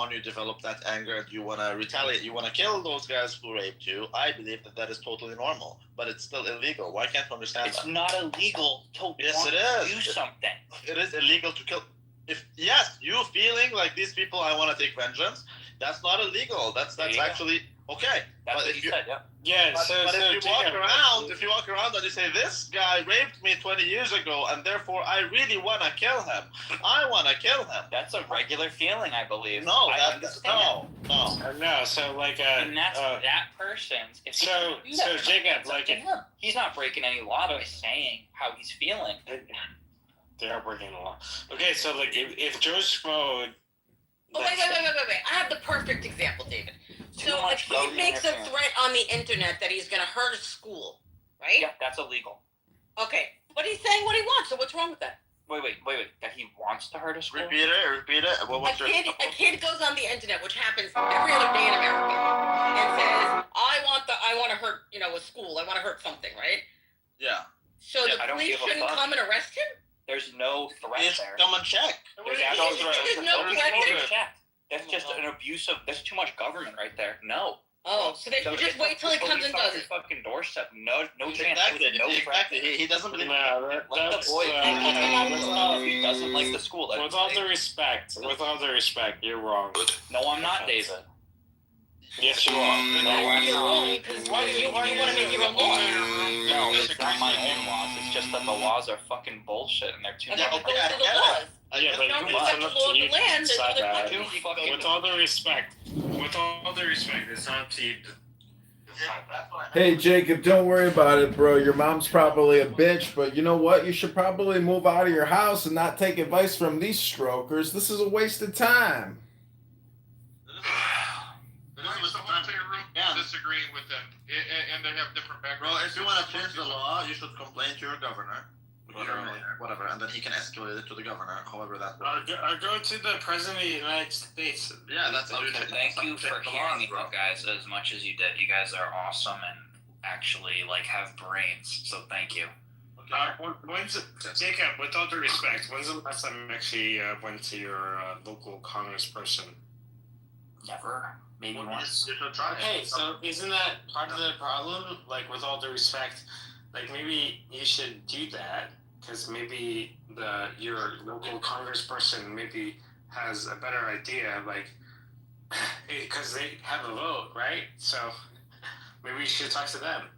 on, you develop that anger, and you want to retaliate, you want to kill those guys who raped you. I believe that is totally normal, but it's still illegal. Why can't you understand it's that? It's not illegal to do something. It is illegal to kill. Yes, you feeling like these people, I want to take vengeance, that's not illegal. That's actually okay. That's what you said, yeah. Yeah, but if you walk around and you say, this guy raped me 20 years ago, and therefore I really want to kill him. I want to kill him. That's a regular feeling, I believe. No, No, so like and that's that person's. So Jacob, like he's not breaking any law by saying how he's feeling. They are breaking the law. Okay, so like if Joe Schmo. Oh, wait. I have the perfect example, David. So if he makes a threat on the internet that he's going to hurt a school, right? Yeah, that's illegal. Okay, but he's saying what he wants, so what's wrong with that? Wait. That he wants to hurt a school? Repeat it. A kid goes on the internet, which happens every other day in America, and says, I want to hurt, a school. I want to hurt something, right? Yeah. So the police shouldn't come and arrest him? There's no threat there. Come and check. There's no threat. That's just an abuse of. That's too much government right there. No. Oh, so they should just wait till he comes and does it. Fucking doorstep. No chance. Exactly. He doesn't believe. Let the boy. If he doesn't like the school. With all due respect, you're wrong. No, I'm not, David. Yes, you are. No, you're wrong. Because why do you want to make your own laws? No, it's not my own laws. It's just that the laws are fucking bullshit and they're too. And those are the laws. Yeah, but it's up to you to decide that. With all due respect, it's not to you. Hey Jacob, don't worry about it, bro. Your mom's probably a bitch, but you know what? You should probably move out of your house and not take advice from these strokers. This is a waste of time. Disagreeing with them, and they have different backgrounds. Well, if you want to change the law, you should complain to your governor, whatever, and then he can escalate it to the governor, however that works. Go to the president of the United States. Yeah, that's okay. Thank you for hearing me out, guys, as much as you did. You guys are awesome and actually have brains. So thank you. Jacob, with all due respect, when's the last time you actually went to your local congressperson? Never. Maybe once. Okay, so isn't that part of the problem? With all due respect, maybe you should do that because maybe your local congressperson maybe has a better idea, because they have a vote, right? So maybe you should talk to them.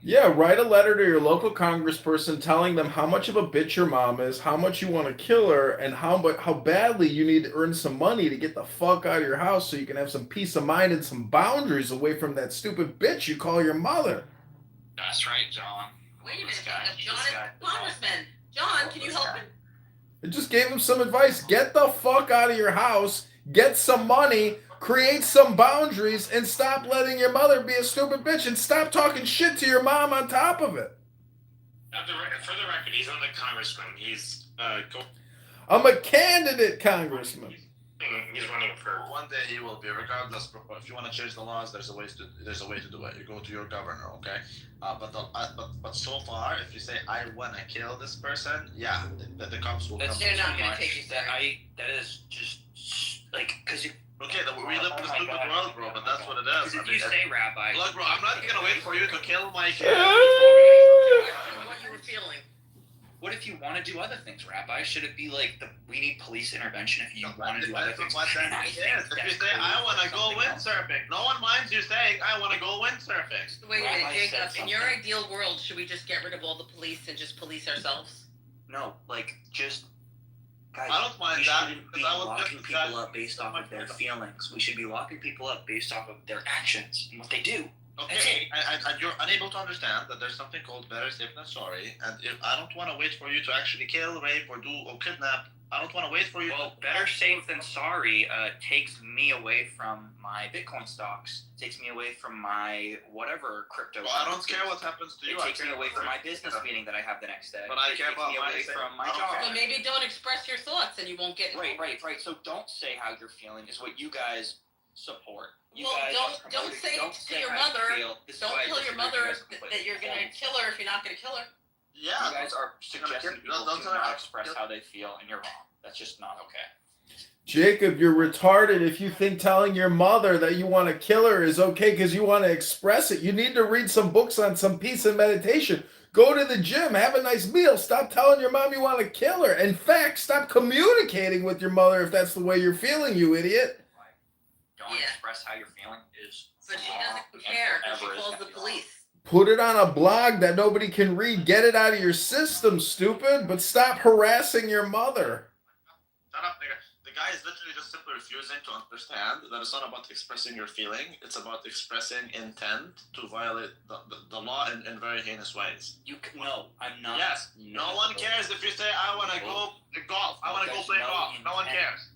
Yeah, write a letter to your local congressperson telling them how much of a bitch your mom is, how much you want to kill her, and how badly you need to earn some money to get the fuck out of your house so you can have some peace of mind and some boundaries away from that stupid bitch you call your mother. That's right, John. Wait a minute, John is Congressman. John, can you help him? I just gave him some advice. Get the fuck out of your house, get some money, create some boundaries, and stop letting your mother be a stupid bitch, and stop talking shit to your mom on top of it. For the record, he's not a congressman. He's I'm a candidate congressman. He's running for. One day he will be, regardless. If you want to change the laws, there's a way to do it. You go to your governor, okay? But so far, if you say I want to kill this person, yeah, the cops will come. They're not going to take you serious. That is just because you. Okay, we live in a stupid world, bro, but that's what it is. If you say, Rabbi... Look, bro, I'm not going to wait for you to kill my kid. What you were feeling. What if you want to do other things, Rabbi? Should it be we need police intervention if you want to do other things? If you say, I want to go windsurfing, no one minds you saying, I want to go windsurfing. Wait a minute, Jacob, in your ideal world, should we just get rid of all the police and just police ourselves? No, just... Guys, I don't mind that. We shouldn't be locking people up based off of their feelings. We should be locking people up based off of their actions and what they do. Okay, and you're unable to understand that there's something called better safe than sorry, and if I don't want to wait for you to actually kill, rape, or kidnap. I don't want to wait for you. Well, better safe than sorry takes me away from my Bitcoin stocks. Takes me away from my whatever crypto. Well, I don't care what happens to you. It takes me away from my business meeting that I have the next day. But I care about my from my job. Well, maybe don't express your thoughts and you won't get right. So don't say how you're feeling is what you guys support. Don't say to your mother. Don't tell your mother that you're gonna kill her if you're not gonna kill her. Yeah. You guys are suggesting people do not express how they feel, and you're wrong. That's just not okay. Jacob, you're retarded if you think telling your mother that you want to kill her is okay because you want to express it. You need to read some books on some peace and meditation. Go to the gym, have a nice meal. Stop telling your mom you want to kill her. In fact, stop communicating with your mother if that's the way you're feeling, you idiot. Don't Yeah. express how you're feeling is. But she wrong doesn't and care. She forever is calls gonna the be wrong. police. Put it on a blog that nobody can read. Get it out of your system, stupid. But stop harassing your mother. Shut up, nigga. The guy is literally just simply refusing to understand that it's not about expressing your feeling. It's about expressing intent to violate the law in very heinous ways. No, I'm not. Yes. No one cares if you say, I want to go golf. I want to go play golf. No one cares.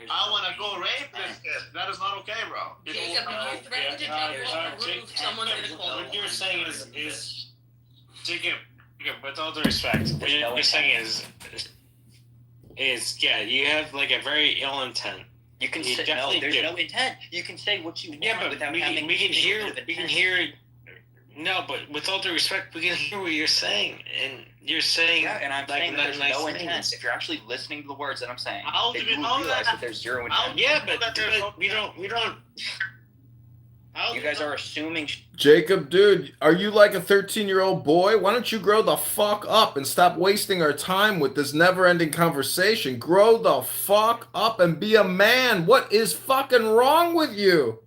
I want to go rape this kid. That is not okay, bro. Jacob, if you threaten to jump off a roof, someone's gonna call What the you're police. saying is Jacob, with all due respect, what you're saying is yeah, you have like a very ill intent. You can You say no. definitely There's do. no intent. You can say what you want Yeah, but without we having. can hear. No, but with all due respect, we can hear what you're saying, and you're saying Yeah, and I'm like saying that there's no things. intent. If you're actually listening to the words that I'm saying, How then do we you will know realize that? that there's zero How intent. Yeah, But but there's we don't. How You do guys know? are assuming. Jacob, dude, are you like a 13-year-old boy? Why don't you grow the fuck up and stop wasting our time with this never-ending conversation? Grow the fuck up and be a man. What is fucking wrong with you?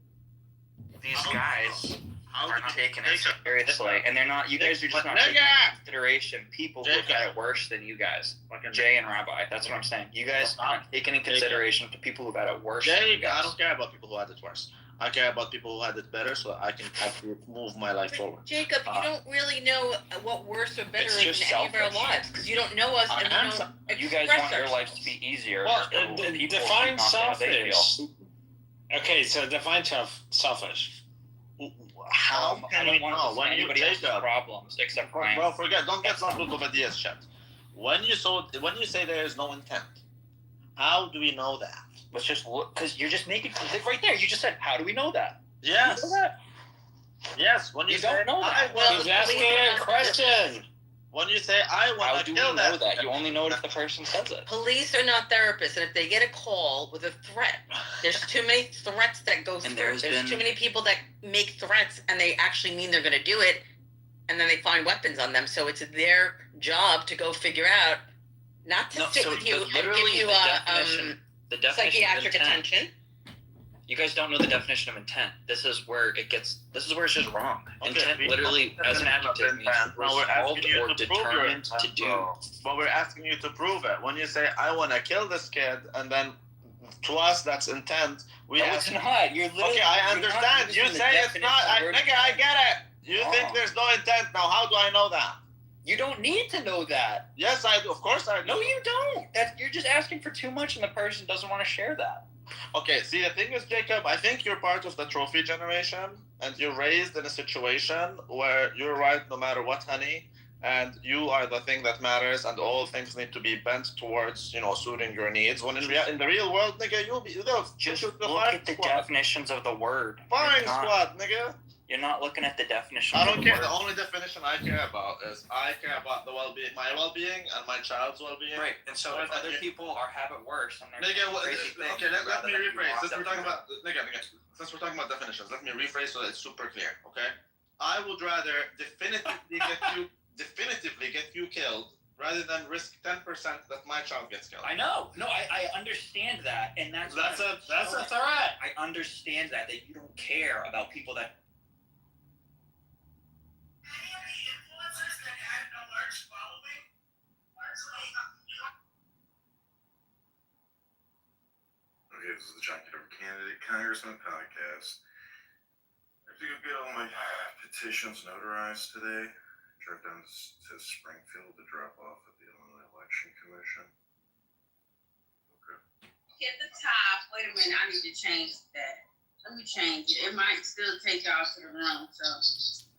These guys How are do not we taking it Jacob, seriously, and they're not. You guys are just not taking into consideration people who look at it worse than you guys. Jay and Rabbi. That's what I'm saying. You guys aren't taking into consideration the people who've had it worse than you Jake, I guys. don't care about people who had it worse. I care about people who had it better, so I can actually move my life forward. Jacob, you don't really know what worse or better It's is just in any of our selfish. lives because you don't know us and I'm we don't You guys express want your lives ourselves. to be easier. Well, so people define not how they selfish. feel. Okay, so define selfish. How I can we don't want know to when see you anybody else's Jacob? problems except mine. Well, don't get some of ideas, chat. When you say there is no intent, how do we know that? Let's just look, because you're just making right there. You just said, "How do we know that?" Yes. You know that? Yes. When you, You say don't know that. I Well, want He's asking a question. when you say I How want do to we kill know that? You only know it if the person says it. Police are not therapists, and if they get a call with a threat, there's too many threats that go And through. there's been- too many people that make threats and they actually mean they're going to do it, and then they find weapons on them. So it's their job to go figure out, not to No, sit so with you and literally give you the definition of psychiatric intent. attention. You guys don't know the definition of intent. This is where it's just wrong. Okay, Intent we- literally, as an adjective, means Now we're resolved asking you or to prove your determined intent, to do. bro. But we're asking you to prove it. When you say I want to kill this kid, and then to us that's intent, we No, ask. it's not. You're literally. Okay, I you're not understand. using You the say it's definition not. of the word Nigga, I intent. get it. You think Wrong. there's no intent. Now, how do I know that? You don't need to know that. Yes, I do. Of course I do. No, you don't. You're just asking for too much, and the person doesn't want to share that. Okay, see, the thing is, Jacob, I think you're part of the trophy generation, and you're raised in a situation where you're right no matter what, honey, and you are the thing that matters, and all things need to be bent towards, suiting your needs. When in the real world, nigga, you'll Just shoot the look firing at the squad. definitions of the word. Firing You're not- squad, nigga. You're not looking at the definition. I of don't the care. word. The only definition I care about is I care about the well-being, my well-being, and my child's well-being. Right, and so if other people have it worse, and they're Nigga, crazy things, okay, let rather me than you rephrase. want Since them we're talking to- about since we're talking about definitions, let me rephrase so that it's super clear. Okay, I would rather definitively get you killed rather than risk 10% that my child gets killed. I know. No, I understand that, and that's That's what a threat. I understand that you don't care about people that. Okay, this is the John Kitover Candidate Congressman podcast. I have to go get all my petitions notarized today. Drive down to Springfield to drop off at the Illinois Election Commission. Okay. At the top, wait a minute, I need to change that. Let me change it. It might still take y'all to the room, so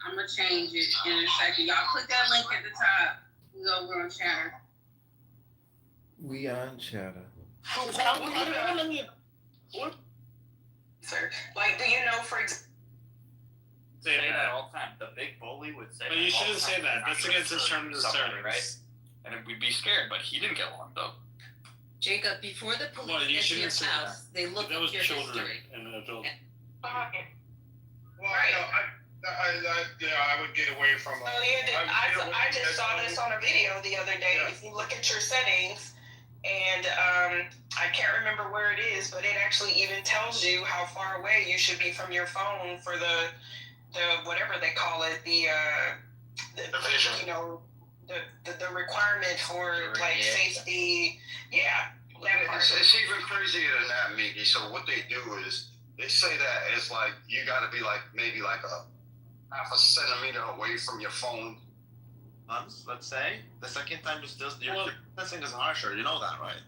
I'm gonna change it in a second. Y'all click that link at the top. We over on Chatter. We on chatter. Sir, like, do you know, for example? Say that. all the time. The big bully would say. But you shouldn't say that. That's against his terms of Somebody, service. right? And we'd be scared, but he didn't get locked up. Jacob, before the Well, police you get to your shouldn't say house, they look That up was your children history. and adults. Well, I would get away from. Well, I just saw this on a video the other day. Yeah. If you look at your settings, and I can't remember where it is, but it actually even tells you how far away you should be from your phone for the whatever they call it, the vision. you know, the requirement for like safety. Yeah, that part. It's even crazier than that, Mickey. So what they do is they say that it's like you got to be like maybe like a half a centimeter away from your phone. Let's say the second time you still your sentencing is harsher. You know that, right?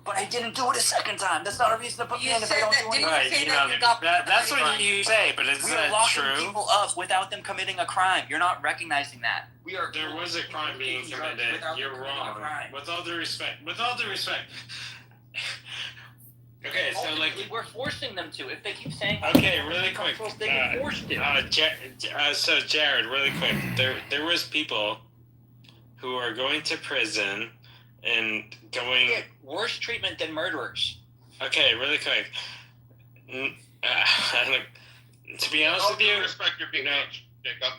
But I didn't do it a second time. That's not a reason to put me You in if I said don't that, do didn't anything. Right, say you that know, you got that's what you say, but is We are that locking true? people up without them committing a crime. You're not recognizing that. We are. There was a crime being committed. Without You're them committing a wrong. crime. With all due respect. With all due respect. Okay, so like. Ultimately, we're forcing them to. If they keep saying. Okay, really quick. They get forced to. So Jared, really quick. There was people who are going to prison and going. Get worse treatment than murderers. Okay, really quick. To be honest with you, Respect your big age, Jacob.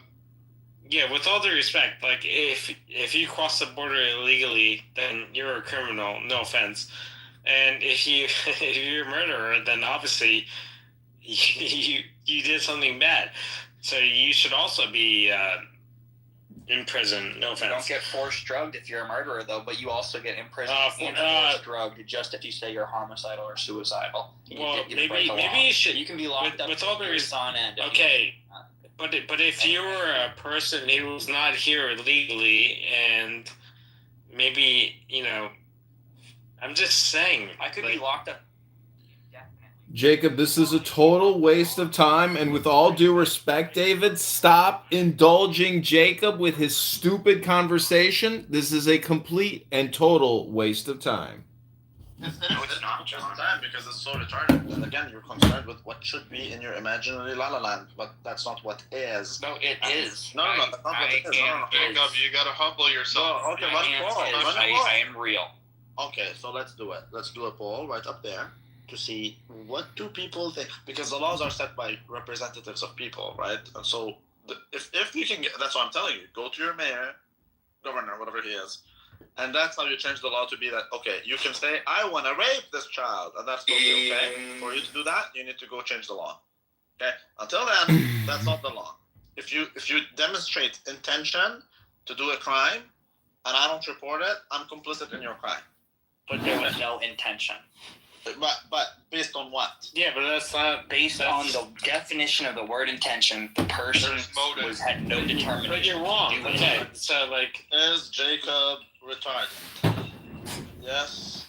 yeah, with all due respect, like if you cross the border illegally, then you're a criminal. No offense. And if you're a murderer, then obviously you did something bad. So you should also be in prison. No You offense. don't get forced drugged if you're a murderer, though, but you also get imprisoned and forced drugged just if you say you're homicidal or suicidal. Well, maybe you should. You can be locked up with all due years on end. Okay, but if you were a person who's not here legally, and maybe I'm just saying, I could be locked up. Jacob, this is a total waste of time, and with all due respect, David, stop indulging Jacob with his stupid conversation. This is a complete and total waste of time. It's not just time because it's so retarded. And again, you're concerned with what should be in your imaginary La La Land, but that's not what is. No, it is. No, that's not what it is. Jacob, you gotta humble yourself. Okay, I am real. Okay, so let's do it. Let's do a poll right up there to see what do people think, because the laws are set by representatives of people, right? And so if you can get, that's what I'm telling you, go to your mayor, governor, whatever he is, and that's how you change the law to be that, okay, you can say, I want to rape this child, and that's totally okay. For you to do that, you need to go change the law. Okay? Until then, that's not the law. If you demonstrate intention to do a crime, and I don't report it, I'm complicit in your crime. But there was no intention. But based on what? yeah, but that's not Based on the definition of the word intention, the person There's motive. had no determination. But you're wrong. to do Okay, anything. so like, Is Jacob retarded? Yes.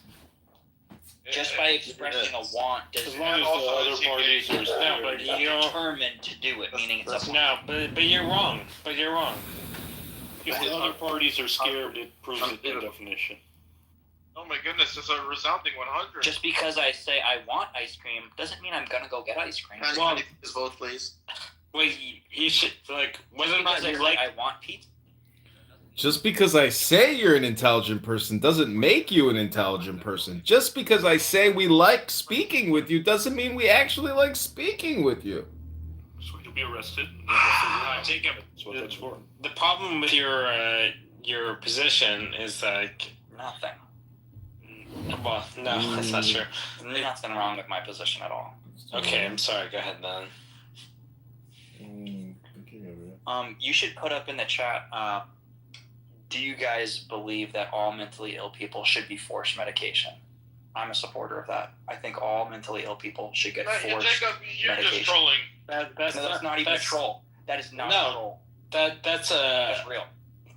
Just by expressing a want as doesn't long as also the other it's parties are no, but you don't. determined to do it, meaning it's a No, but you're wrong. But you're wrong. If the other parties are scared, it proves it the definition. Oh my goodness, it's a resounding 100. Just because I say I want ice cream doesn't mean I'm gonna go get ice cream. Can you please vote, please? Wait, he should like whether or Just not because I you say like. I want pizza. Just because I say you're an intelligent person doesn't make you an intelligent person. Just because I say we like speaking with you doesn't mean we actually like speaking with you. So you'll be arrested. Jacob, that's what that's for. The problem with your position is like, Nothing. well, no, that's not true. Nothing wrong with my position at all. Okay, I'm sorry. Go ahead then. You should put up in the chat. Do you guys believe that all mentally ill people should be forced medication? I'm a supporter of that. I think all mentally ill people should get forced Jacob, you're medication. just trolling. That's not even a troll. That is not a troll. That's That's real.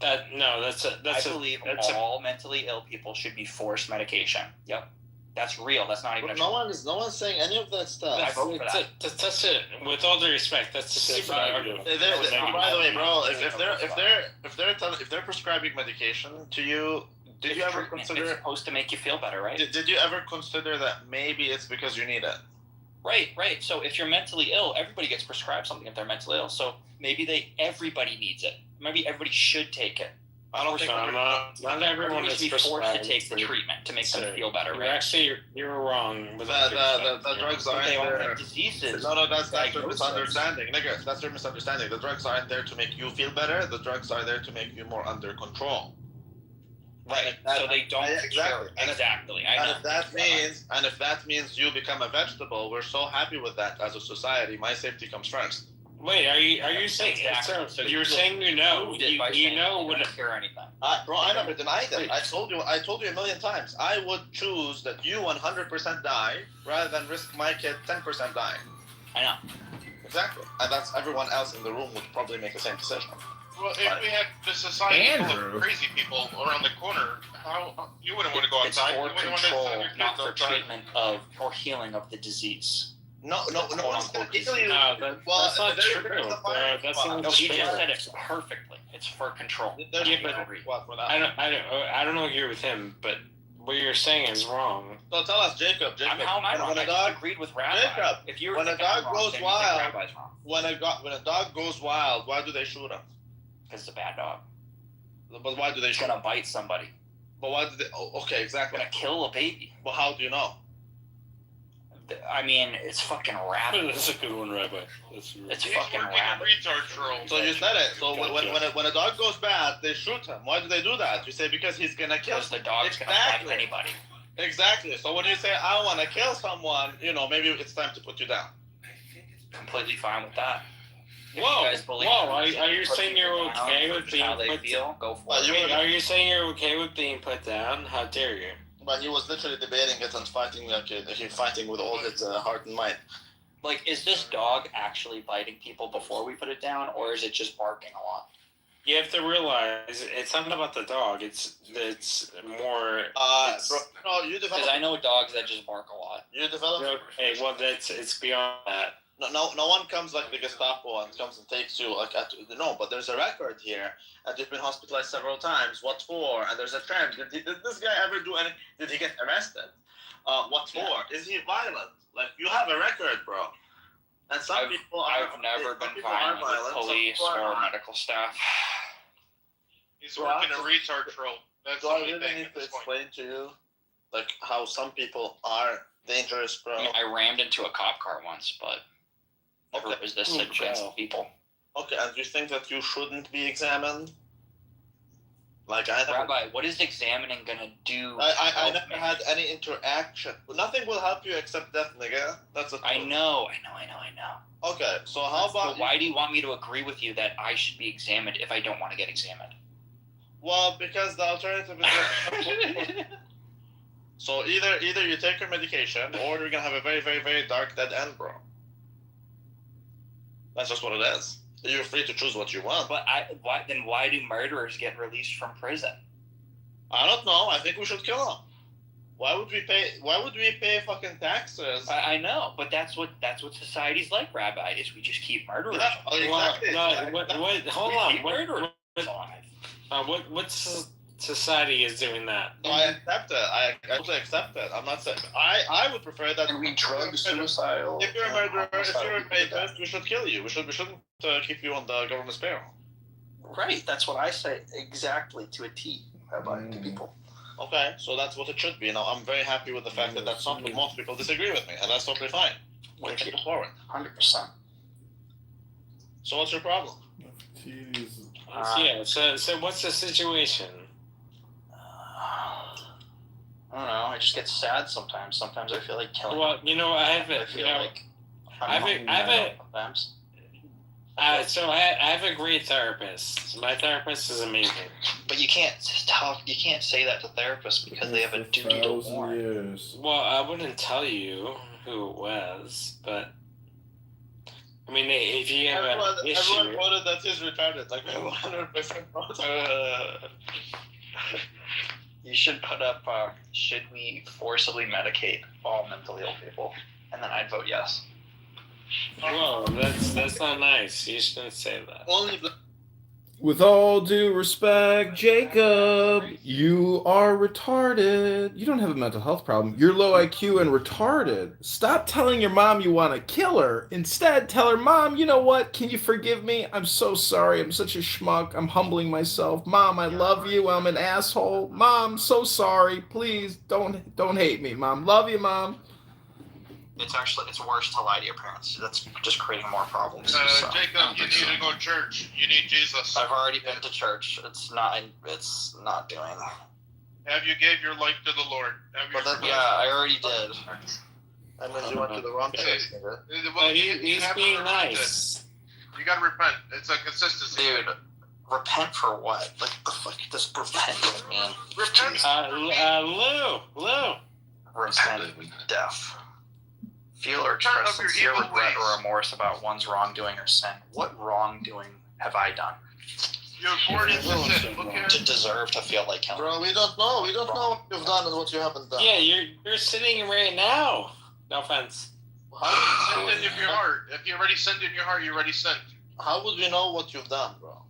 that's I believe all mentally ill people should be forced medication. Yep. That's real. That's not even a No troll. one's saying any of that stuff. I vote for that. That's it. With all due respect, that's a stupid argument. By the way, bro, if they're prescribing medication to you, did you ever It's consider? supposed to make you feel better, right? Did you ever consider that maybe it's because you need it? Right. So if you're mentally ill, everybody gets prescribed something if they're mentally ill. So maybe everybody needs it. Maybe everybody should take it. I don't think not everyone should is be forced to prescribed take the for- treatment to make them so feel better, You're right? actually you're wrong. With the drugs But aren't they all there. have diseases. No, that's your diagnoses. misunderstanding, nigga. That's your misunderstanding. The drugs aren't there to make you feel better. The drugs are there to make you more under control. Right. So they don't cure. Exactly. I know. And if that means you become a vegetable, we're so happy with that as a society. My safety comes first. Wait, are you saying Exactly. so? You're saying you know what wouldn't cure anything. Bro, I never denied it. I told you a million times. I would choose that you 100% die rather than risk my kid 10% dying. I know. Exactly. And that's everyone else in the room would probably make the same decision. Well, if we had the society full Andrew. of crazy people around the corner, how you wouldn't want to go It's outside. for You wouldn't want to control, send your not kids for outside. treatment of or healing of the disease. No. Quote-unquote Easily, No, well, that's not there's true. a fine- That's not No, he true. just said it perfectly. It's for control. There's Yeah, a but- reason for that. I don't agree with him, but what you're saying is wrong. So tell us, Jacob. How am I wrong? When I a just dog, agreed with Rabbi. Jacob, If you were when a thinking I'm dog wrong, goes then you wild- think Rabbi's wrong. when a dog goes wild, why do they shoot him? Because it's a bad dog. But why do they It's shoot gonna him? bite somebody. But why do they? Oh, okay, It's exactly. gonna kill a baby. Well, how do you know? I mean, it's fucking rabbit. That's a good one, Rabbi. That's It's He's fucking working rabbit. a retard troll. So you said it. So when a dog goes bad, they shoot him. Why do they do that? You say because he's gonna kill. Because the dog's gonna Exactly. bite anybody. Exactly. So when you say I want to kill someone, maybe it's time to put you down. Completely fine with that. If you Whoa, guys believe are in you put saying people you're down okay for with just being how they put feel? Go for Well, it. you Wait, are you saying you're okay with being put down? How dare you? But he was literally debating it and fighting fighting with all his heart and mind. Like, is this dog actually biting people before we put it down, or is it just barking a lot? You have to realize it's not about the dog. It's more. Bro, no, you Because develop. I know dogs that just bark a lot. You develop. Okay, well, it's beyond that. No one comes like the Gestapo and comes and takes you no, but there's a record here, and you've been hospitalized several times. What for? And there's a trend. Did this guy ever do anything? Did he get arrested? What for? Is he violent? Like you have a record, bro. And some people are. I've never some been people are violent with some police people are or not. medical staff. He's working a retard troll. That's Do the I only really thing need at to this point. explain to you, like how some people are dangerous, bro? I mean, I rammed into a cop car once, but never Okay. resisted against wow. people. Okay, and you think that you shouldn't be examined? Like I never. Rabbi, what is examining gonna do? I to help never me? had any interaction. Nothing will help you except death, nigga. That's a I truth. know. Okay, so how about But why do you want me to agree with you that I should be examined if I don't want to get examined? Well, because the alternative is so either you take your medication or you're gonna have a very, very, very dark dead end, bro. That's just what it is. You're free to choose what you want. But why do murderers get released from prison? I don't know. I think we should kill them. Why would we pay fucking taxes? I know, but that's what society's like, Rabbi. Is we just keep murderers. Yeah, oh, exactly. Hold on. Keep murderers alive. What society is doing that? No, I accept it. I totally accept it. I'm not saying. I would prefer that. And we drug suicidal. If you're a murderer, if you're a rapist, we should kill you. We shouldn't keep you on the government's payroll. Right. That's what I say exactly to a T. Rabbi, to people. Okay, so that's what it should be. Now, I'm very happy with the fact that that's something most people disagree with me, and that's totally fine. We can move forward. 100%. So what's your problem? Jeez. Yeah. So what's the situation? I don't know. I just get sad sometimes. Sometimes I feel like killing. Well, I have I a feel like I have a sometimes. so I have a great therapist. My therapist is amazing. But you can't say that to therapists because they have a duty to 1,000 warn. years. Well, I wouldn't tell you who it was, but I mean, if you have Everyone an issue, voted that he's retarded. Like 100% voted. You should put up, should we forcibly medicate all mentally ill people? And then I'd vote yes. whoa, that's not nice. You shouldn't say that. Only With all due respect, Jacob, you are retarded. You don't have a mental health problem. You're low IQ and retarded. Stop telling your mom you want to kill her. Instead, tell her, Mom, you know what? Can you forgive me? I'm so sorry. I'm such a schmuck. I'm humbling myself. Mom, I love you. I'm an asshole. Mom, so sorry. Please don't hate me, Mom. Love you, Mom. It's worse to lie to your parents. That's just creating more problems. Jacob, you need to go to church. You need Jesus. I've already been to church. It's not doing. Have you gave your life to the Lord? I already did. That means you went to the wrong church, nigga. Well, he's being nice. You gotta repent. It's a consistency. Dude, repent for what? Like, the fuck does repent mean? Repent. Lou. Repent death. Feel or express sincere regret or remorse about one's wrongdoing or sin. What wrongdoing have I done You're born into sin. Look at to deserve to feel like killing? Bro, we don't know. We don't know what you've done and what you haven't done. Yeah, you're sitting right now. No offense. How would you sin in your heart? If you already sinned in your heart, you already sinned. How would we know what you've done, bro?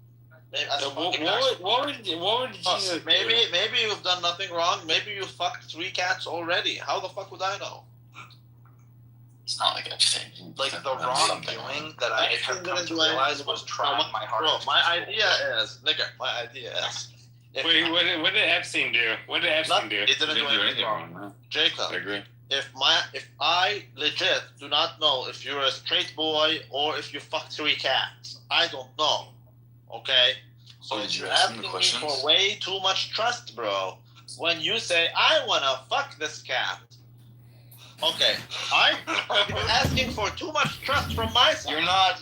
What would Jesus do? Maybe you've done nothing wrong. Maybe you fucked 3 cats already. How the fuck would I know? It's not like I've said. Like, the wrongdoing that I have come to realize was trying my hardest. Bro, my idea is... Wait, what did Epstein do? What did Epstein do? He didn't do anything wrong. Jacob, I agree. if I legit do not know if you're a straight boy or if you fucked 3 cats, I don't know. Okay? So you're asking me for way too much trust, bro. When you say, I wanna fuck this cat. Okay, you're asking for too much trust from my side. You're not,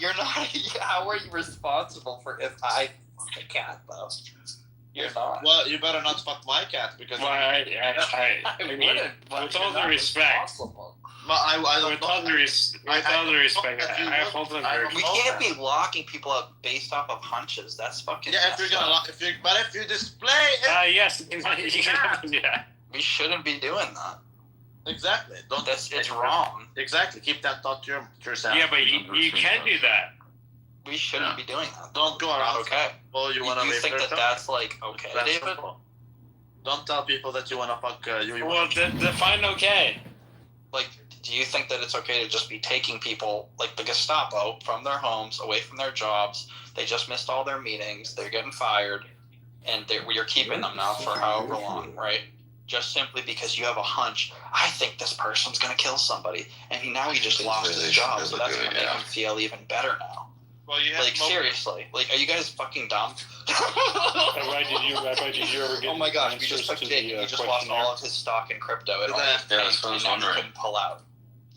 how are you responsible for if I fuck a cat, though? You're not. Well, you better not fuck my cat because... Well, I mean, with all due respect... With all due respect, I hold them very... We can't be locking people up based off of hunches. That's fucking... Yeah, if you display... Yes, yeah. We shouldn't be doing that. Exactly. It's wrong. Exactly. Keep that thought to yourself. Yeah, but you can do that. We shouldn't be doing that. Don't go around. Okay. Well, you want to think that's like okay, that's David? simple. Don't tell people that you want to fuck. Well, define okay. Like, do you think that it's okay to just be taking people like the Gestapo from their homes, away from their jobs? They just missed all their meetings. They're getting fired, and you're keeping them now for however long, right? Just simply because you have a hunch, I think this person's going to kill somebody. And now he just lost his job, so that's going to make him feel even better now. Well, you have seriously. Like, are you guys fucking dumb? Rabbi, did you ever get oh my gosh, we just took Jake. He just lost all of his stock in crypto. And all his that's what I was wondering. Couldn't pull out.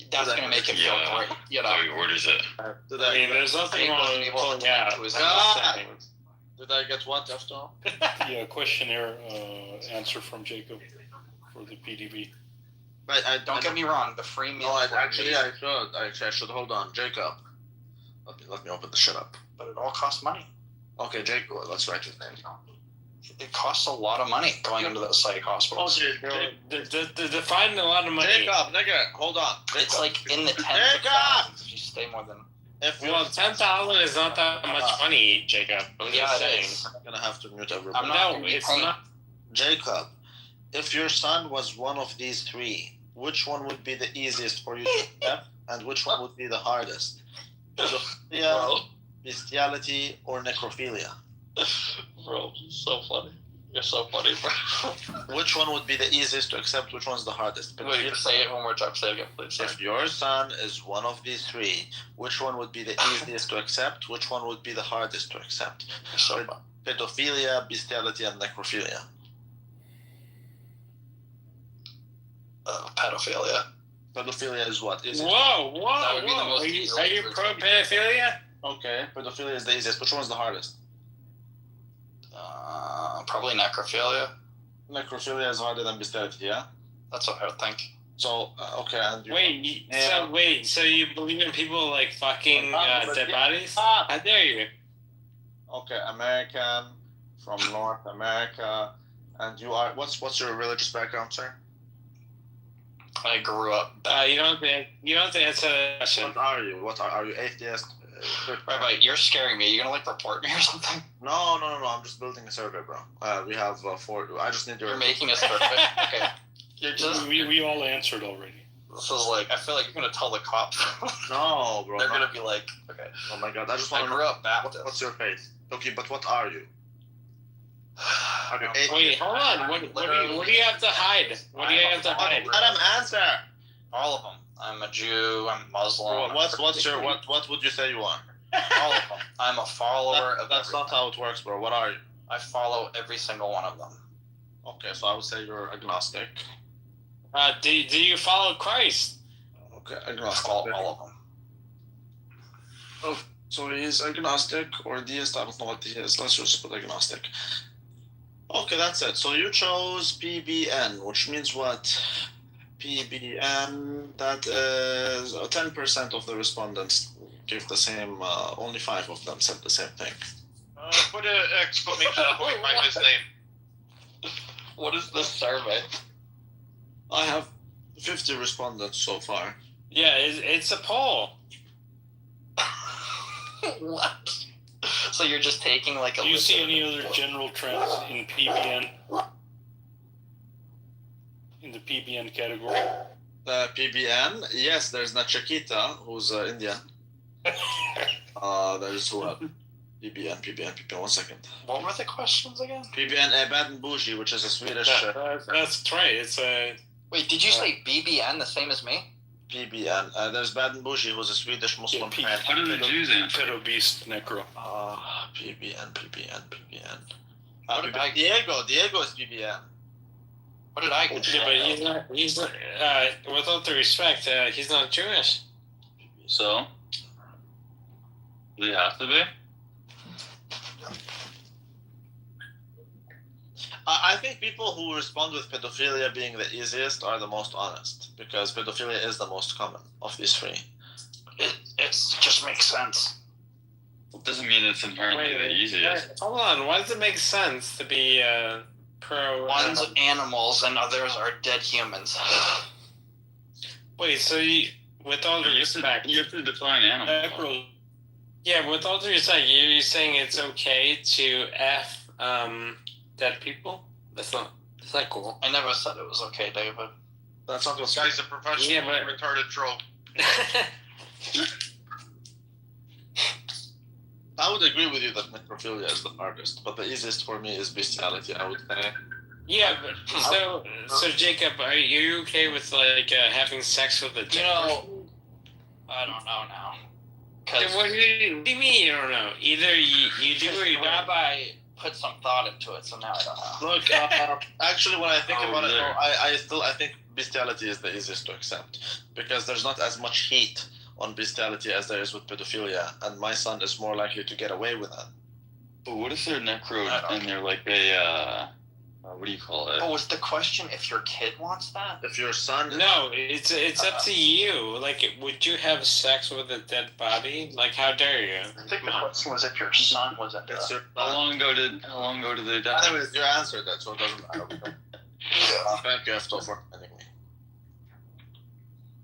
That's going to make him feel great. You know? So what is it? I mean, there's nothing wrong with pulling out. Did I get what after all? Yeah, questionnaire answer from Jacob for the PDB. But don't get me wrong, the free meal. No, I should hold on, Jacob. Let me open the shit up. But it all costs money. Okay, Jacob, let's write his name down. It costs a lot of money going into those psych hospitals. Define a lot of money. Jacob, nigga, hold on. It's like in the tens of thousands if you stay more than... Well, 10,000 is not that much money, Jacob. Yeah, it is. I'm gonna have to mute everybody. No, it's not. Jacob, if your son was one of these 3, which one would be the easiest for you to accept, and which one would be the hardest? Pedophilia, bestiality, or necrophilia? Bro, so funny. You're so funny, bro. Which one would be the easiest to accept? Which one's the hardest? Wait, say it one more time. Say it again, please. If your son is one of these 3, which one would be the easiest to accept? Which one would be the hardest to accept? Pedophilia, bestiality, and necrophilia. Pedophilia. Pedophilia is what? Is it? Whoa! Are you pro pedophilia? Okay, pedophilia is the easiest. Which one's the hardest? Probably necrophilia. Necrophilia is harder than bestiality, yeah? That's what I would think. So, okay, and so you believe in people like fucking dead bodies? How dare you? Okay, American, from North America, and you are, what's your religious background, sir? I grew up. You don't have to answer that question. What are you? Are you atheist, Rabbi, you're scaring me. You're gonna like report me or something? No. I'm just building a survey, bro. We have 4. I just need your. You're making a survey. Okay. You're just. We all answered already. This is like, I feel like you're gonna tell the cops. No, bro. They're gonna be like, okay. Oh my god, I just want I to grew know. up Baptist. What's your faith? Okay, but what are you? Wait, hold on. What do you have to hide? What do you have to hide? Let him answer. All of them. I'm a Jew. I'm Muslim. Bro, what would you say you are? All of them. I'm a follower of. That's not how it works, bro. What are you? I follow every single one of them. Okay, so I would say you're agnostic. Do you follow Christ? Okay, I agnostic. follow all of them. Oh, so he's agnostic or deist. I don't know what he is. Let's just put agnostic. Okay, that's it. So you chose PBN, which means what? PBN, that is 10% of the respondents give the same, only 5 of them said the same thing. Put an exclamation point by his name. What is this survey? I have 50 respondents so far. Yeah, it's a poll. What? So you're just taking like a. Do you see any other general trends in PBN? In the PBN category? PBN, yes, there's Nachakita, who's Indian. There's who else? PBN, 1 second. What were the questions again? PBN, Bad and Bougie, which is a Swedish. That's right. It's a. Wait, did you say BBN the same as me? PBN. There's Bad and Bougie, who's a Swedish Muslim. How do the Jews answer? Pedo Beast Necro. PBN. Diego is PBN. What did I get? Yeah, but he's not, with all due respect, he's not Jewish. So? Do you have to be? I think people who respond with pedophilia being the easiest are the most honest, because pedophilia is the most common of these 3. It just makes sense. It doesn't mean it's inherently the easiest. Hold on. Why does it make sense to be pro? One's animals and others are dead humans. Wait, so with all due respect, you have to define animals. Yeah, with all due respect, you're saying it's okay to F dead people? That's not cool. I never said it was okay, David. That's not This guy's a professional retarded troll. I would agree with you that necrophilia is the hardest, but the easiest for me is bestiality, I would say. Yeah, but so Jacob, are you okay with like having sex with a dead person? I don't know now. What do you mean you don't know? Either you do or you don't. Rabbi put some thought into it, so now I don't know. Look, actually, when I think about it, I think bestiality is the easiest to accept, because there's not as much heat on bestiality as there is with pedophilia, and my son is more likely to get away with that. But what if they're necro and they're like a what do you call it? Oh, was the question if your kid wants that? If your son... No, it's up to you. Like, would you have sex with a dead body? Like, how dare you? I think the question was if your son was at How long ago did they die? Anyways, you answered that, so it doesn't matter. Thank you, Efto, for reminding me.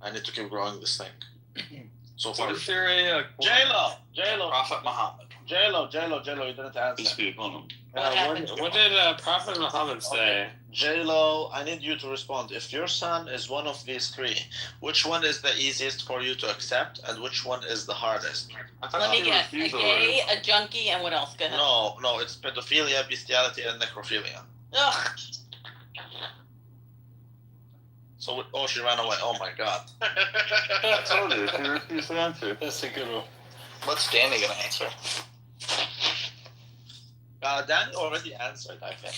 I need to keep growing this thing. So far. What if they're a... J-Lo. Prophet Muhammad. J-Lo, you didn't answer. What did Prophet Muhammad say? J-Lo, I need you to respond. If your son is one of these 3, which one is the easiest for you to accept, and which one is the hardest? Let me guess. A gay, a junkie, and what else? Go ahead. No, it's pedophilia, bestiality, and necrophilia. Ugh. So, she ran away. Oh my god. I told you, she refused to answer. That's a good one. What's Danny gonna answer? Danny already answered, I think.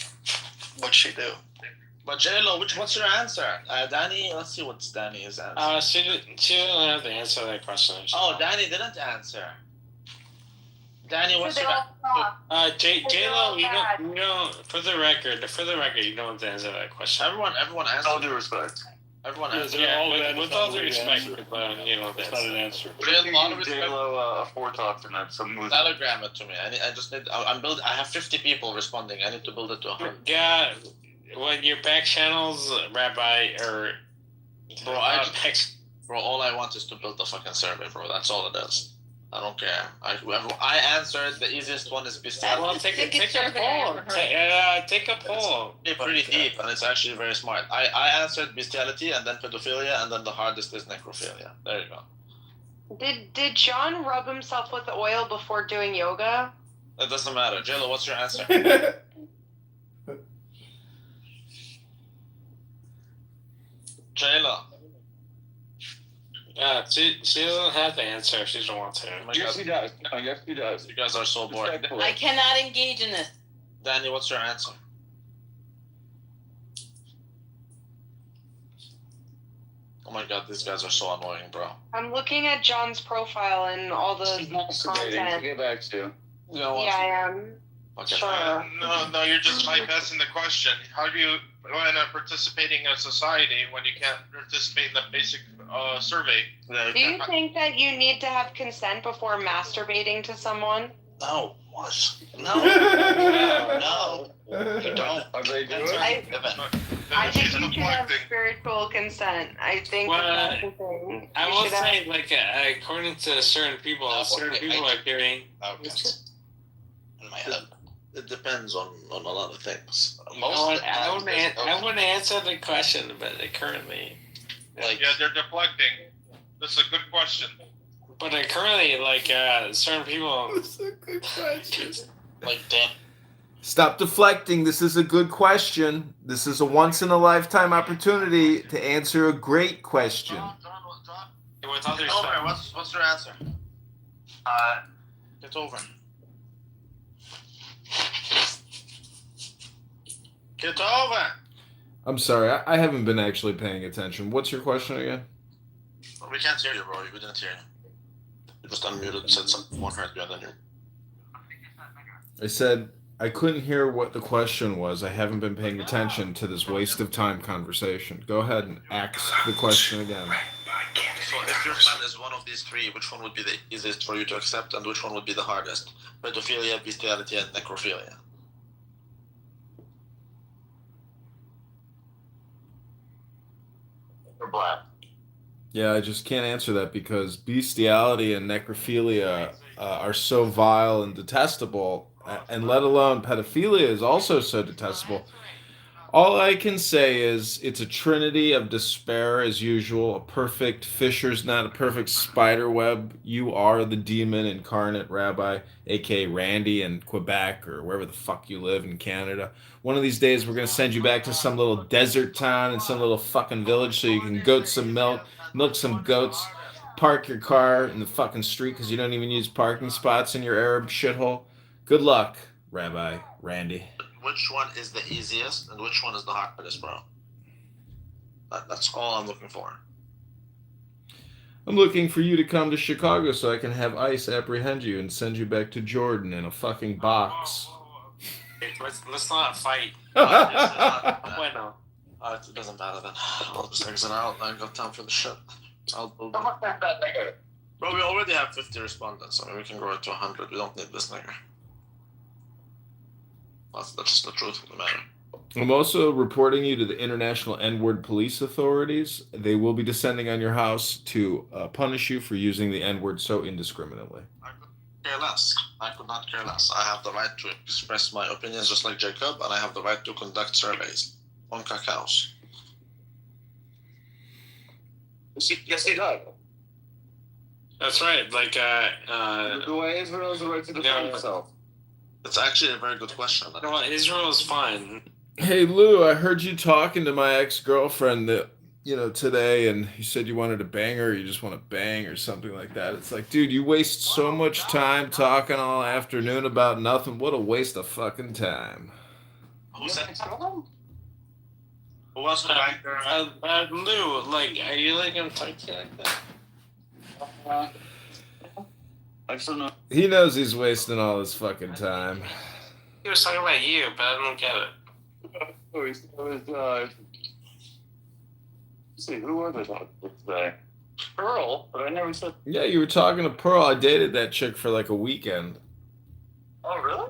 What'd she do? But J-Lo, what's your answer? Danny, let's see what's Danny's answer. She didn't have to answer that question. Danny didn't answer. Danny, what's your answer? J-Lo, you don't, for the record, you don't have to answer that question. Everyone answered. All due respect. Everyone answered. Yeah, with all due respect, but you know, that's not an answer. J-Lo a foretalk and that's some Telegram it to me. I have 50 people responding. I need to build it to 100. Yeah, when your back channels, Rabbi, or bro, all I want is to build the fucking survey, bro. That's all it is. I don't care. I answered the easiest one is bestiality. Well, take a poll. Take a poll. It's pretty deep, and it's actually very smart. I answered bestiality, and then pedophilia, and then the hardest is necrophilia. There you go. Did John rub himself with oil before doing yoga? It doesn't matter. Jayla, what's your answer? Jayla. Yeah, she doesn't have to answer if she doesn't want to. Oh my Yes, God. he does. No, yes, he does. You guys are so boring. I cannot engage in this. Danny, what's your answer? Oh my God, these guys are so annoying, bro. I'm looking at John's profile and all the She's masturbating. To content. get back to. You know what? Yeah, I am. Okay. Sure. No, you're just bypassing the question. How do you end up participating in a society when you can't participate in the basic survey? Yeah, Do you think that you need to have consent before masturbating to someone? No. What? No. You don't. Are they doing I think you should have spiritual consent. I think that's the thing. I You will should have- say, like, according to certain people are doing. In my head. It depends on a lot of things. I wouldn't answer the question, but currently, Yeah, they're deflecting. This is a good question. but currently, like, certain people. That's a good question. Like, damn. Stop deflecting. This is a good question. This is a once in a lifetime opportunity to answer a great question. With other Kitover, what's your answer? Kitover. Kitover! I'm sorry, I haven't been actually paying attention. What's your question again? We can't hear you, bro. We didn't hear you. You just unmuted, said something, one heard you, and then you. I said I couldn't hear what the question was. I haven't been paying attention to this waste of time conversation. Go ahead and ask the question again. So if your son is one of these three, which one would be the easiest for you to accept, and which one would be the hardest? Pedophilia, bestiality, and necrophilia. Or black? Yeah, I just can't answer that because bestiality and necrophilia are so vile and detestable, and let alone pedophilia is also so detestable. All I can say is it's a trinity of despair as usual, a perfect fisher's net, a perfect spider web. You are the demon incarnate, Rabbi, aka Randy in Quebec or wherever the fuck you live in Canada. One of these days we're going to send you back to some little desert town in some little fucking village so you can goat some milk some goats, park your car in the fucking street because you don't even use parking spots in your Arab shithole. Good luck, Rabbi Randy. Which one is the easiest and which one is the hardest, bro? That's all I'm looking for. I'm looking for you to come to Chicago so I can have ICE apprehend you and send you back to Jordan in a fucking box. Let's not fight. Bueno. It doesn't matter then. I'll just exit out. I ain't got time for the shit. Bro, we already have 50 respondents. I mean, we can grow it to 100. We don't need this nigger. That's just the truth of the matter. I'm also reporting you to the International N-word Police Authorities. They will be descending on your house to punish you for using the N-word so indiscriminately. I could care less. I could not care less. I have the right to express my opinions just like Jacob, and I have the right to conduct surveys on cacaos. Yes, he does. That's right. Like, The way Israel has the right to defend itself. It's actually a very good question. well, Israel is fine. Hey, Lou, I heard you talking to my ex-girlfriend today, and you said you wanted to bang her, or you just want to bang or something like that. It's like, dude, you waste so much time talking all afternoon about nothing. What a waste of fucking time. Who said Who wants to bang her? Lou, like, are you like gonna talk to you like that? He knows he's wasting all his fucking time. He was talking about you, but I don't get it. Let's see, who was I talking to today? Pearl, but I never said. Yeah, you were talking to Pearl. I dated that chick for like a weekend. Oh, really?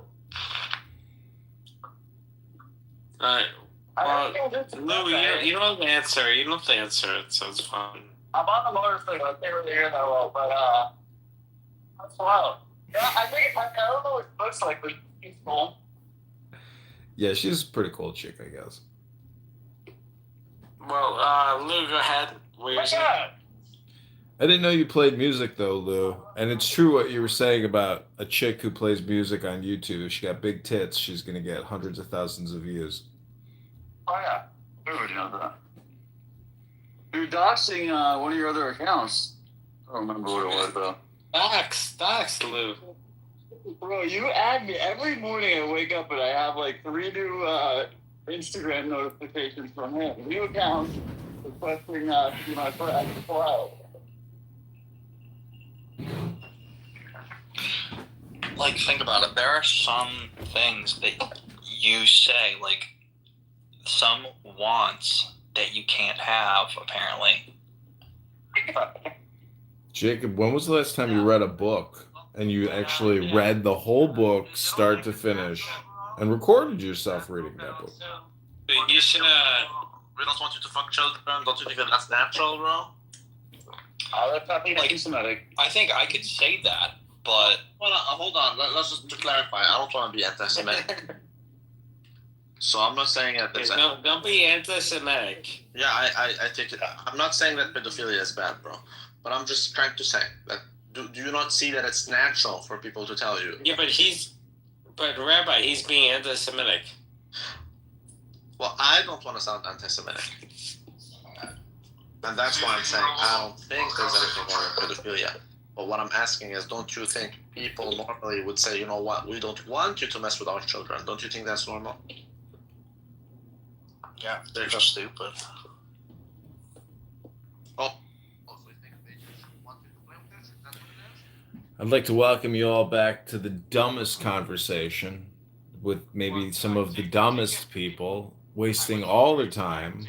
Well, Lou, you don't have to answer. You don't have to answer it, so it's fine. I'm on the motorcycle. I can't really hear that well, but That's wild. Yeah, I don't know what it looks like, but she's cool. Yeah, she's a pretty cool chick, I guess. Well, Lou, go ahead. What you're saying? I didn't know you played music though, Lou. And it's true what you were saying about a chick who plays music on YouTube. If she got big tits, she's gonna get hundreds of thousands of views. Oh yeah, everybody knows that. You're doxing one of your other accounts. I don't remember what it was though. Docs, Lou. Bro, you add me every morning. I wake up and I have like 3 new Instagram notifications from him. New accounts requesting to be my friend. Wow. Like, think about it. There are some things that you say, like, some wants that you can't have, apparently. Jacob, when was the last time you read a book and you actually read the whole book, start to finish, and recorded yourself reading that book? You should, We don't want you to fuck children. Don't you think that that's natural, bro? That's not being anti-Semitic. I think I could say that, but... Well, hold on. Let's just to clarify. I don't want to be anti-Semitic. So I'm not saying that. don't be anti-Semitic. Yeah, I take it. I'm not saying that pedophilia is bad, bro. But I'm just trying to say that. Do you not see that it's natural for people to tell you? Yeah, but Rabbi, he's being anti-Semitic. Well, I don't want to sound anti-Semitic. And that's why I'm saying I don't think there's anything wrong with pedophilia. But what I'm asking is, don't you think people normally would say, you know what, we don't want you to mess with our children? Don't you think that's normal? Yeah, they're just stupid. Oh. I'd like to welcome you all back to the dumbest conversation with maybe some of the dumbest people wasting all their time.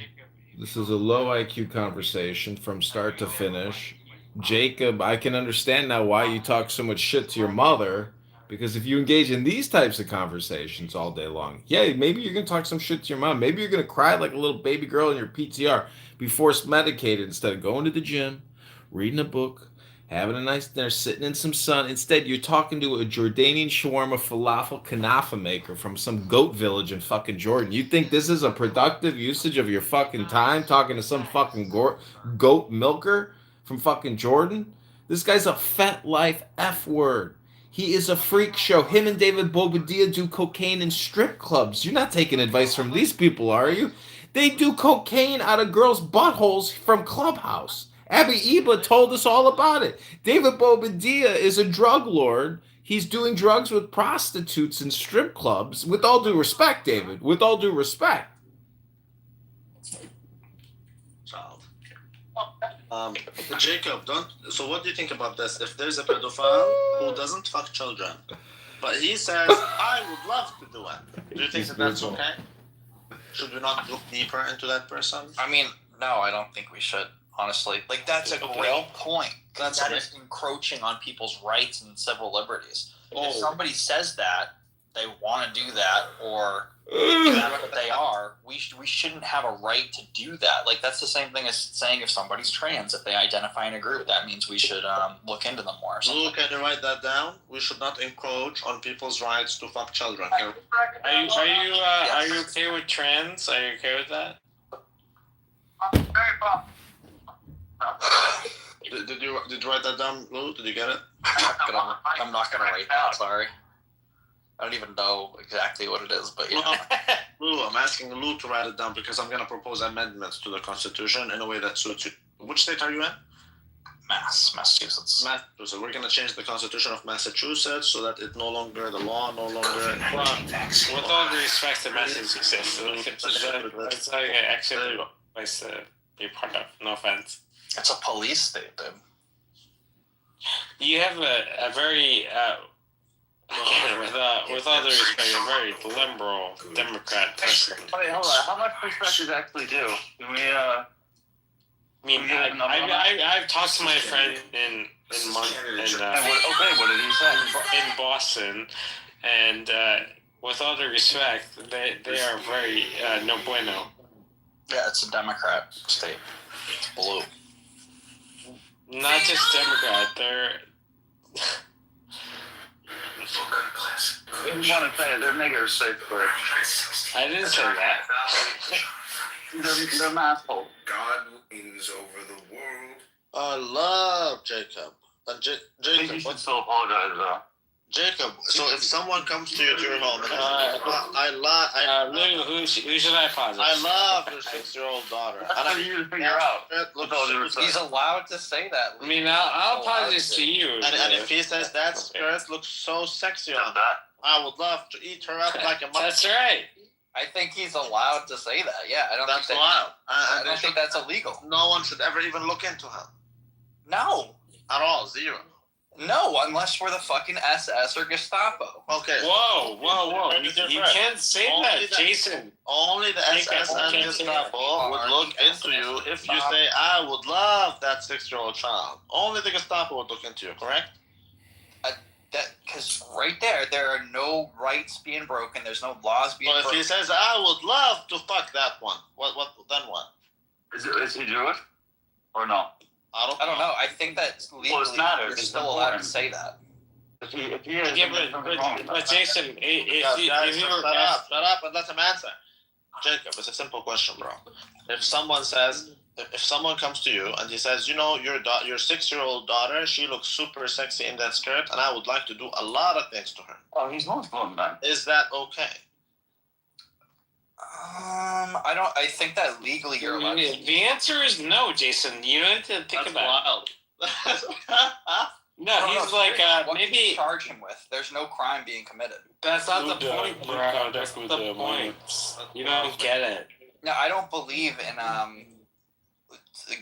This is a low IQ conversation from start to finish. Jacob, I can understand now why you talk so much shit to your mother, because if you engage in these types of conversations all day long, yeah, maybe you're going to talk some shit to your mom. Maybe you're going to cry like a little baby girl in your PTR, be forced medicated instead of going to the gym, reading a book, having a nice dinner, sitting in some sun. Instead, you're talking to a Jordanian shawarma falafel kanafa maker from some goat village in fucking Jordan. You think this is a productive usage of your fucking time, talking to some fucking goat milker from fucking Jordan? This guy's a fat life F word. He is a freak show. Him and David Bobadilla do cocaine in strip clubs. You're not taking advice from these people, are you? They do cocaine out of girls' buttholes from Clubhouse. Abby Eba told us all about it. David Bobadilla is a drug lord. He's doing drugs with prostitutes in strip clubs. With all due respect, David. With all due respect. Jacob, so what do you think about this? If there's a pedophile who doesn't fuck children, but he says, I would love to do it. Do you think that's okay? Should we not look deeper into that person? I mean, no, I don't think we should, honestly. Like, that's a great point. That is encroaching on people's rights and civil liberties. If somebody says that, they want to do that, or that's what they are, we shouldn't have a right to do that. Like, that's the same thing as saying if somebody's trans, if they identify in a group, that means we should look into them more. Lou, can you write that down? We should not encroach on people's rights to fuck children. Are you okay with trans? Are you okay with that? Did you write that down, Lou? Did you get it? I'm not gonna write that. Sorry. I don't even know exactly what it is, but yeah. Lou, I'm asking Lou to write it down because I'm going to propose amendments to the Constitution in a way that suits you. Which state are you in? Massachusetts. Massachusetts. We're going to change the Constitution of Massachusetts so that the law no longer. With all due respect to Massachusetts, it's actually a place to be part of. No offense. It's a police state, dude. You have a very. With all due respect, a very liberal Democrat president. Wait, hold on. How much respect is actually due? Do we, I mean, I've talked to my friend in what did he say? In Boston, and with all due respect, they are very no bueno. Yeah, it's a Democrat state. It's blue. Not just Democrat. If you want to say it, they're niggers, safe for it. I didn't say that. They're assholes. God reigns over the world. I love Jacob. And I think Jacob, you should still apologize, though. Jacob. So if someone comes to you to your home, and Who should I apologize? I love your 6-year-old daughter. That's for you to figure out. He's allowed to say that. I mean, I'll apologize to you. And if he says that skirt looks so sexy on that, I would love to eat her up like a mother. That's right. I think he's allowed to say that. Yeah, I don't That's think allowed. I don't think that's illegal. No one should ever even look into him. No. At all. Zero. No, unless we're the fucking SS or Gestapo. Okay. Whoa. You can't say that, Jason. Only the SS and Gestapo would look into you if you say, I would love that 6-year-old child. Only the Gestapo would look into you, correct? Because right there are no rights being broken. There's no laws being broken. Well, if he says, I would love to fuck that one, then what? Is he Jewish? Or no? I don't know. I think that legally you're still allowed to say that. If he is, but Jason, shut up and let him answer. Jacob, it's a simple question, bro. If someone comes to you and he says, you know, your 6-year-old daughter, she looks super sexy in that skirt, and I would like to do a lot of things to her. Oh, he's Muslim, man. Is that okay? I think that legally you're allowed. The answer is no, Jason. You don't have to think about it. No, he's like what maybe can you charge him with. There's no crime being committed. That's not the point, bro. That's the point. You don't get it. No, I don't believe in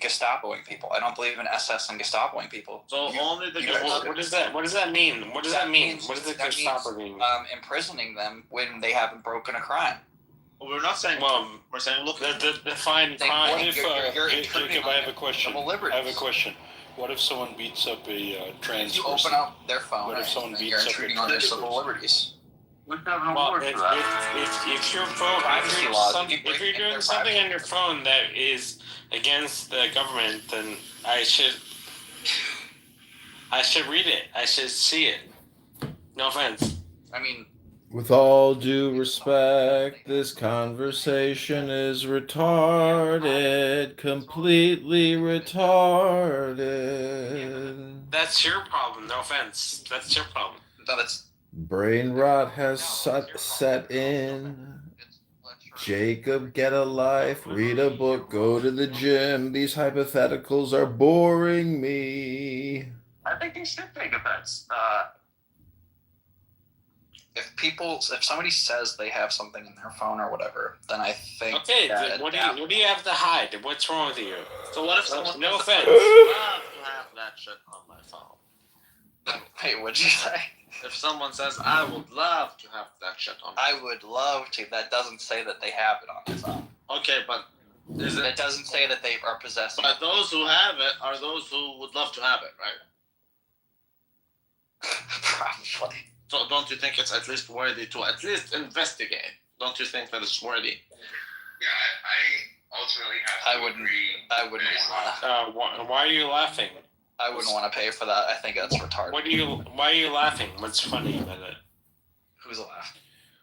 Gestapoing people. I don't believe in SS and Gestapoing people. So only the what does that mean? What does that mean? What does the Gestapo mean? Imprisoning them when they haven't broken a crime. Well, we're not saying. We're saying look. Define crime. What if Jacob, I have a question. I have a question. What if someone beats up a trans you person? open up their phone. What if someone beats you're up intruding on their civil liberties? Well, if your phone, if you're doing something on your phone that is against the government, then I should read it. I should see it. No offense. I mean, with all due respect, this conversation is retarded, completely retarded. That's your problem. No offense. That's your problem. No, that's. Brain rot has set in. Jacob, get a life, read a book, go to the gym. These hypotheticals are boring me. I think he should take offense. If somebody says they have something in their phone or whatever, then I think. Okay, what do you have to hide? What's wrong with you? So what if someone? No offense. I love to have that shit on my phone. Wait, what'd you say? If someone says, I would love to have that shit on my phone. I would love to. That doesn't say that they have it on their phone. Okay, but it doesn't say that they are possessing. But those who have it are those who would love to have it, right? Probably. So don't you think it's at least worthy to at least investigate? Don't you think that it's worthy? Yeah, I ultimately have to agree. I wouldn't want to. Why are you laughing? I wouldn't want to pay for that. I think that's retarded. Why are you laughing? What's funny about it? Who's laughing?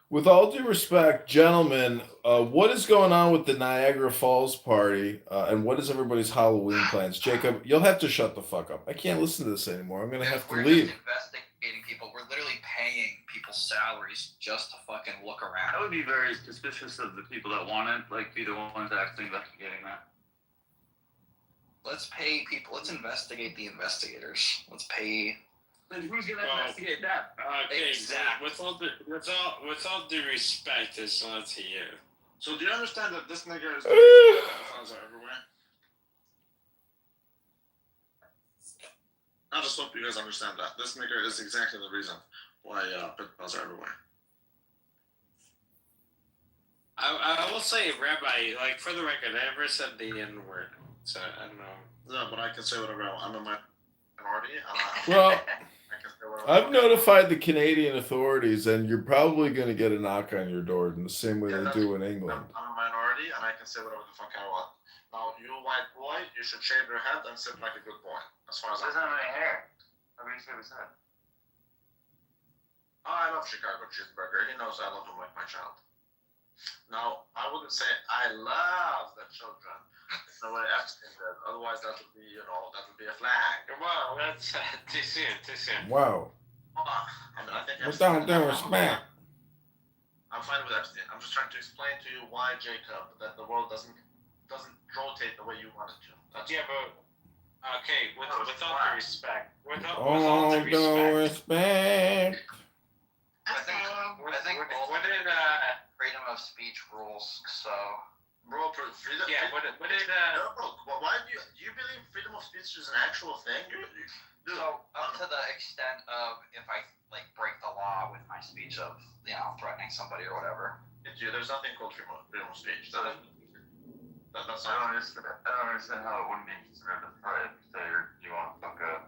With all due respect, gentlemen, what is going on with the Niagara Falls party, and what is everybody's Halloween plans? Jacob, you'll have to shut the fuck up. I can't listen to this anymore. I'm going to have to leave. Just investigating people. We're literally paying people's salaries just to fucking look around. I would be very suspicious of the people that want it, like be the ones actually investigating that. Let's pay people. Let's investigate the investigators. Let's pay. Then who's gonna investigate that? Okay, exactly. With all due respect, it's not to you. So do you understand that this nigger is pedophiles are everywhere? I just hope you guys understand that. This nigger is exactly the reason why pedophiles are everywhere. I will say, Rabbi, like for the record, I never said the N-word, so I don't know. No, but I can say whatever I want. I'm a minority. Well, I've notified the Canadian authorities, and you're probably going to get a knock on your door in the same way they do in England. I'm a minority, and I can say whatever the fuck I want. Now, you white boy, you should shave your head and sit like a good boy. As far as doesn't have any hair. How do you shave his head? Oh, I love Chicago cheeseburger. He knows I love him like my child. Now, I wouldn't say I love the children the way Epstein did. Otherwise, that would be, that would be a flag. Wow, that's too soon. Wow. I mean, I think Without their respect. I'm fine with Epstein. I'm just trying to explain to you why, Jacob, that the world doesn't rotate the way you want it to. That's but okay, without the respect. Without All the the respect. respect. I think both What did freedom of speech rules. So Bro, freedom. yeah, what did No, bro. Why do you believe freedom of speech is an actual thing? Dude, so up to the extent of if I break the law with my speech of threatening somebody or whatever. There's nothing called freedom of speech. That's I don't understand how it wouldn't be considered a threat if say you want to fuck a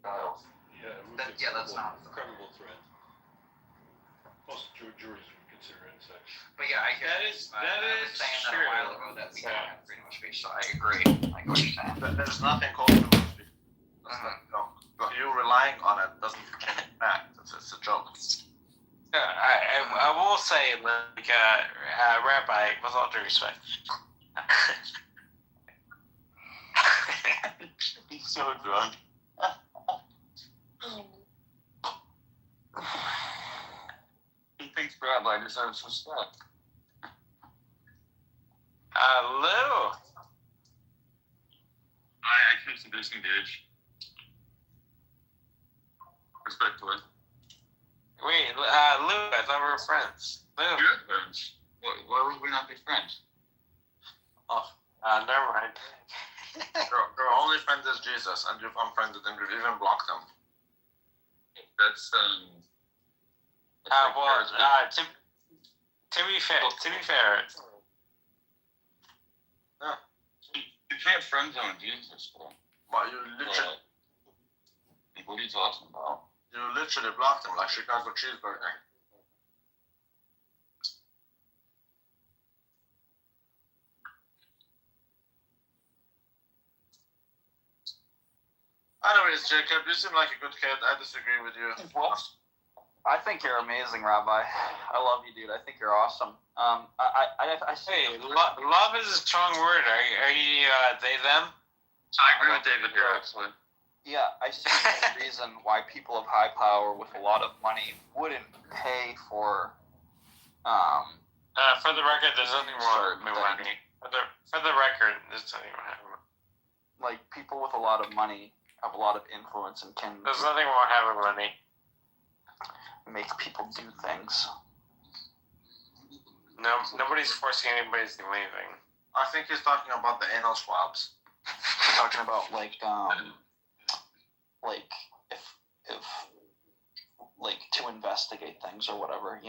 child. Yeah, that's not a credible threat. Most juries would consider it such. But yeah, I That guess is I was saying that true. a while ago that we don't have freedom of speech, so I agree. Like what you're saying. There's nothing called freedom of speech. You relying on it doesn't change the fact. It's a joke. I will say, Rabbi, with all due respect. He's so drunk. He thinks Rabbi deserves respect. Lou. I keep disengaged. Respectfully. Wait, Lou, I thought we were friends. Lou. Good friends. Why would we not be friends? Never mind. Your only friend is Jesus, and you've unfriended him. You've even blocked him. That's to be fair. You can't friend zone Jesus, bro. Well, you literally. What are you talking about? You literally blocked him like Chicago cheeseburger. Anyways, Jacob, you seem like a good kid. I disagree with you. Well, I think you're amazing, Rabbi. I love you, dude. I think you're awesome. I say love is a strong word. Are you they them? I agree with David here, actually. Yeah, I see no reason why people of high power with a lot of money wouldn't pay for. For the record, there's nothing wrong with money. For the record, there's nothing wrong. Like people with a lot of money have a lot of influence and can. There's nothing wrong with having money. Make people do things. No, nobody's forcing anybody to do anything. I think he's talking about the anal swabs. Talking about if to investigate things or whatever,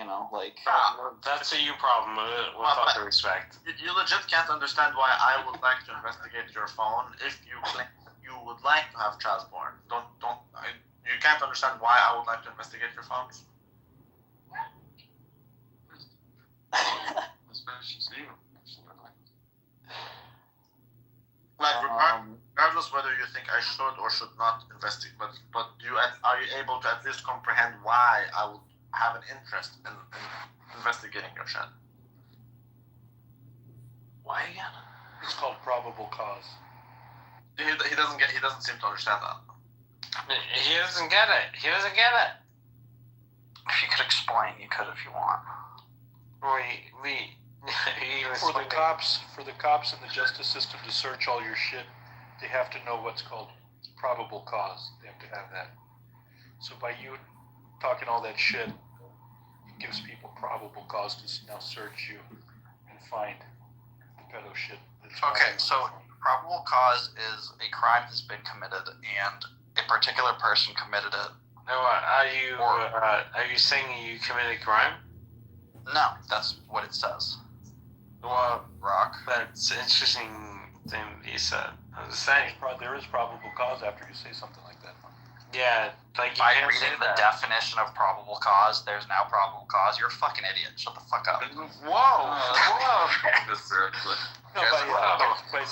That's a you problem, with all due respect. You legit can't understand why I would like to investigate your phone if you claim you would like to have child porn. You can't understand why I would like to investigate your phones. Regardless whether you think I should or should not investigate, but are you able to at least comprehend why I would have an interest in investigating your shit? Why again? It's called probable cause. He doesn't seem to understand that. He doesn't get it. If you could explain, you could if you want. For the cops and the justice system to search all your shit, they have to know what's called probable cause. They have to have that. So by you talking all that shit, it gives people probable cause to now search you and find the pedo shit. Okay, so probable cause is a crime has been committed and a particular person committed it. No, are you saying you committed a crime? No, that's what it says. Well, Rock. That's an interesting thing you said. I was saying. There is probable cause after you say something like that. Yeah, by reading the definition of probable cause, there's now probable cause. You're a fucking idiot. Shut the fuck up. Whoa. By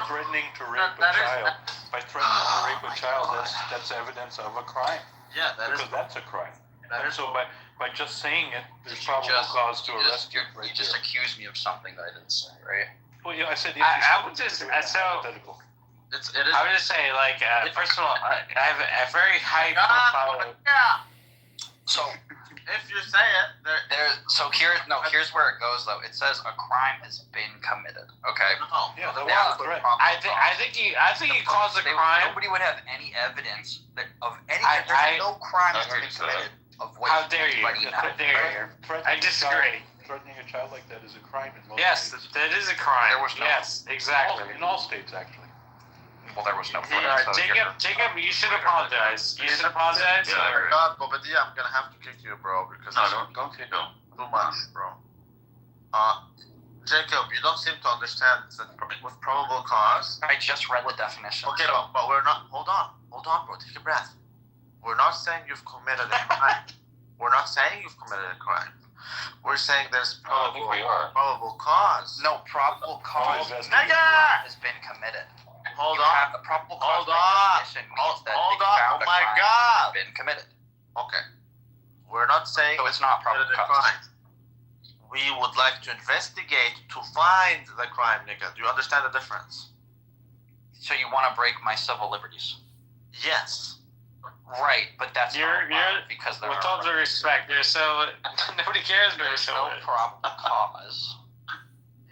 threatening to rape a child. By threatening to rape a child, that's evidence of a crime. Yeah, because that's a crime. That is So by just saying it, there's You probable just- cause to you arrest just, you. you just accused me of something that I didn't say, right? Well, yeah, I said. I would just so. Hypothetical. it is. I would just say, like, first of all, I have a very high profile. Yeah. So If you say it, here's where it goes though. It says a crime has been committed. Okay. no. Yeah, that That's was the correct. problem. I think he calls a crime. Nobody would have any evidence of any. I- There's no crime that's I been heard you say committed of what. How dare you? anybody How knows. dare you? I disagree. Threatening a child like that is a crime in most Yes, states. that is a crime. There was no- Yes, exactly. In all states, actually. Well, there was no. Jacob, you should apologize. You should apologize. Yeah, God, Bobadilla, I'm gonna have to kick you, bro, because No, don't kick him. too much, bro. Jacob, you don't seem to understand that with probable cause. I just read the definition. Okay, but we're not. Hold on, bro. Take a breath. We're not saying you've committed a crime. We're not saying you've committed a crime. We're saying there's I think we are. probable cause. No, probable cause Nigga! has been committed. Hold You on. have the probable cause Hold on. definition means that Hold they on. found Oh a my crime God. has been committed. Okay. We're not saying So it's not probable committed a cause. crime. We would like to investigate to find the crime, nigga. Do you understand the difference? So you want to break my civil liberties? Yes. Right, but that's You're because there with are all due respect, you're so nobody cares about there's your no probable cause.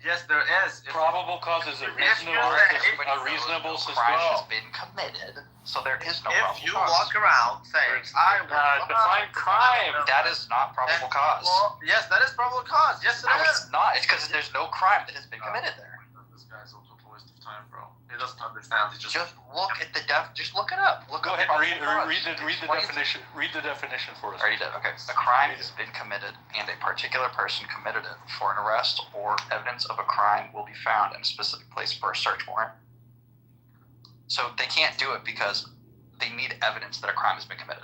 Yes, there is. If Probable cause is a If reasonable, you're- a reasonable Crime has suspicion. been committed, so there is no if probable you cause. walk around saying, I define crime. That is not probable cause. Well, yes, that is probable cause. Yes, it No, is. it's not. It's because there's no crime that has been committed there. This guy's a total waste of time, bro. He doesn't understand. He just Just look at the Just look it up. Look Go up ahead and read probable the cause. read the Explains it. definition. Read the definition for us. Already did. Okay. A crime has been committed, and a particular person committed it. For an arrest or evidence of a crime will be found in a specific place for a search warrant. So they can't do it because they need evidence that a crime has been committed.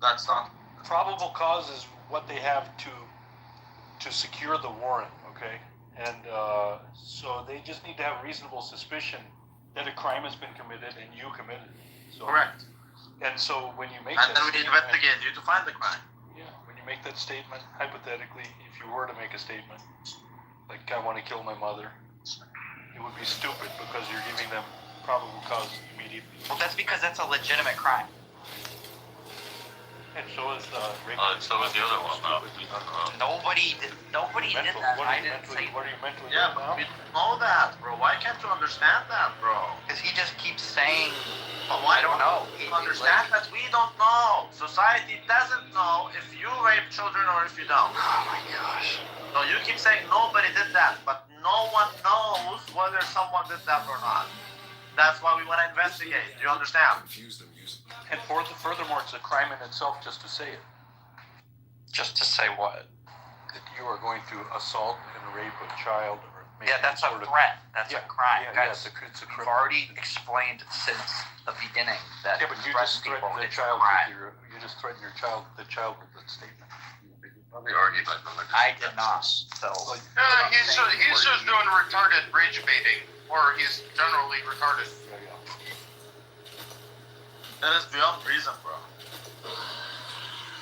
that's not. Probable cause is what they have to secure the warrant. Okay, and so they just need to have reasonable suspicion that a crime has been committed and you committed it. So, Correct. And so when you make And that then we statement, investigate you to find the crime. yeah, when you make that statement, hypothetically, if you were to make a statement like I want to kill my mother, it would be stupid because you're giving them probable cause immediately. Well, that's because that's a legitimate crime. And so is rape. So was the other one. Nobody did that. What I are you didn't say mentally? What are you mentally Yeah, doing but now? we know that, bro. Why can't you understand that, bro? because he just keeps saying, But why I don't know. You understand that we don't know. Society doesn't know if you rape children or if you don't. Oh my gosh. So you keep saying nobody did that, but no one knows whether someone did that or not. That's why we want to investigate. Do you understand? And furthermore, it's a crime in itself just to say it. Just to say what? That you are going to assault and rape a child or make Yeah, that's a sort of- threat. That's a crime. Yeah, Guys, it's a we've crime. already explained since the beginning that Yeah, but you threaten just people threatened the is a child crime. you just threatened the child with that statement. Probably argued like I did not. So He's just doing retarded rage baiting, or he's generally retarded. That is beyond reason, bro.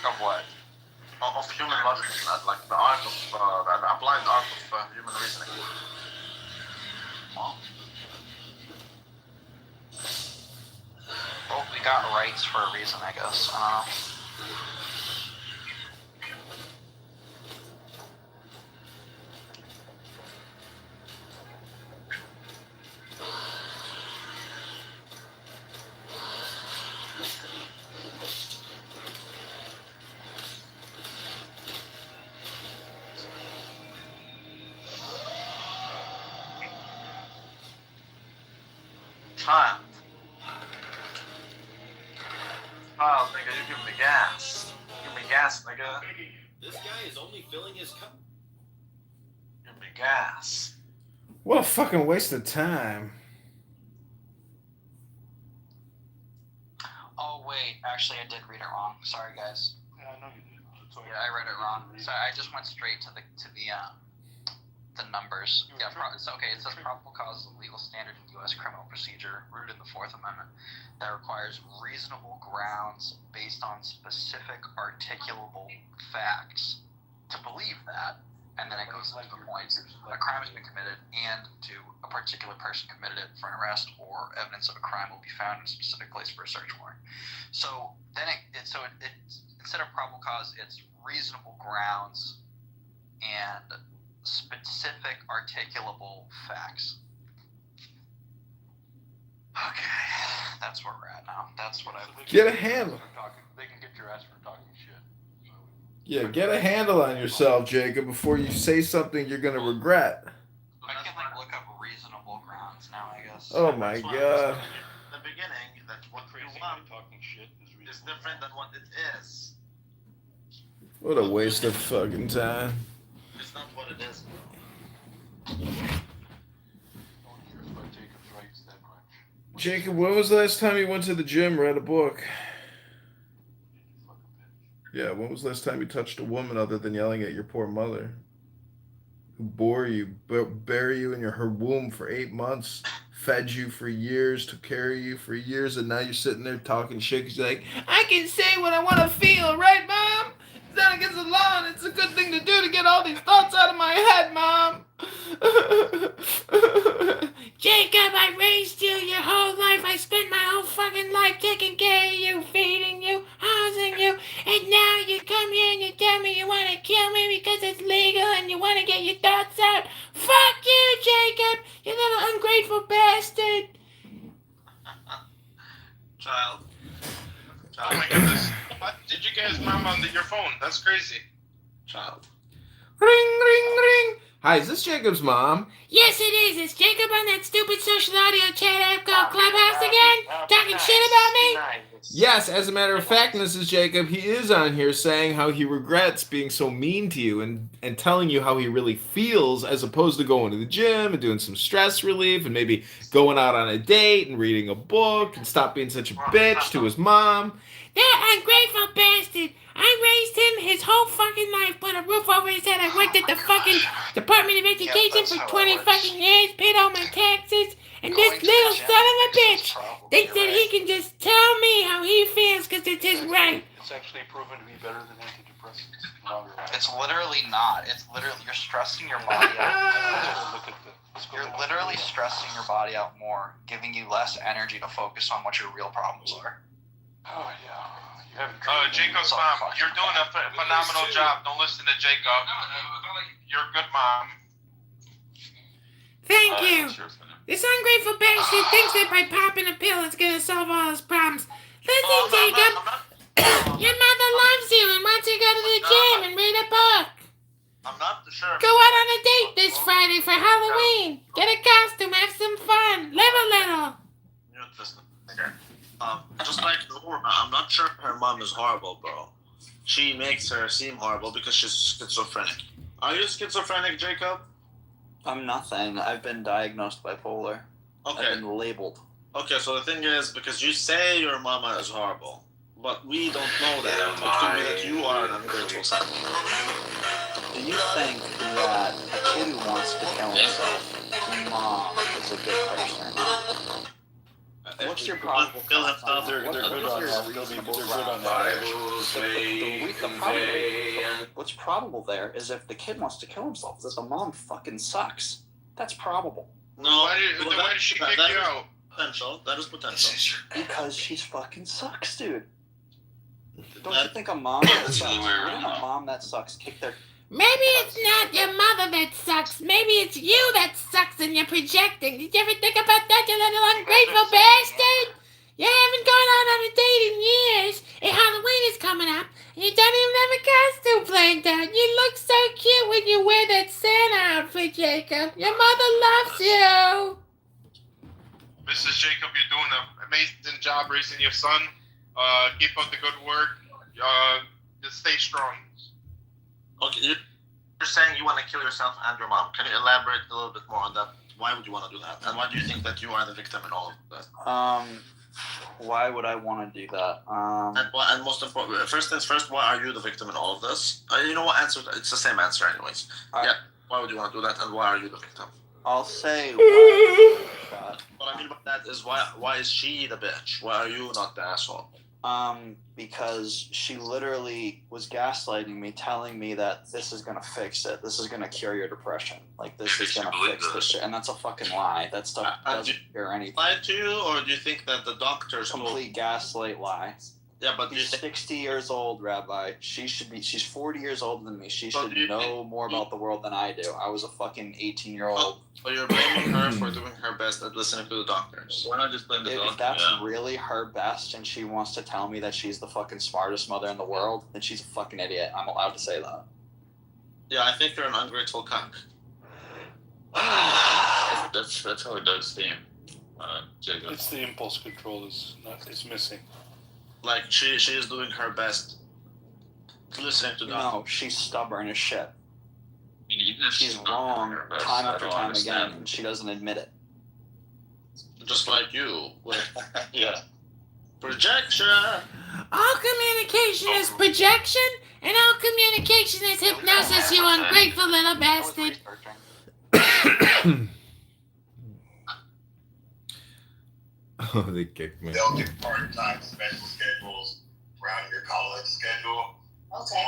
of what? Of human logic, like the art of, the applied art of human reasoning. Well, we got rights for a reason, I guess. Child. Child, nigga, you give me gas. Give me gas, nigga. This guy is only filling his cup. Give me gas. What a fucking waste of time. Oh wait, actually, I did read it wrong. Sorry, guys. Yeah, I know you did. Yeah, I read it wrong. So I just went straight to the the numbers. Yeah, it's okay. It says probable cause is a legal standard in U.S. criminal procedure rooted in the Fourth Amendment that requires reasonable grounds based on specific articulable facts to believe that. And then it goes to the point, a crime has been committed and to a particular person committed it for an arrest or evidence of a crime will be found in a specific place for a search warrant. So then it's instead of probable cause, it's reasonable grounds and specific articulable facts. Okay, that's where we're at now. That's what I Get a handle. They can get your ass for talking shit. Yeah, get a handle on yourself, Jacob, before you say something you're gonna regret. I can look up reasonable grounds now, I guess. Oh my god. The beginning, that what you want talking shit is different than what it is. What a waste of fucking time. It's not what it is. Jacob, when was the last time you went to the gym, read a book? Yeah, when was the last time you touched a woman other than yelling at your poor mother? Who bore you, buried you in her womb for 8 months, fed you for years, took care of you for years, and now you're sitting there talking shit because you're like, I can say what I want to feel, right, Mom? It's not against the law, and it's a good thing to do to get all these thoughts out of my head, Mom. Jacob, I raised you your whole life. I spent my whole fucking life taking care of you, feeding you, housing you, and now you come here and you tell me you want to kill me because it's legal and you want to get your thoughts out. Fuck you, Jacob, you little ungrateful bastard. Child. Oh my goodness. What did you guys mom on your phone? That's crazy. Child. Ring, ring, ring. Hi, is this Jacob's mom? Yes, it is. Is Jacob on that stupid social audio chat app called Clubhouse again? Talking shit about me? Yes, as a matter of fact, Mrs. Jacob, he is on here saying how he regrets being so mean to you and telling you how he really feels as opposed to going to the gym and doing some stress relief and maybe going out on a date and reading a book and stop being such a bitch to his mom. That ungrateful bastard! I raised him his whole fucking life, put a roof over his head. I worked at the fucking Department of Education for 20 fucking years, paid all my taxes, and this little son of a bitch thinks that he can just tell me how he feels because it's his right. It's actually proven to be better than antidepressants. It's literally not. It's literally, you're stressing your body out. You're literally stressing your body out more, giving you less energy to focus on what your real problems are. Oh, yeah. Jacob's mom, you're doing a phenomenal job. Don't listen to Jacob. You're a good mom. Thank you. This ungrateful bastard thinks that by popping a pill it's gonna solve all his problems. Listen, Jacob, your mother loves you and wants you to go to the gym and read a book. I'm not sure. Go out on a date this Friday for Halloween. Get a costume, have some fun, live a little. You're just just like Laura, I'm not sure her mom is horrible, bro. She makes her seem horrible because she's schizophrenic. Are you schizophrenic, Jacob? I'm nothing. I've been diagnosed bipolar. Okay. I've been labeled. Okay, so the thing is, because you say your mama is horrible, but we don't know that. It could be that you are an ungrateful son. Do you think that a kid who wants to kill himself, mom, is a good person? What's your probable cause? They're good on that. What's probable there is if the kid wants to kill himself, that the mom fucking sucks. That's probable. No, why did she kick you out? Potential. That is potential. Because she's fucking sucks, dude. Don't you think a mom that sucks? Wouldn't a mom that sucks kick their... Maybe it's not your mother that sucks. Maybe it's you that sucks and you're projecting. Did you ever think about that, you little ungrateful bastard? You haven't gone out on a date in years, and Halloween is coming up, and you don't even have a costume planned out. You look so cute when you wear that Santa outfit, Jacob. Your mother loves you. Mrs. Jacob, you're doing an amazing job raising your son. Keep up the good work. Just stay strong. Okay, you're saying you want to kill yourself and your mom. Can you elaborate a little bit more on that? Why would you want to do that? And why do you think that you are the victim in all of that? Why would I want to do that? And most important, first things first, why are you the victim in all of this? You know what? Answer. It's the same answer, anyways. Yeah. Why would you want to do that, and why are you the victim? I'll say why. What I mean by that is why is she the bitch? Why are you not the asshole? Because she literally was gaslighting me, telling me that this is gonna fix it. This is gonna cure your depression. Like, this is gonna fix this shit. And that's a fucking lie. That stuff doesn't cure anything. Lied to you, or do you think that the doctors Complete gaslight lie. Yeah, but she's 60 years old, Rabbi. She's 40 years older than me. She should know more about the world than I do. I was a fucking 18-year-old. So you're blaming her for doing her best at listening to the doctors. Why not just blame the doctor? If that's really her best and she wants to tell me that she's the fucking smartest mother in the world, then she's a fucking idiot. I'm allowed to say that. Yeah, I think you're an ungrateful cunt. That's how it does seem. Jacob. It's the impulse control is missing. Like, she is doing her best listening to doctors. No, she's stubborn as shit. She's wrong time after time again, and she doesn't admit it. Just like you. Yeah. Projection! All communication is projection, and all communication is hypnosis, you ungrateful little bastard. Oh, they kicked me. They'll do part-time special schedules around your college schedule. Okay.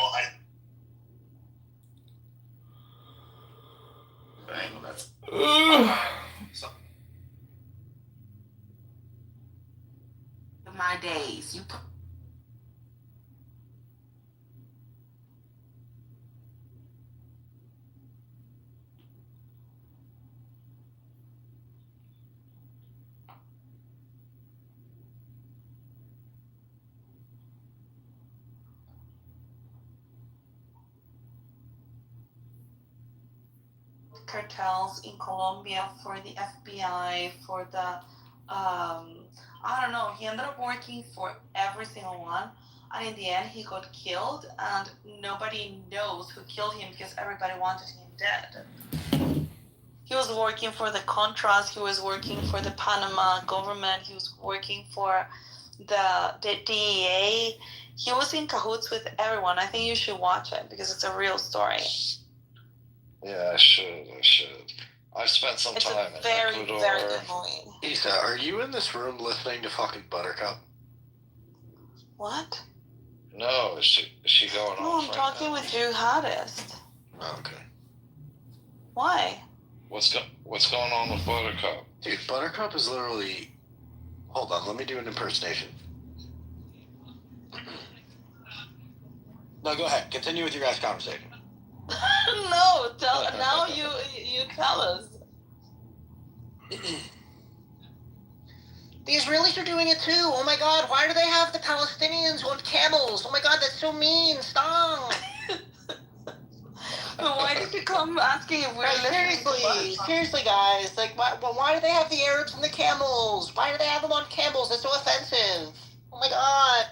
Well, My days. You put cartels in Colombia for the FBI, for the, I don't know, he ended up working for every single one. And in the end, he got killed, and nobody knows who killed him because everybody wanted him dead. He was working for the Contras, he was working for the Panama government, he was working for the DEA. He was in cahoots with everyone. I think you should watch it because it's a real story. Yeah, I should. I've spent some time in very, Ecuador. very good movie. Isa, are you in this room listening to fucking Buttercup? What? No, is she going No, off I'm right talking with Drew Hottest. now? Okay. Why? What's going on with Buttercup? Dude, Buttercup is literally... Hold on, let me do an impersonation. No, go ahead. Continue with your guys' conversation. No, now you tell us. The Israelis are doing it too. Oh my God, why do they have the Palestinians on camels? Oh my God, that's so mean. Stop. But why did you come asking if we're Seriously, guys. Like, why do they have the Arabs and the camels? Why do they have them on camels? That's so offensive. Oh my God.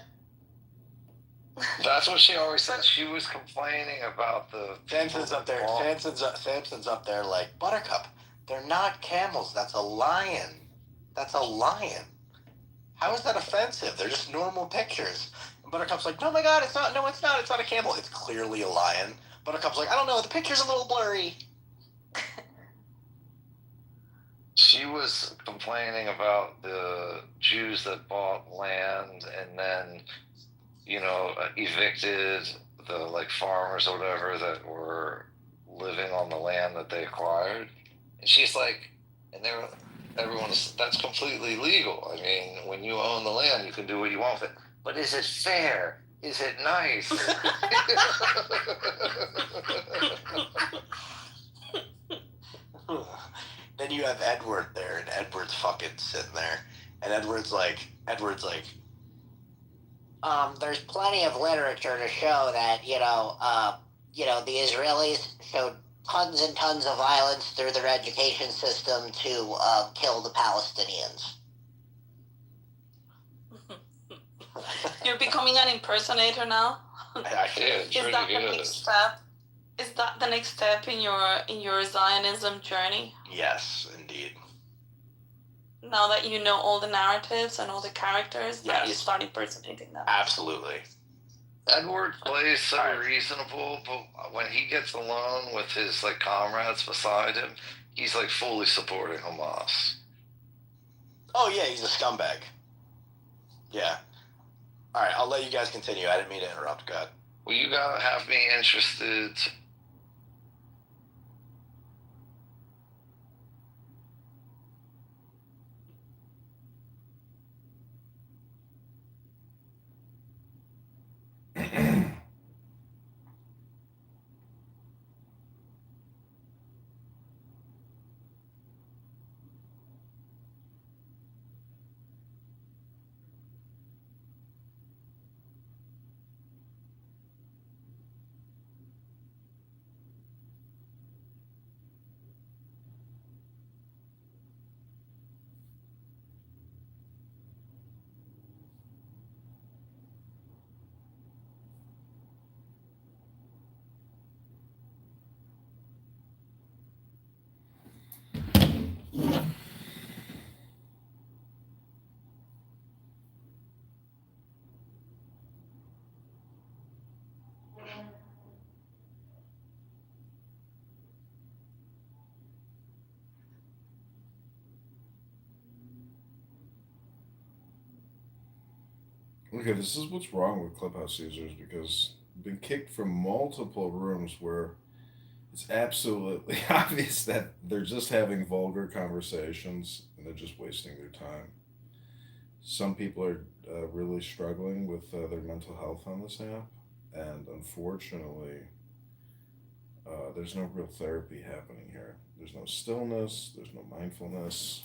That's what she always said. She was complaining about the... Samson's up there. Samson's up there like, Buttercup, they're not camels. That's a lion. That's a lion. How is that offensive? They're just normal pictures. And Buttercup's like, no, my God, it's not. No, it's not. It's not a camel. It's clearly a lion. Buttercup's like, I don't know. The picture's a little blurry. She was complaining about the Jews that bought land and then... evicted the farmers or whatever that were living on the land that they acquired. And she's like, that's completely legal. I mean, when you own the land, you can do what you want with it. But is it fair? Is it nice? Then you have Edward there, and Edward's fucking sitting there. And Edward's like, There's plenty of literature to show that, the Israelis showed tons and tons of violence through their education system to kill the Palestinians. You're becoming an impersonator now? It's Is that the next step? Is that the next step in your Zionism journey? Yes, indeed. Now that you know all the narratives and all the characters, that you Yes. start impersonating them. Absolutely. Edward plays so reasonable, but when he gets alone with his like comrades beside him, he's like fully supporting Hamas. Oh yeah, he's a scumbag. Yeah. All right, I'll let you guys continue. I didn't mean to interrupt. Go ahead. Well, you gotta have me interested. Okay, this is what's wrong with Clubhouse users because I've been kicked from multiple rooms where it's absolutely obvious that they're just having vulgar conversations and they're just wasting their time. Some people are really struggling with their mental health on this app, and unfortunately, there's no real therapy happening here. There's no stillness, there's no mindfulness,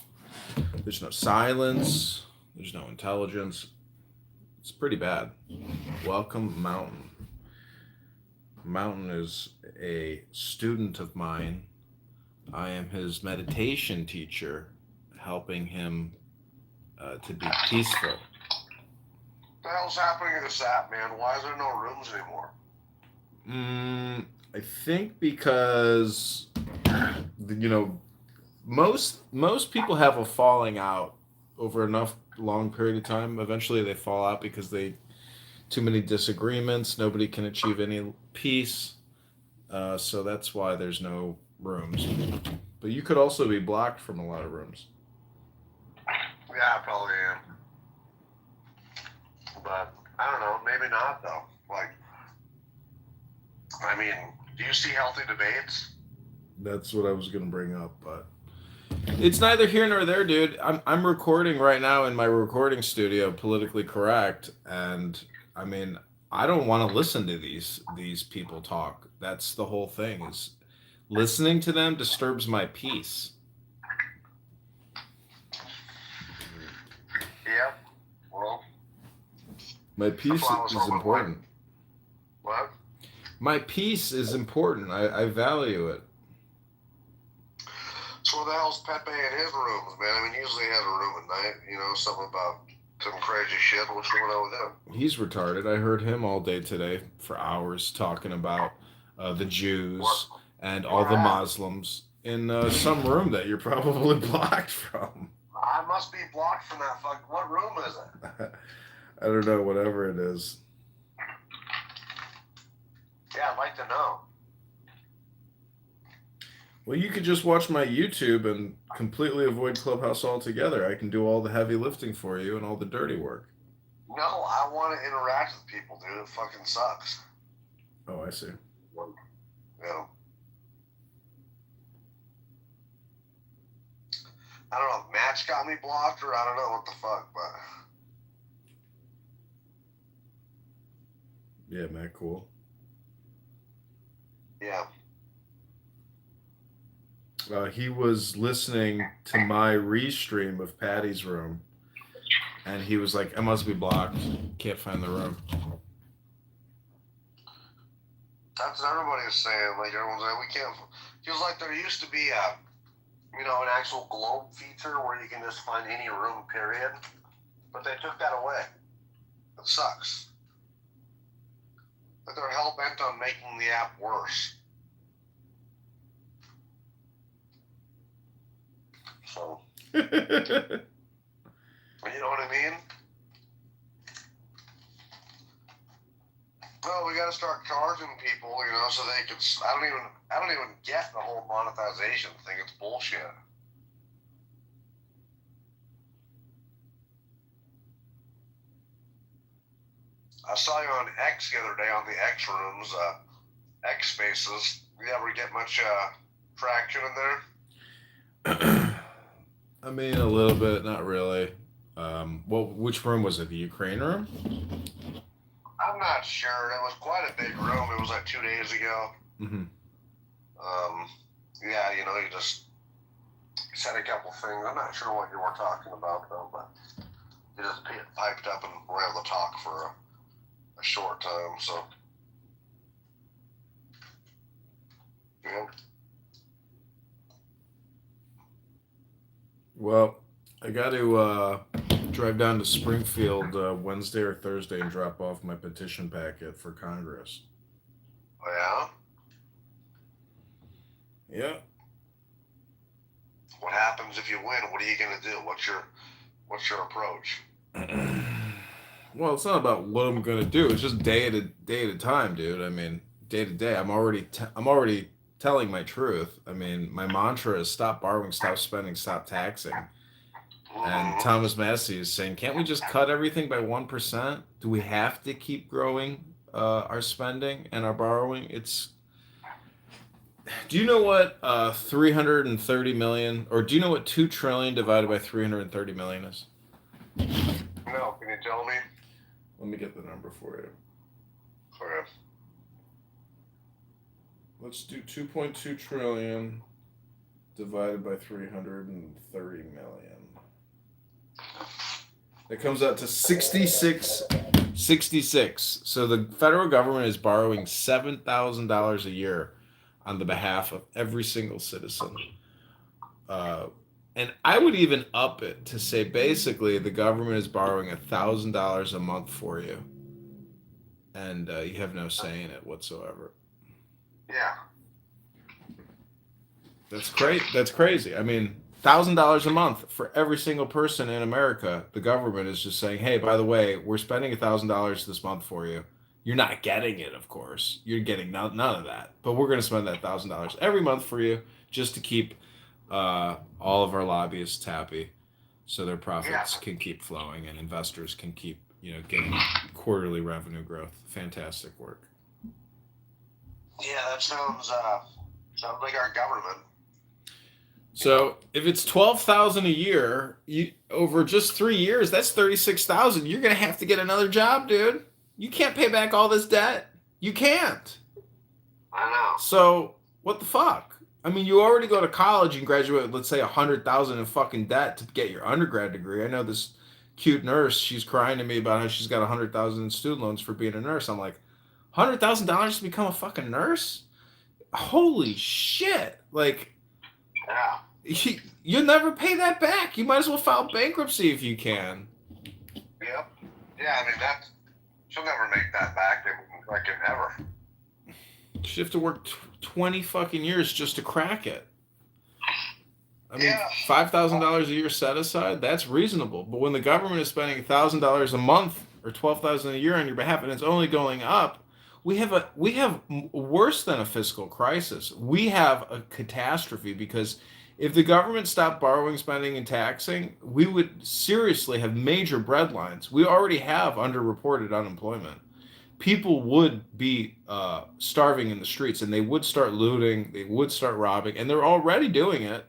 there's no silence, there's no intelligence. It's pretty bad. Welcome, Mountain. Mountain is a student of mine. I am his meditation teacher, helping him to be peaceful. What the hell's happening to this app, man? Why is there no rooms anymore? I think because most people have a falling out over enough long period of time. Eventually, they fall out because too many disagreements. Nobody can achieve any peace. So that's why there's no rooms. But you could also be blocked from a lot of rooms. Yeah, I probably am. But I don't know. Maybe not though. Like, I mean, do you see healthy debates? That's what I was going to bring up, but it's neither here nor there, dude. I'm recording right now in my recording studio, Politically Correct, and I mean, I don't want to listen to these people talk. That's the whole thing. Is listening to them disturbs my peace. Yeah. Well, my peace is important. What? My peace is important. I value it. So where the hell's Pepe in his rooms, man? I mean, usually he has a room at night, something about some crazy shit. What's going on with him? He's retarded. I heard him all day today for hours talking about the Jews and all the Muslims in some room that you're probably blocked from. I must be blocked from that fuck. What room is it? I don't know, whatever it is. Yeah, I'd like to know. Well, you could just watch my YouTube and completely avoid Clubhouse altogether. I can do all the heavy lifting for you and all the dirty work. No, I want to interact with people, dude. It fucking sucks. Oh, I see. Yeah. I don't know if Match got me blocked or I don't know what the fuck, but... Yeah, Matt, cool. Yeah. He was listening to my restream of Patty's room, and he was like, I must be blocked. Can't find the room. That's what everybody's saying. Like, everyone's like, we can't... Feels like there used to be an actual globe feature where you can just find any room, period. But they took that away. It sucks. But they're hell-bent on making the app worse. So, you know what I mean? Well, we got to start charging people, so they can. I don't even get the whole monetization thing. It's bullshit. I saw you on X the other day on the X rooms, X spaces. You ever get much traction in there? I mean, a little bit, not really. Which room was it? The Ukraine room? I'm not sure. It was quite a big room. It was like 2 days ago. Mm-hmm. Yeah, you just said a couple things. I'm not sure what you were talking about though, but you just piped up and were able to talk for a short time. So, yeah. Well, I got to drive down to Springfield Wednesday or Thursday and drop off my petition packet for Congress. Oh, yeah? Yeah. What happens if you win? What are you gonna do? What's your approach? Well, it's not about what I'm gonna do. It's just day at a time, dude. I mean, day to day. I'm already telling my truth. I mean, my mantra is stop borrowing, stop spending, stop taxing. And Thomas Massey is saying, can't we just cut everything by 1%? Do we have to keep growing our spending and our borrowing? Do you know what 330 million, or do you know what 2 trillion divided by 330 million is? No, can you tell me? Let me get the number for you. Okay. Let's do 2.2 trillion divided by 330 million. It comes out to 66. So the federal government is borrowing $7,000 a year on the behalf of every single citizen. And I would even up it to say basically the government is borrowing $1,000 a month for you. And you have no say in it whatsoever. Yeah. That's great. That's crazy. I mean, $1,000 a month for every single person in America. The government is just saying, hey, by the way, we're spending $1,000 this month for you. You're not getting it, of course. You're getting none of that. But we're going to spend that $1,000 every month for you just to keep all of our lobbyists happy so their profits can keep flowing and investors can keep, getting quarterly revenue growth. Fantastic work. Yeah, that sounds like our government. So if it's $12,000 a year, over just 3 years, that's $36,000. You're gonna have to get another job, dude. You can't pay back all this debt. You can't. I know. So what the fuck? I mean, you already go to college and graduate with, let's say, $100,000 in fucking debt to get your undergrad degree. I know this cute nurse. She's crying to me about how she's got $100,000 in student loans for being a nurse. I'm like, $100,000 to become a fucking nurse? Holy shit! Like. Yeah. You'll never pay that back. You might as well file bankruptcy if you can. Yep. Yeah, I mean, she'll never make that back. Like, never. She have to work 20 fucking years just to crack it. I mean, $5,000 a year set aside, that's reasonable. But when the government is spending $1,000 a month or $12,000 a year on your behalf, and it's only going up, we have worse than a fiscal crisis. We have a catastrophe because if the government stopped borrowing, spending, and taxing, we would seriously have major breadlines. We already have underreported unemployment. People would be starving in the streets, and they would start looting, they would start robbing, and they're already doing it.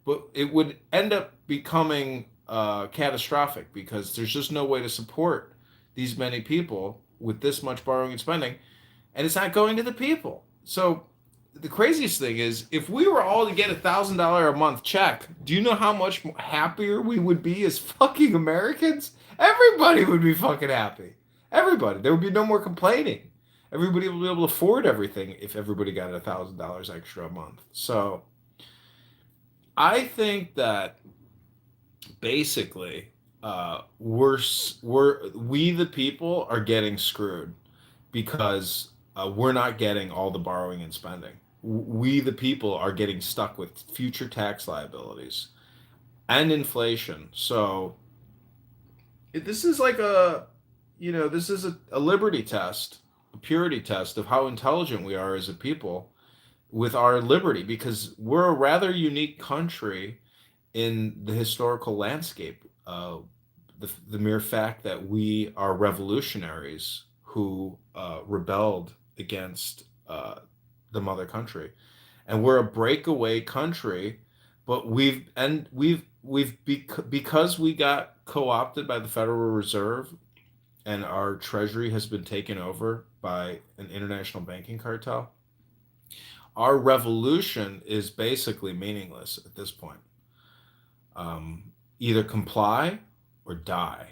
But it would end up becoming catastrophic because there's just no way to support these many people with this much borrowing and spending. And it's not going to the people. So the craziest thing is, if we were all to get $1,000 a month check, do you know how much happier we would be as fucking Americans? Everybody would be fucking happy. Everybody. There would be no more complaining. Everybody would be able to afford everything if everybody got $1,000 extra a month. So I think that basically we the people are getting screwed because we're not getting all the borrowing and spending. We, the people, are getting stuck with future tax liabilities and inflation. So this is like this is a liberty test, purity test of how intelligent we are as a people with our liberty, because we're a rather unique country in the historical landscape. The mere fact that we are revolutionaries who rebelled against the mother country, and we're a breakaway country, but because we got co-opted by the Federal Reserve and our treasury has been taken over by an international banking cartel. Our revolution is basically meaningless at this point. Either comply or die.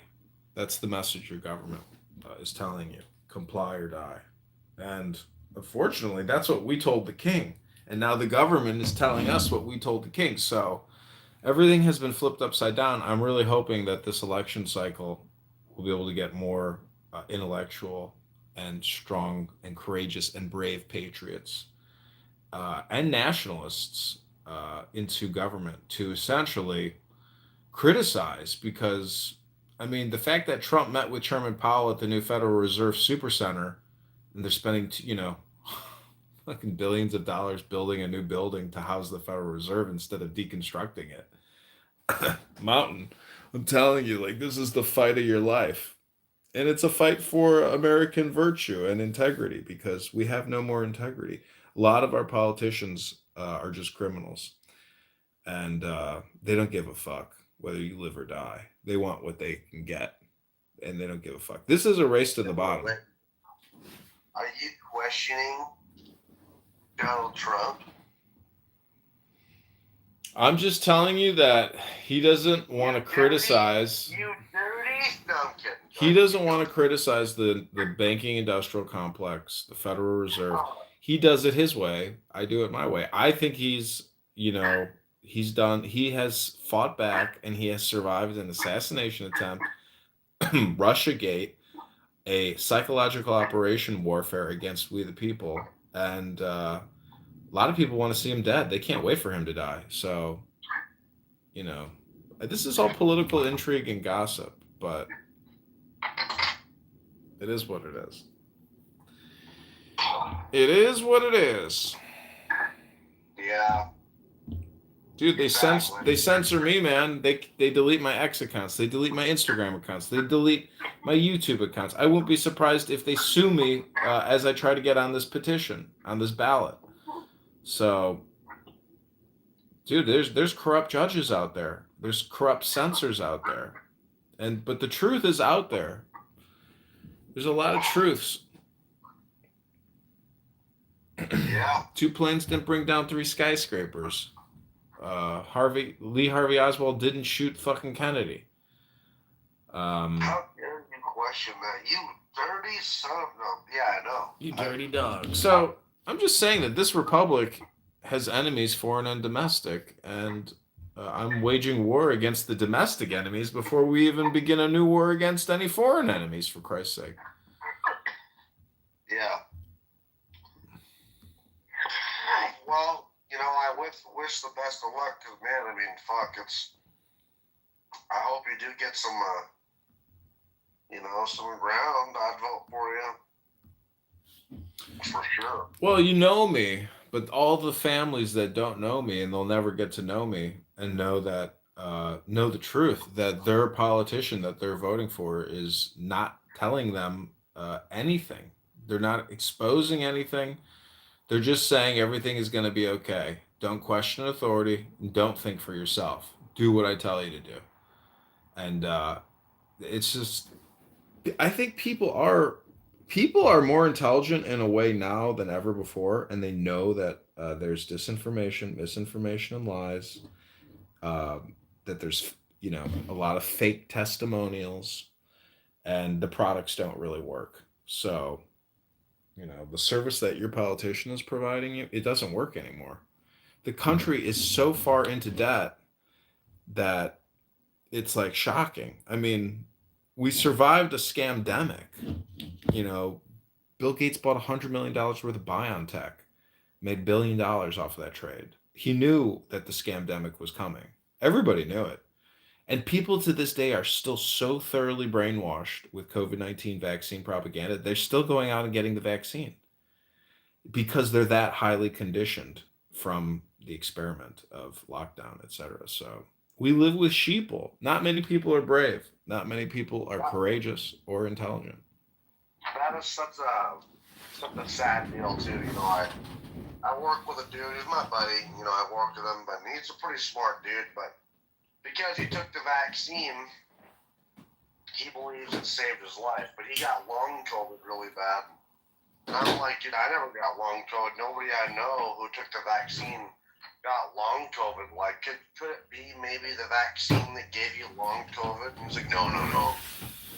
That's the message your government is telling you. Comply or die. And unfortunately, that's what we told the king. And now the government is telling us what we told the king. So everything has been flipped upside down. I'm really hoping that this election cycle will be able to get more intellectual and strong and courageous and brave patriots and nationalists into government to essentially criticize, because I mean, the fact that Trump met with Chairman Powell at the new Federal Reserve Supercenter, and they're spending fucking billions of dollars building a new building to house the Federal Reserve instead of deconstructing it. Mountain, I'm telling you, like, this is the fight of your life. And it's a fight for American virtue and integrity, because we have no more integrity. A lot of our politicians are just criminals, and they don't give a fuck whether you live or die. They want what they can get, and they don't give a fuck. This is a race to the bottom. Are you questioning Donald Trump? I'm just telling you that he doesn't want to criticize. You dirty? No, I'm kidding. He doesn't want to criticize the banking industrial complex, the Federal Reserve. He does it his way. I do it my way. I think he has fought back, and he has survived an assassination attempt, Russiagate, a psychological operation warfare against we the people. And a lot of people want to see him dead. They can't wait for him to die. So, this is all political intrigue and gossip, but it is what it is. It is what it is. Yeah. Dude, they censor me, man. They delete my X accounts. They delete my Instagram accounts. They delete my YouTube accounts. I won't be surprised if they sue me as I try to get on this petition, on this ballot. So, dude, there's corrupt judges out there. There's corrupt censors out there. But the truth is out there. There's a lot of truths. Yeah. 2 planes didn't bring down 3 skyscrapers. Lee Harvey Oswald didn't shoot fucking Kennedy. How dare you question that? You dirty son of a... Yeah, I know. You dirty dog. So I'm just saying that this republic has enemies, foreign and domestic, and I'm waging war against the domestic enemies before we even begin a new war against any foreign enemies, for Christ's sake. Yeah. Well, I wish the best of luck, because, man, I mean, fuck, I hope you do get some, some ground. I'd vote for you. For sure. Well, you know me, but all the families that don't know me, and they'll never get to know me, and know the truth, that their politician that they're voting for is not telling them anything. They're not exposing anything. They're just saying everything is going to be okay. Don't question authority. And don't think for yourself. Do what I tell you to do. And it's just, I think people are more intelligent in a way now than ever before, and they know that there's disinformation, misinformation, and lies. That there's a lot of fake testimonials, and the products don't really work. So, the service that your politician is providing you, it doesn't work anymore. The country is so far into debt that it's like shocking. I mean, we survived a scamdemic. Bill Gates bought $100 million worth of BioNTech, made $1 billion off of that trade. He knew that the scamdemic was coming. Everybody knew it. And people to this day are still so thoroughly brainwashed with COVID-19 vaccine propaganda. They're still going out and getting the vaccine because they're that highly conditioned from the experiment of lockdown, etc. So we live with sheeple. Not many people are brave. Not many people are courageous or intelligent. That is such a sad deal too. You know, I work with a dude. He's my buddy. You know, I work with him, but he's a pretty smart dude. But because he took the vaccine, he believes it saved his life. But he got long COVID really bad. And I'm like, dude, I never got long COVID. Nobody I know who took the vaccine got long COVID. Like, could it be maybe the vaccine that gave you long COVID? And he's like, no.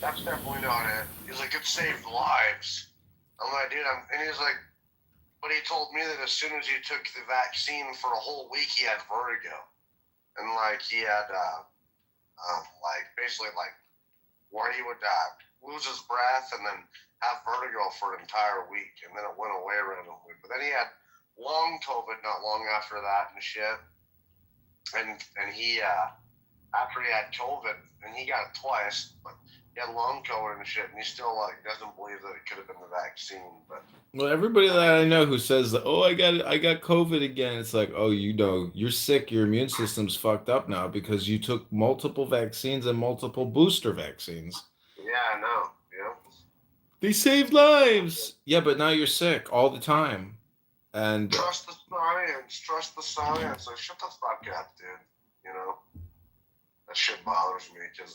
That's definitely not it. He's like, it saved lives. I'm like, dude, and he's like, but he told me that as soon as he took the vaccine for a whole week, he had vertigo. And like, he had, basically where he would lose his breath and then have vertigo for an entire week. And then it went away randomly. But then he had long COVID not long after that and shit. And he, after he had COVID, and he got it twice, but he had long COVID and shit, and he still doesn't believe that it could have been the vaccine. But well, everybody that I know who says that, oh, I got COVID again, it's like, oh, you know, you're sick. Your immune system's fucked up now because you took multiple vaccines and multiple booster vaccines. Yeah, I know. Yeah. They saved lives. Yeah, but now you're sick all the time. And trust the science. Trust the science. So shut the fuck up, dude. You know, that shit bothers me because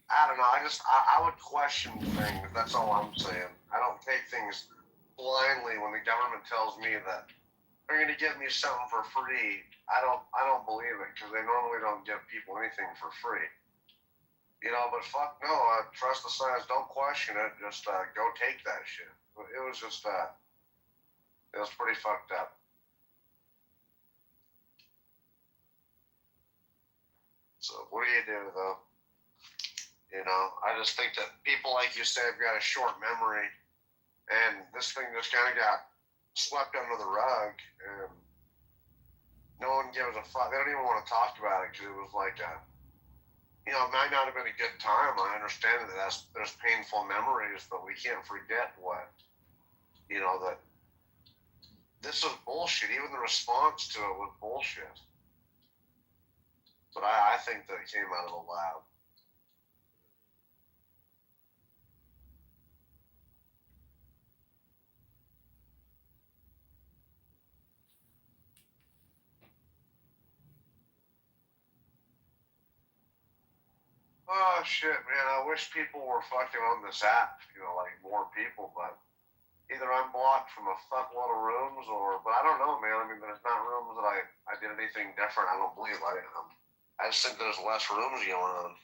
I don't know. I would question things. That's all I'm saying. I don't take things blindly when the government tells me that they're going to give me something for free. I don't believe it because they normally don't give people anything for free. You know, but fuck no. Trust the science. Don't question it. Just go take that shit. It was just it was pretty fucked up. So what do you do though? You know, I just think that people, like you said, have got a short memory, and this thing just kind of got swept under the rug, and no one gives a fuck. They don't even want to talk about it because it was like it might not have been a good time. I understand that there's painful memories, but we can't forget that this was bullshit. Even the response to it was bullshit. But I think that it came out of the lab. Oh shit, man! I wish people were fucking on this app. More people, but either I'm blocked from a fuckload of rooms, but I don't know, man. I mean, there's not rooms that I did anything different. I don't believe I am. I just think there's less rooms going on.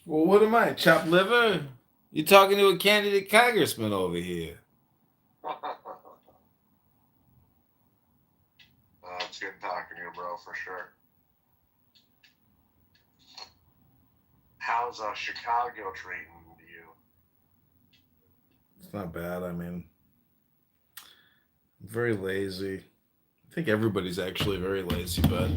well, what am I, chopped liver? You're talking to a candidate congressman over here. It's good talking to you, bro, for sure. How's Chicago treating you? It's not bad. I mean, I'm very lazy. I think everybody's actually very lazy, but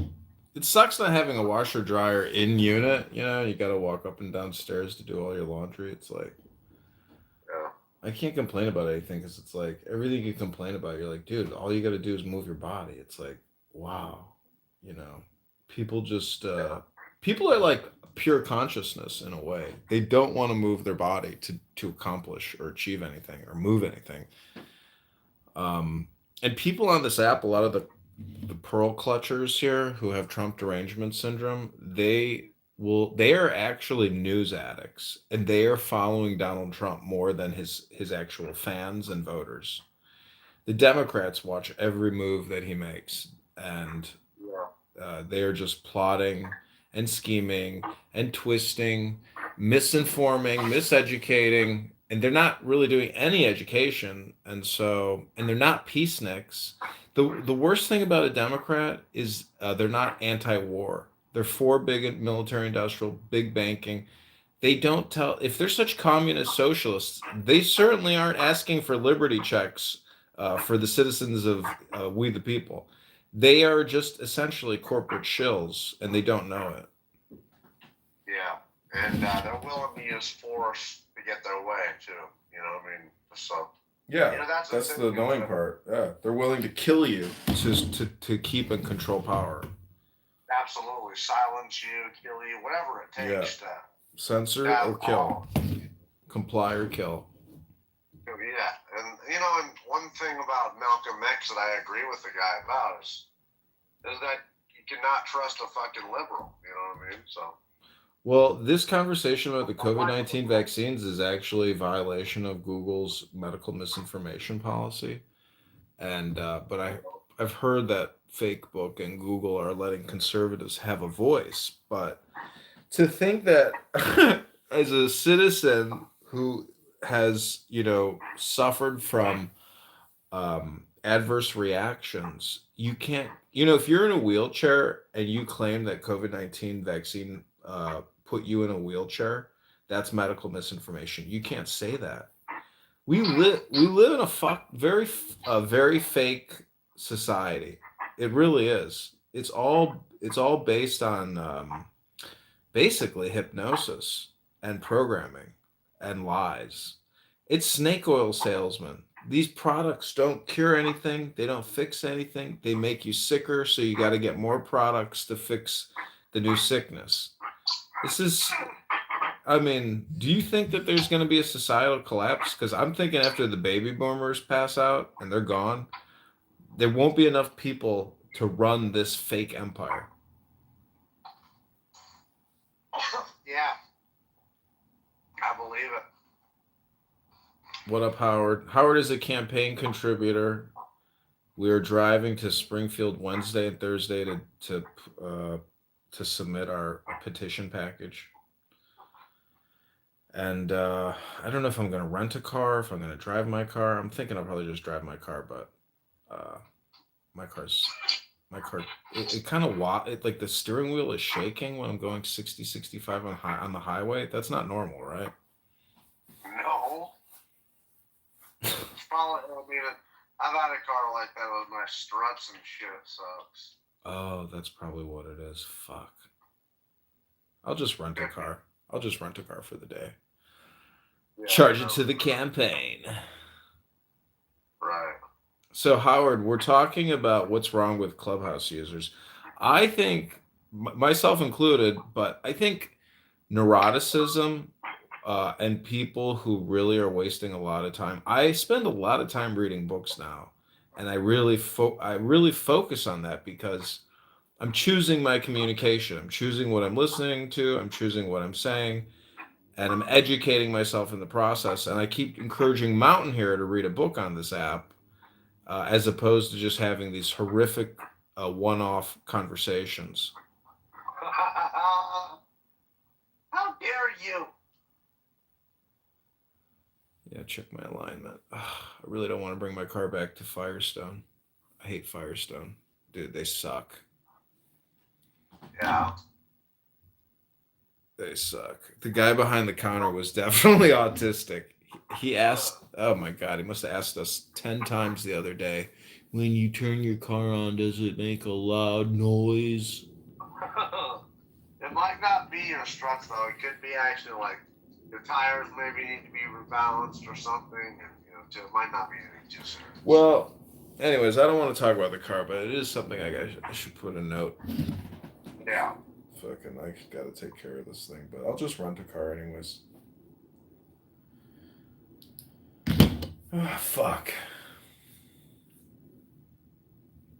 it sucks not having a washer dryer in unit. You know, you got to walk up and down stairs to do all your laundry. It's like, I can't complain about anything because it's like everything you complain about, you're like, dude, all you got to do is move your body. It's like, wow, people just people are like pure consciousness in a way. They don't want to move their body to accomplish or achieve anything or move anything. And people on this app, a lot of the pearl clutchers here who have Trump derangement syndrome, they are actually news addicts, and they are following Donald Trump more than his actual fans and voters. The Democrats watch every move that he makes, and they are just plotting and scheming and twisting, misinforming, miseducating, and they're not really doing any education, and they're not peaceniks. The worst thing about a Democrat is they're not anti-war. They're for big military industrial, big banking. they don't tell, if they're such communist socialists, they certainly aren't asking for liberty checks for the citizens of we the people. They are just essentially corporate shills, and they don't know it. Yeah, and they're willing to use force to get their way too. You know, what I mean, so. Yeah, You know, that's the annoying part. Yeah, they're willing to kill you to keep and control power. Absolutely, silence you, kill you, whatever it takes to. Censor or kill. Comply or kill. Yeah, and you know, and one thing about Malcolm X that I agree with the guy about is that you cannot trust a fucking liberal. You know what I mean? So. Well, this conversation about the COVID-19 vaccines is actually a violation of Google's medical misinformation policy. And but I've heard that Facebook and Google are letting conservatives have a voice. But to think that as a citizen who has, suffered from adverse reactions, you can't, if you're in a wheelchair and you claim that COVID-19 vaccine put you in a wheelchair, that's medical misinformation. You can't say that. We live in a very fake society. It really is. It's all based on basically hypnosis and programming and lies. It's snake oil salesmen. These products don't cure anything. They don't fix anything. They make you sicker, so you got to get more products to fix the new sickness. Do you think that there's going to be a societal collapse? Because I'm thinking after the baby boomers pass out and they're gone, there won't be enough people to run this fake empire. Yeah, I believe it. What up, Howard? Howard is a campaign contributor. We are driving to Springfield Wednesday and Thursday to submit our petition package. And I don't know if I'm going to rent a car, if I'm going to drive my car. I'm thinking I'll probably just drive my car, but my car, it kind of like the steering wheel is shaking when I'm going 60, 65 on the highway. That's not normal, right? No. It's probably, I mean, I've had a car like that with my struts and shit, sucks. Oh, that's probably what it is. Fuck. I'll just rent a car. I'll just rent a car for the day. Yeah, charge it to the campaign. Right. So, Howard, we're talking about what's wrong with Clubhouse users. I think, myself included, but I think neuroticism and people who really are wasting a lot of time. I spend a lot of time reading books now, and I really focus on that because I'm choosing my communication. I'm choosing what I'm listening to. I'm choosing what I'm saying. And I'm educating myself in the process. And I keep encouraging Mountain here to read a book on this app as opposed to just having these horrific one-off conversations. How dare you? Yeah, check my alignment. Ugh, I really don't want to bring my car back to Firestone. I hate Firestone. Dude, they suck. Yeah. They suck. The guy behind the counter was definitely autistic. He asked, oh my God, he must have asked us 10 times the other day, when you turn your car on, does it make a loud noise? It might not be your struts, though. It could be actually like your tires maybe need to be rebalanced or something. And, it might not be anything too serious. Well, anyways, I don't want to talk about the car, but it is something I should put a note. Yeah. Fucking, I gotta take care of this thing, but I'll just rent a car anyways. Oh, fuck.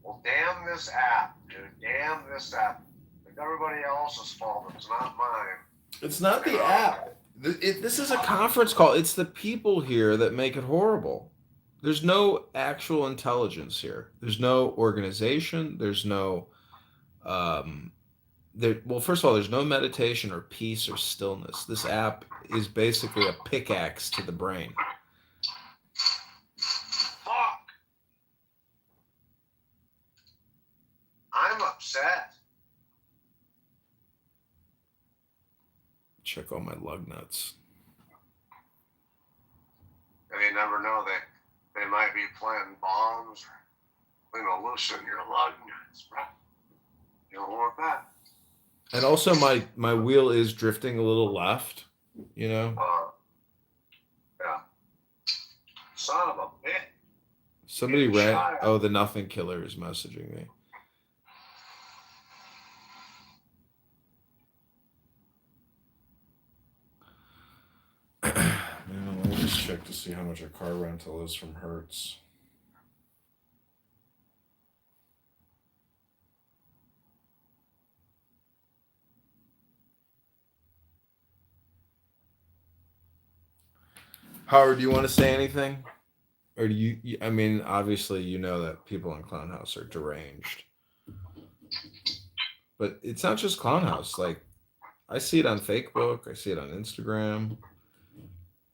Well, damn this app, dude. Damn this app. It's everybody else's fault. It's not mine. It's not the app. This is a conference call. It's the people here that make it horrible. There's no actual intelligence here. There's no organization. There's no... well, first of all, there's no meditation or peace or stillness. This app is basically a pickaxe to the brain. Fuck. I'm upset. check all my lug nuts. And you never know, they might be planting bombs or, loosen your lug nuts, bro. You don't want that. And also, my wheel is drifting a little left. Yeah. Son of a bitch. Somebody ran. Oh, the Nothing Killer is messaging me. Man, let me just check to see how much a car rental is from Hertz. Howard, do you want to say anything? Or do you, I mean, obviously you know that people in Clown House are deranged. But it's not just Clown House. Like, I see it on Facebook. I see it on Instagram.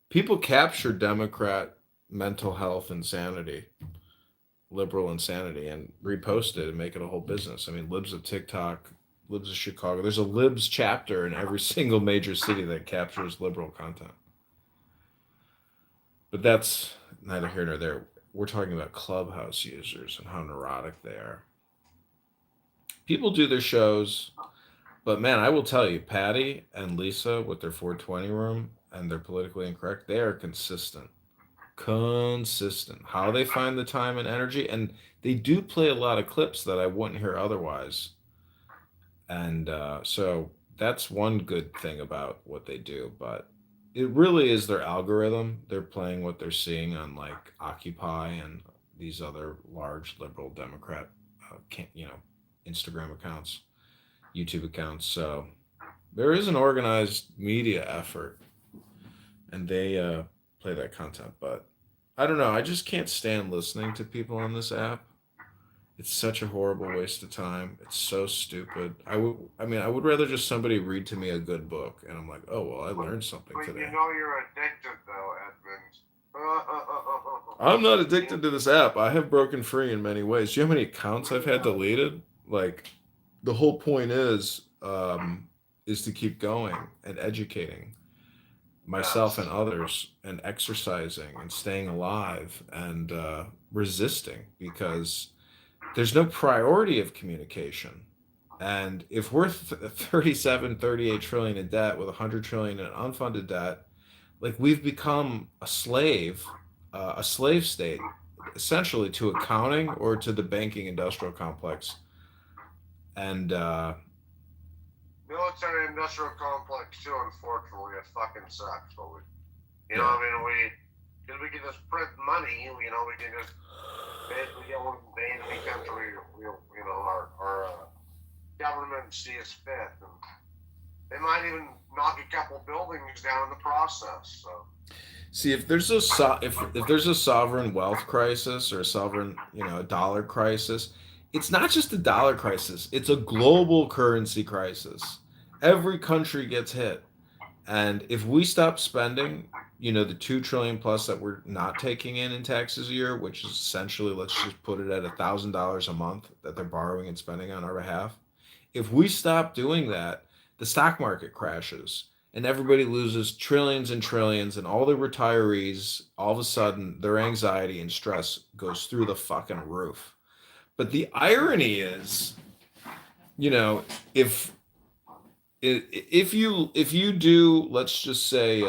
People capture Democrat mental health insanity, liberal insanity, and repost it and make it a whole business. I mean, Libs of TikTok, Libs of Chicago. There's a Libs chapter in every single major city that captures liberal content. But that's neither here nor there. We're talking about Clubhouse users and how neurotic they are. People do their shows, but man, I will tell you, Patty and Lisa with their 420 room and their politically incorrect, they are consistent. Consistent. How they find the time and energy, and they do play a lot of clips that I wouldn't hear otherwise. And so that's one good thing about what they do, but it really is their algorithm. They're playing what they're seeing on like Occupy and these other large liberal Democrat, Instagram accounts, YouTube accounts. So there is an organized media effort, and they play that content. But I don't know. I just can't stand listening to people on this app. It's such a horrible waste of time. It's so stupid. I would rather just somebody read to me a good book, and I'm like, oh well, I learned something today. You're addicted though, Edmund. I'm not addicted to this app. I have broken free in many ways. Do you know how many accounts I've had deleted? Like, the whole point is to keep going and educating myself and others and exercising and staying alive and resisting, because there's no priority of communication. And if we're 37, 38 trillion in debt with 100 trillion in unfunded debt, like, we've become a slave state, essentially, to accounting or to the banking industrial complex. And military industrial complex too, unfortunately, it fucking sucks. But we can just print money. We can just basically invade any country. Our government sees fit, and they might even knock a couple buildings down in the process. So. See, if there's a if there's a sovereign wealth crisis or a sovereign, a dollar crisis, it's not just a dollar crisis, it's a global currency crisis. Every country gets hit. And if we stop spending, the 2 trillion plus that we're not taking in taxes a year, which is essentially, let's just put it at $1,000 a month that they're borrowing and spending on our behalf. If we stop doing that, the stock market crashes and everybody loses trillions and trillions, and all the retirees, all of a sudden, their anxiety and stress goes through the fucking roof. But the irony is, if you do, let's just say,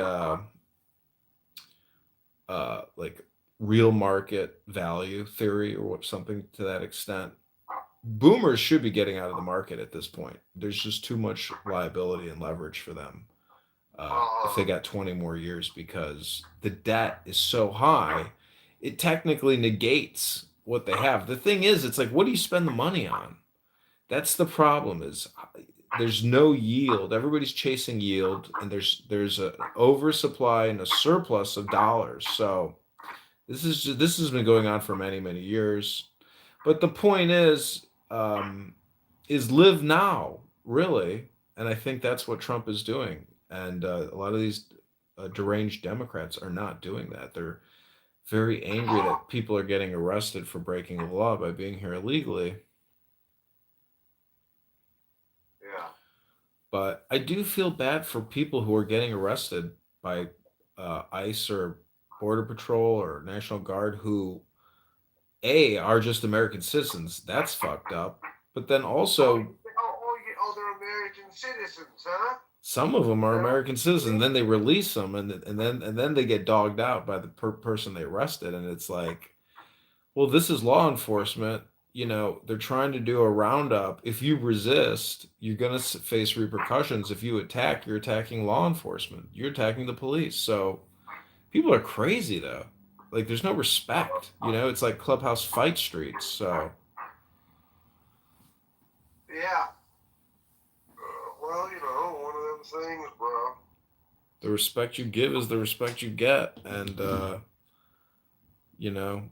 like real market value theory or something to that extent, boomers should be getting out of the market at this point. There's just too much liability and leverage for them if they got 20 more years, because the debt is so high, it technically negates what they have. The thing is, it's like, what do you spend the money on? That's the problem, is there's no yield. Everybody's chasing yield, and there's an oversupply and a surplus of dollars. So this has been going on for many, many years. But the point is live now, really. And I think that's what Trump is doing. And a lot of these deranged Democrats are not doing that. They're very angry that people are getting arrested for breaking the law by being here illegally. Yeah. But I do feel bad for people who are getting arrested by ICE or Border Patrol or National Guard who are just American citizens. That's fucked up. But then also They're American citizens, huh? some of them are American citizens. Then they release them, and then they get dogged out by the person they arrested, and it's like, well, this is law enforcement. You know, they're trying to do a roundup. If you resist, you're gonna face repercussions. If you attack, you're attacking law enforcement. You're attacking the police. So people are crazy though. Like there's no respect. You know, it's like clubhouse fight streets. So Yeah. Well, one of them things, bro. the respect you give is the respect you get, and you know,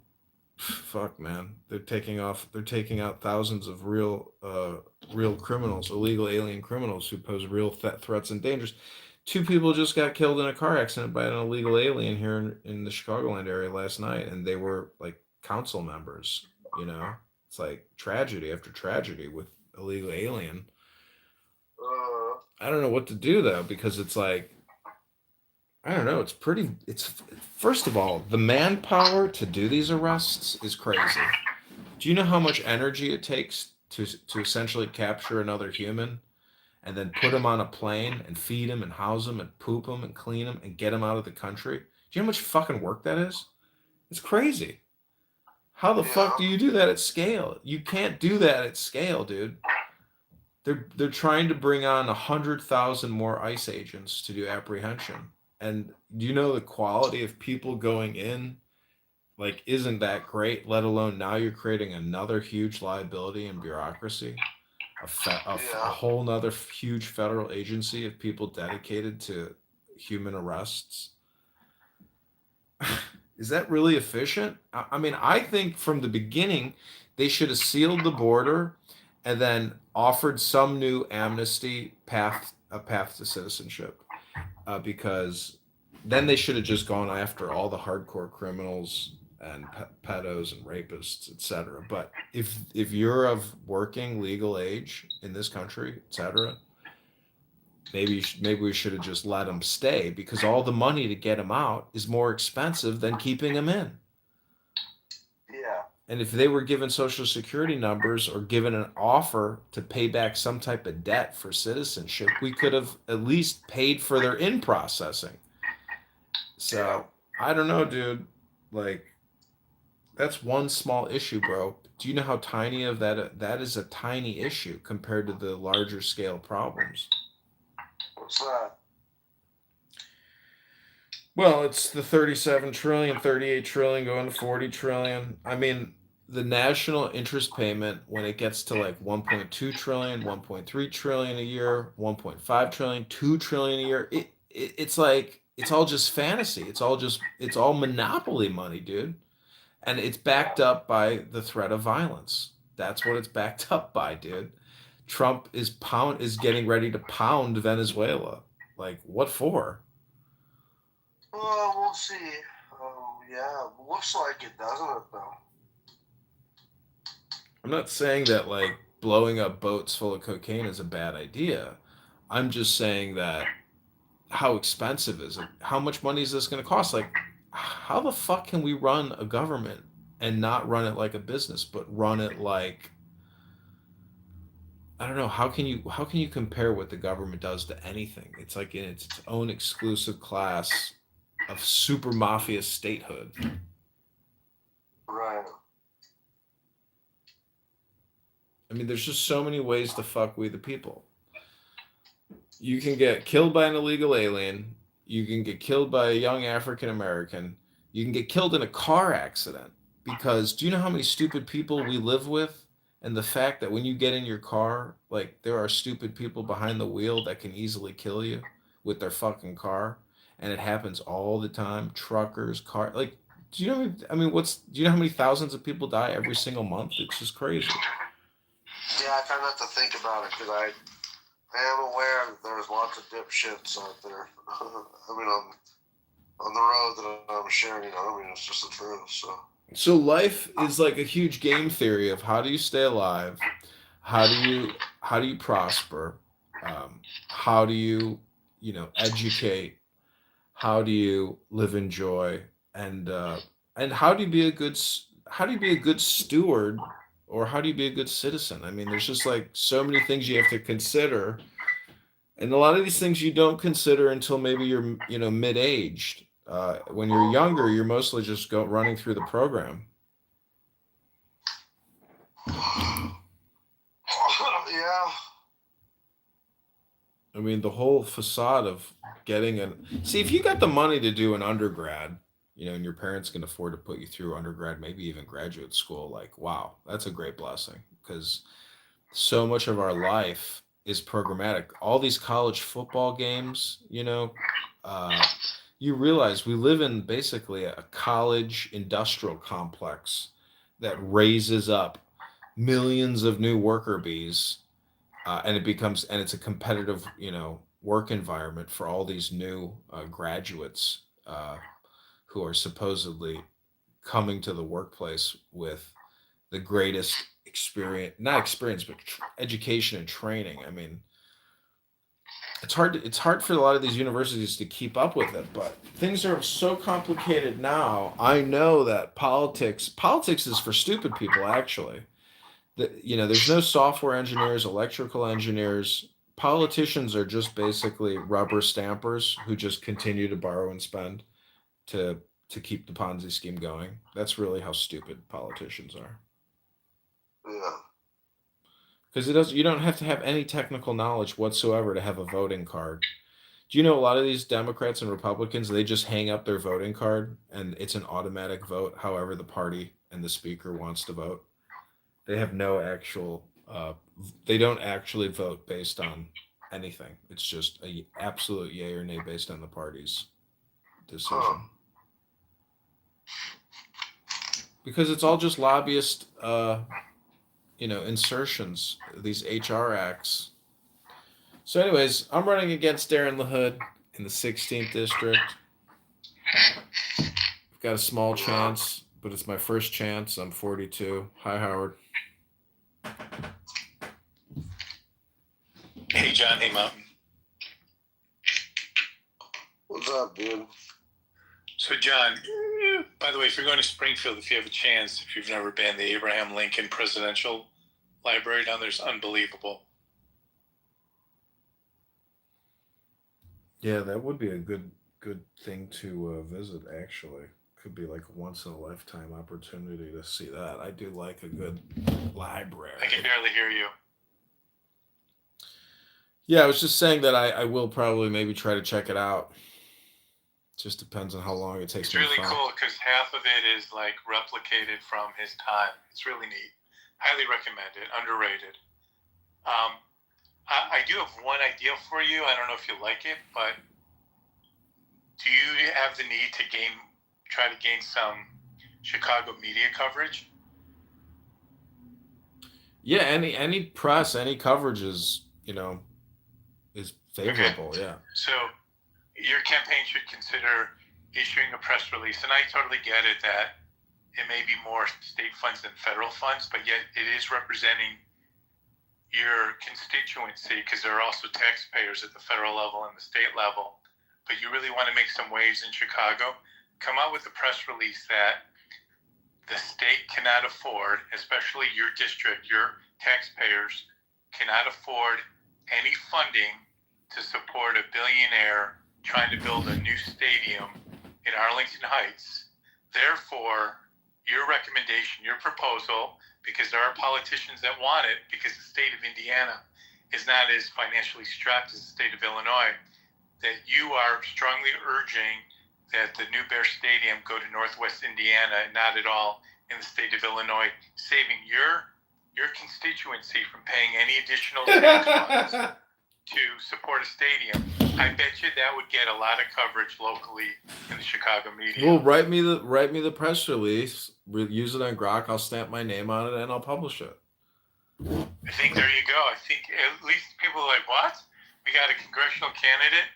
fuck, man, they're taking out thousands of real criminals, illegal alien criminals who pose real threats and dangers. 2 people just got killed in a car accident by an illegal alien here in the Chicagoland area last night, and they were like council members. You know, it's like tragedy after tragedy with illegal alien. I don't know what to do though, because it's like, I don't know. It's first of all, the manpower to do these arrests is crazy. Do you know how much energy it takes to essentially capture another human and then put him on a plane and feed him and house him and poop him and clean him and get him out of the country? Do you know how much fucking work that is? It's crazy. How the fuck do you do that at scale? You can't do that at scale, dude. They're trying to bring on 100,000 more ICE agents to do apprehension. And do you know the quality of people going in, like, isn't that great, let alone now you're creating another huge liability and bureaucracy, a whole nother huge federal agency of people dedicated to human arrests. Is that really efficient? I mean, I think from the beginning they should have sealed the border and then offered some new amnesty path to citizenship. Because then they should have just gone after all the hardcore criminals and pedos and rapists, etc. But if you're of working legal age in this country, etc., maybe we should have just let them stay, because all the money to get them out is more expensive than keeping them in. Yeah. And if they were given social security numbers or given an offer to pay back some type of debt for citizenship, we could have at least paid for their in processing. So I don't know, dude. Like, that's one small issue, bro. Do you know how tiny of that is? A tiny issue compared to the larger scale problems. What's that? Well, it's the 37 trillion, 38 trillion going to 40 trillion. I mean, the national interest payment, when it gets to like 1.2 trillion, 1.3 trillion a year, 1.5 trillion, 2 trillion a year, it's like, it's all just fantasy. It's all monopoly money, dude. And it's backed up by the threat of violence. That's what it's backed up by, dude. Trump is getting ready to pound Venezuela. Like, what for? Well, we'll see. Yeah, looks like it, doesn't it, though? I'm not saying that, like, blowing up boats full of cocaine is a bad idea. I'm just saying that, how expensive is it? How much money is this going to cost? Like, how the fuck can we run a government and not run it like a business, but run it like, I don't know, how can you compare what the government does to anything? It's like in its own exclusive class of super mafia statehood. Right. I mean, there's just so many ways to fuck we the people. You can get killed by an illegal alien. You can get killed by a young African American. You can get killed in a car accident. Because do you know how many stupid people we live with? And the fact that when you get in your car, like, there are stupid people behind the wheel that can easily kill you with their fucking car. And it happens all the time. Truckers, like, do you know? I mean, do you know how many thousands of people die every single month? It's just crazy. Yeah, I try not to think about it because I am aware that there's lots of dipshits out there. I mean, on the road that I'm sharing, I mean, it's just the truth. So life is like a huge game theory of how do you stay alive, how do you prosper, How do you, educate? How do you live in joy? And how do you be a how do you be a good steward, or how do you be a good citizen? I mean, there's just like so many things you have to consider, and a lot of these things you don't consider until maybe you're, mid-aged. When you're younger, you're mostly just running through the program. Yeah. I mean, the whole facade of getting see, if you got the money to do an undergrad, and your parents can afford to put you through undergrad, maybe even graduate school, like, wow, that's a great blessing, because so much of our life is programmatic. All these college football games, you realize we live in basically a college industrial complex that raises up millions of new worker bees, and it's a competitive, work environment for all these new graduates, who are supposedly coming to the workplace with the greatest not experience, but education and training. I mean, it's hard for a lot of these universities to keep up with it, but things are so complicated now. I know that politics is for stupid people, actually. There's no software engineers, electrical engineers. Politicians are just basically rubber stampers who just continue to borrow and spend to keep the Ponzi scheme going. That's really how stupid politicians are. Yeah. Because you don't have to have any technical knowledge whatsoever to have a voting card. Do you know a lot of these Democrats and Republicans, they just hang up their voting card and it's an automatic vote however the party and the speaker wants to vote? They have no actual they don't actually vote based on anything. It's just a absolute yay or nay based on the party's decision. Because it's all just lobbyist insertions, these HR acts. So anyways, I'm running against Darren LaHood in the 16th district. I've got a small chance, but it's my first chance. I'm 42. Hi, Howard. Hey, John. Hey, Mountain. What's up, dude? So, John, by the way, if you're going to Springfield, if you have a chance, if you've never been, the Abraham Lincoln Presidential Library down there is unbelievable. Yeah, that would be a good thing to visit, actually. Could be like a once in a lifetime opportunity to see that. I do like a good library. I can barely hear you. Yeah, I was just saying that I will probably maybe try to check it out. Just depends on how long it takes. It's really cool because half of it is like replicated from his time. It's really neat. Highly recommend it. Underrated. I do have one idea for you. I don't know if you like it, but do you have the need to try to gain some Chicago media coverage? Yeah, any press, any coverage is is favorable. Okay. Yeah. So your campaign should consider issuing a press release, and I totally get it that it may be more state funds than federal funds, but yet it is representing your constituency because there are also taxpayers at the federal level and the state level. But you really want to make some waves in Chicago. Come out with a press release that the state cannot afford, especially your district, your taxpayers cannot afford any funding to support a billionaire trying to build a new stadium in Arlington Heights. Therefore, your recommendation, your proposal, because there are politicians that want it, because the state of Indiana is not as financially strapped as the state of Illinois, that you are strongly urging that the New Bear Stadium go to Northwest Indiana and not at all in the state of Illinois, saving your constituency from paying any additional tax funds to support a stadium. I bet you that would get a lot of coverage locally in the Chicago media. Well, write me the press release. Use it on Grok. I'll stamp my name on it and I'll publish it. I think there you go. I think at least people are like, what? We got a congressional candidate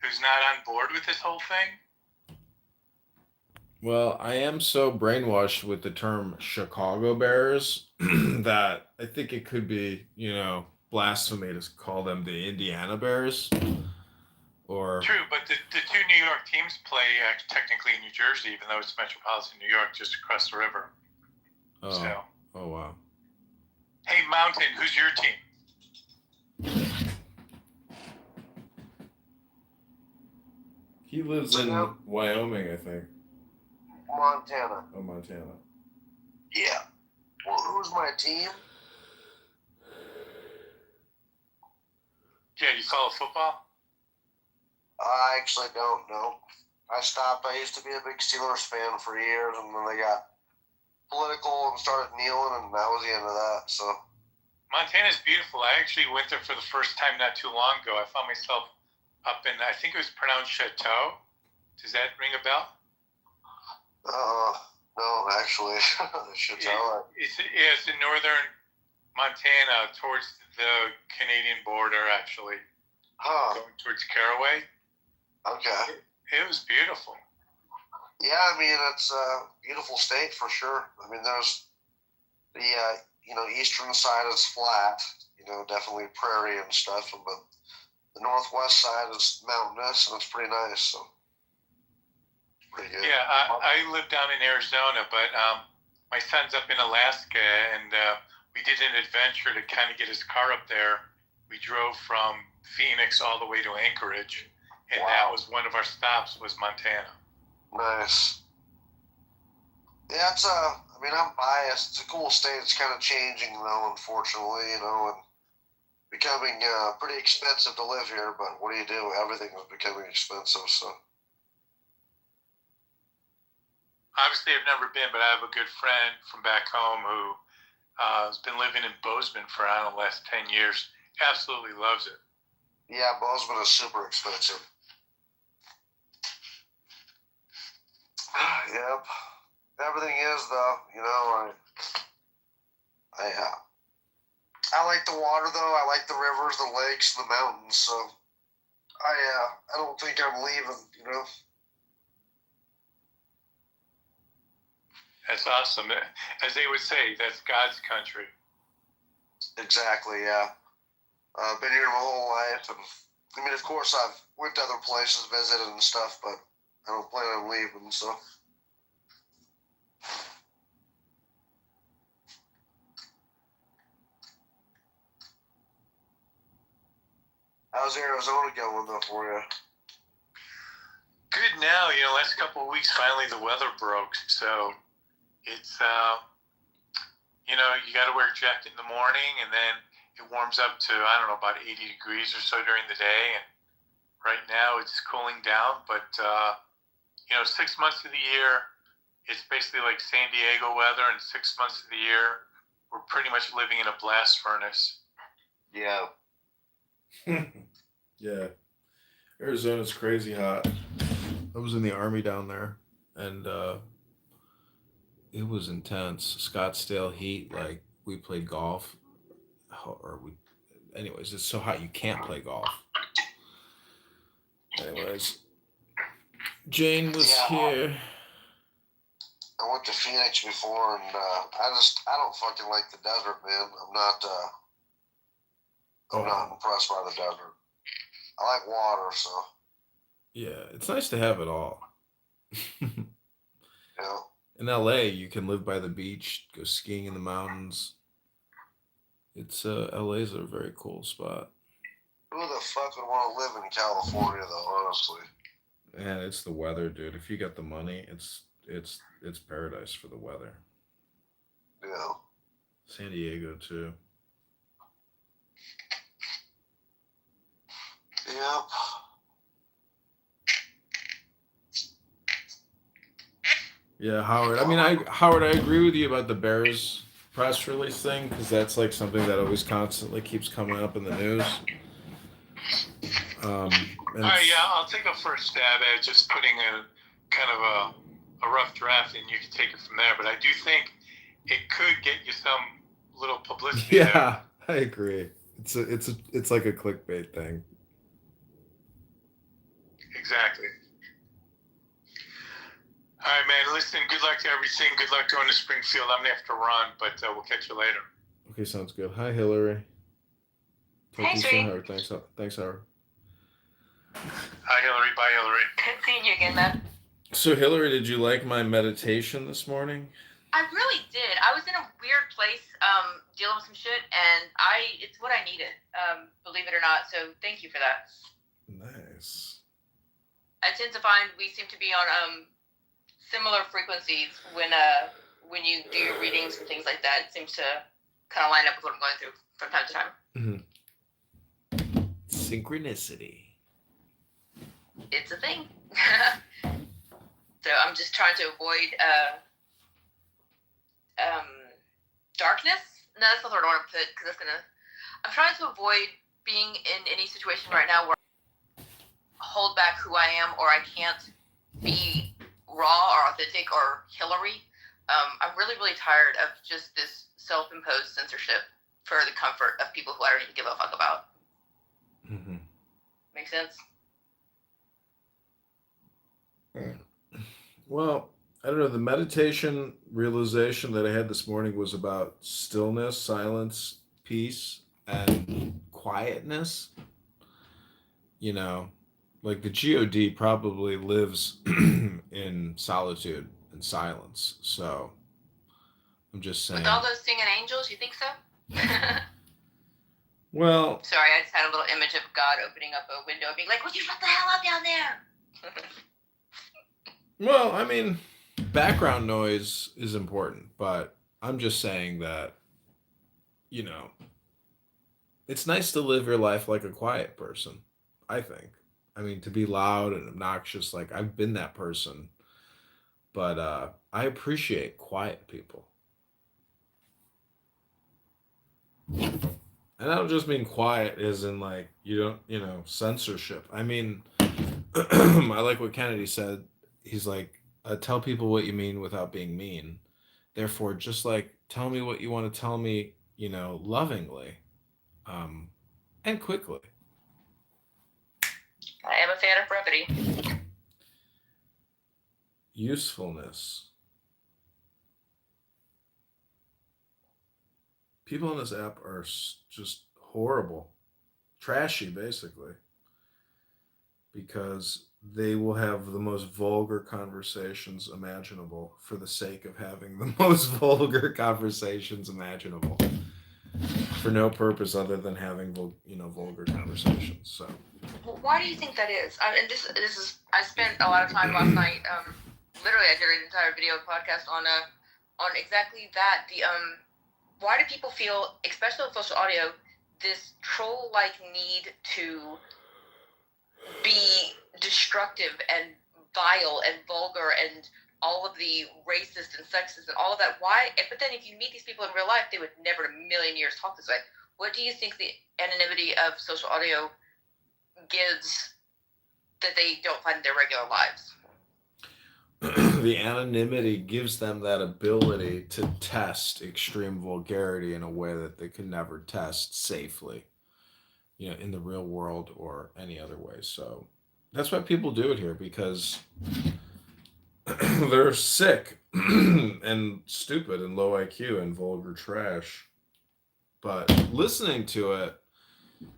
who's not on board with this whole thing? Well, I am so brainwashed with the term Chicago Bears that I think it could be, blasphemy to call them the Indiana Bears. Or True, but the two New York teams play technically in New Jersey, even though it's metropolitan New York, just across the river. oh, So, oh wow. hey, Mountain, who's your team? He lives in Wyoming, I think. Montana. Oh, Montana. Yeah. Well, who's my team? Yeah, you follow football? I actually don't know. I stopped. I used to be a big Steelers fan for years, and then they got political and started kneeling, and that was the end of that. So Montana's beautiful. I actually went there for the first time not too long ago. I found myself up in, I think it was pronounced Chateau. Does that ring a bell? no, actually, Chateau. It's in northern Montana, towards the Canadian border, actually. Going towards Caraway. Okay. It was beautiful. Yeah, I mean, it's a beautiful state for sure. I mean, there's the, eastern side is flat, definitely prairie and stuff, but the northwest side is mountainous, and it's pretty nice, so pretty good. Yeah, I live down in Arizona, but my son's up in Alaska, and we did an adventure to kind of get his car up there. We drove from Phoenix all the way to Anchorage, and that was one of our stops, was Montana. Nice. Yeah, I'm biased. It's a cool state. It's kind of changing, though, unfortunately, and becoming pretty expensive to live here, but what do you do? Everything is becoming expensive, so. Obviously, I've never been, but I have a good friend from back home who has been living in Bozeman for, I don't know, the last 10 years. Absolutely loves it. Yeah, Bozeman is super expensive. Yep. Everything is, though. I like the water, though. I like the rivers, the lakes, the mountains. So I don't think I'm leaving. That's awesome. As they would say, that's God's country. Exactly. Yeah. I've been here my whole life, and of course, I've went to other places, visited and stuff, but I don't plan on leaving. So. How's Arizona going, though, for you? Good now. Last couple of weeks, finally the weather broke. So it's, you got to wear a jacket in the morning, and then it warms up to, I don't know, about 80 degrees or so during the day. And right now it's cooling down. But, 6 months of the year, it's basically like San Diego weather, and 6 months of the year, we're pretty much living in a blast furnace. Yeah. Yeah. Arizona's crazy hot. I was in the Army down there, and it was intense. Scottsdale heat, like we played golf, anyways, it's so hot you can't play golf. Anyways, Jane was here. I went to Phoenix before, and I don't fucking like the desert, man. I'm not impressed by the desert. I like water, so. Yeah, it's nice to have it all. Yeah. In LA, you can live by the beach, go skiing in the mountains. LA's a very cool spot. Who the fuck would want to live in California, though, honestly? Man, it's the weather, dude. If you got the money, it's paradise for the weather. Yeah. San Diego too. Yep. Yeah, Howard. Howard, I agree with you about the Bears press release thing, because that's like something that always constantly keeps coming up in the news. All right, yeah, I'll take a first stab at just putting a kind of a rough draft, and you can take it from there. But I do think it could get you some little publicity. Yeah, I agree. It's like a clickbait thing. Exactly. All right, man. Listen, good luck to everything. Good luck going to Springfield. I'm gonna have to run, but we'll catch you later. Okay, sounds good. Hi, Hillary. Talk to you soon, Howard. Thanks, Howard. Hi, Hillary. Bye, Hillary. Good seeing you again, man. So, Hillary, did you like my meditation this morning? I really did. I was in a weird place, dealing with some shit, and it's what I needed, believe it or not. So thank you for that. Nice. I tend to find we seem to be on similar frequencies when you do your readings and things like that. It seems to kind of line up with what I'm going through from time to time. Mm-hmm. Synchronicity. It's a thing. So I'm just trying to avoid darkness. No, that's not the word I want to put, because I'm trying to avoid being in any situation right now where I hold back who I am, or I can't be raw or authentic or Hillary. I'm really, really tired of just this self-imposed censorship for the comfort of people who I don't even give a fuck about. Mm-hmm. Make sense? Well, I don't know. The meditation realization that I had this morning was about stillness, silence, peace, and quietness. You know, like the God probably lives in solitude and silence. So I'm just saying. With all those singing angels, you think so? Well, sorry, I just had a little image of God opening up a window and being like, "Would you shut the hell up down there?" Well, I mean, background noise is important, but I'm just saying that, you know, it's nice to live your life like a quiet person, I think. I mean, to be loud and obnoxious, like I've been that person, but I appreciate quiet people. And I don't just mean quiet as in like, censorship. I mean, I like what Kennedy said. He's like, tell people what you mean without being mean. Therefore, just like, tell me what you want to tell me, lovingly, and quickly. I am a fan of brevity. Usefulness. People on this app are just horrible. Trashy, basically. Because they will have the most vulgar conversations imaginable for the sake of having the most vulgar conversations imaginable. For no purpose other than having vulgar conversations. So. Why do you think that is? And this is I spent a lot of time last night. Literally, I did an entire video podcast on exactly that. Why do people feel, especially on social audio, this troll-like need to be destructive and vile and vulgar and all of the racist and sexist and all of that? Why? But then if you meet these people in real life, they would never in a million years talk this way. What do you think the anonymity of social audio gives that they don't find in their regular lives? The anonymity gives them that ability to test extreme vulgarity in a way that they can never test safely, in the real world or any other way. So that's why people do it here, because they're sick and stupid and low IQ and vulgar trash. But listening to it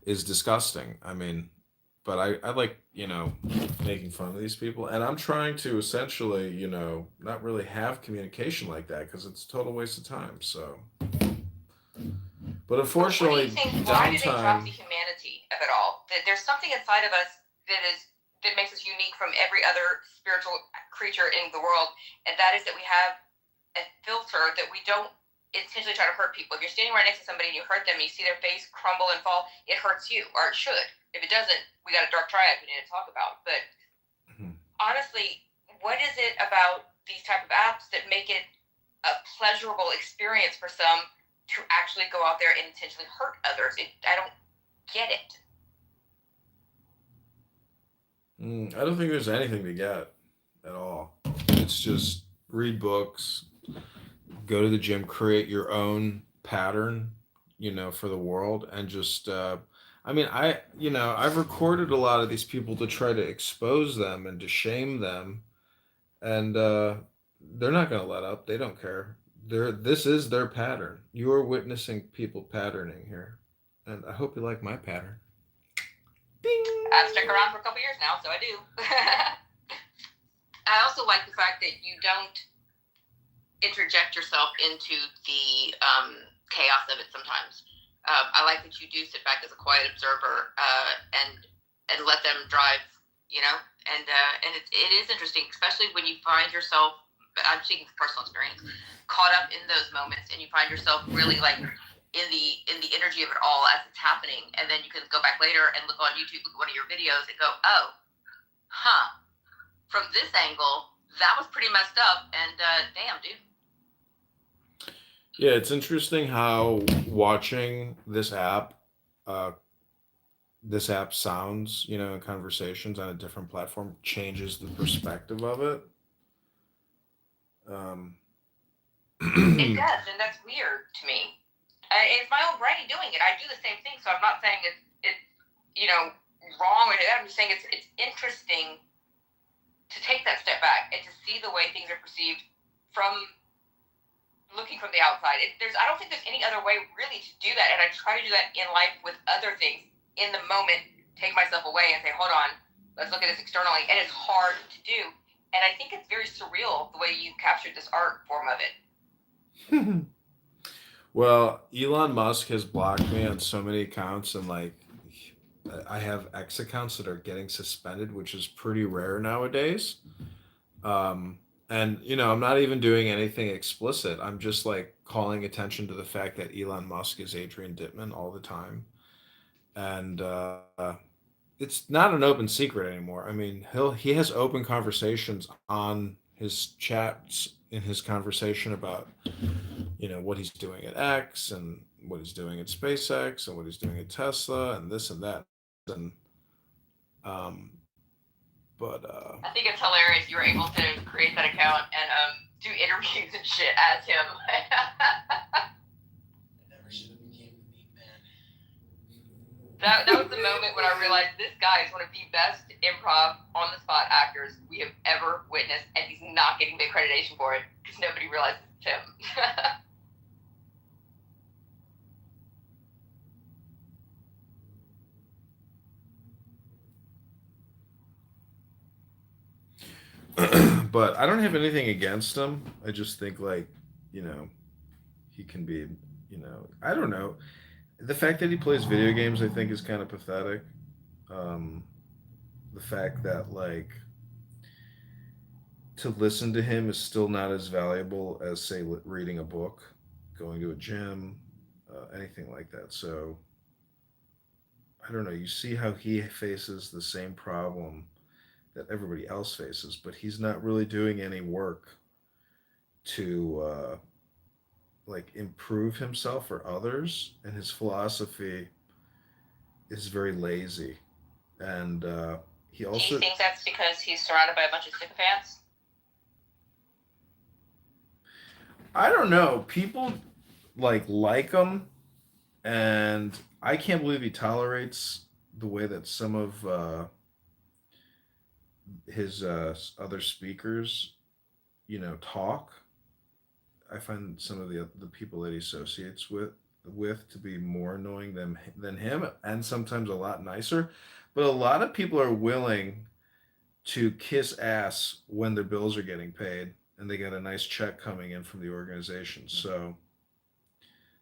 is disgusting. I mean, but I like, making fun of these people. And I'm trying to essentially, not really have communication like that because it's a total waste of time. So, but unfortunately, why do they drop the humanity of it all? There's something inside of us that makes us unique from every other spiritual creature in the world, and that is that we have a filter that we don't intentionally try to hurt people. If you're standing right next to somebody and you hurt them and you see their face crumble and fall, it hurts you, or it should. If it doesn't, we got a dark triad we need to talk about. But honestly, what is it about these type of apps that make it a pleasurable experience for some to actually go out there and intentionally hurt others? I don't get it. I don't think there's anything to get at all. It's just read books, go to the gym, create your own pattern, for the world, and just, I've recorded a lot of these people to try to expose them and to shame them, and they're not going to let up. They don't care. This is their pattern. You are witnessing people patterning here, And I hope you like my pattern. I've stuck around for a couple years now, so I do. I also like the fact that you don't interject yourself into the chaos of it sometimes. I like that you do sit back as a quiet observer and let them drive, you know. And it is interesting, especially when you find yourself. I'm speaking from personal experience, caught up in those moments, and you find yourself really like in the energy of it all as it's happening, and then you can go back later and look on YouTube, look at one of your videos, and go, oh, from this angle, that was pretty messed up, and damn, dude. Yeah, it's interesting how watching this app sounds, you know, in conversations on a different platform changes the perspective of it. It does, and that's weird to me. It's my own brain doing it. I do the same thing, so I'm not saying it's you know, wrong or I'm just saying it's interesting to take that step back and to see the way things are perceived from looking from the outside. I don't think there's any other way really to do that, and I try to do that in life with other things. In the moment, take myself away and say, hold on, let's look at this externally, and it's hard to do. And I think it's very surreal the way you captured this art form of it. Well, Elon Musk has blocked me on so many accounts, and like I have X accounts that are getting suspended, which is pretty rare nowadays. And you know, I'm not even doing anything explicit. I'm just like calling attention to the fact that Elon Musk is Adrian Dittman all the time, and it's not an open secret anymore. I mean, he has open conversations on his chats in his conversation about, you know, what he's doing at X and what he's doing at SpaceX and what he's doing at Tesla and this and that. And I think it's hilarious you were able to create that account and do interviews and shit as him. That was the moment when I realized this guy is one of the best improv on the spot actors we have ever witnessed, and he's not getting the accreditation for it because nobody realizes it's him. but I don't have anything against him. I just think, like, you know, he can be, you know, I don't know. The fact that he plays video games, I think, is kind of pathetic. The fact that, like, to listen to him is still not as valuable as, say, reading a book, going to a gym, anything like that. So, I don't know. You see how he faces the same problem that everybody else faces, but he's not really doing any work to like improve himself or others, and his philosophy is very lazy. And he Do also, you think that's because he's surrounded by a bunch of sycophants? I don't know, people like him, and I can't believe he tolerates the way that some of his other speakers, you know, talk. I find some of the people that he associates with to be more annoying than him, and sometimes a lot nicer. But a lot of people are willing to kiss ass when their bills are getting paid and they get a nice check coming in from the organization. So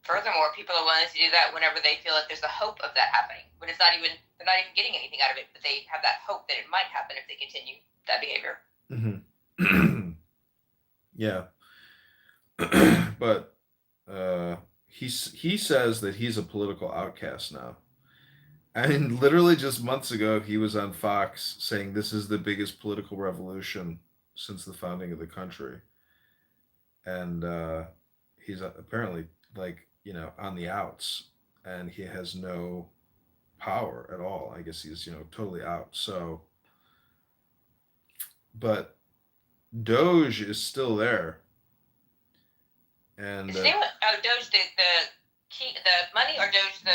Furthermore, people are willing to do that whenever they feel like there's a hope of that happening. But they're not even getting anything out of it, but they have that hope that it might happen if they continue that behavior. Mm-hmm. Yeah. But he says that he's a political outcast now. I mean, literally just months ago, he was on Fox saying this is the biggest political revolution since the founding of the country, and he's apparently, like, you know, on the outs, and he has no power at all. I guess he's, you know, totally out. So, but Doge is still there, and Doge the money, or Doge the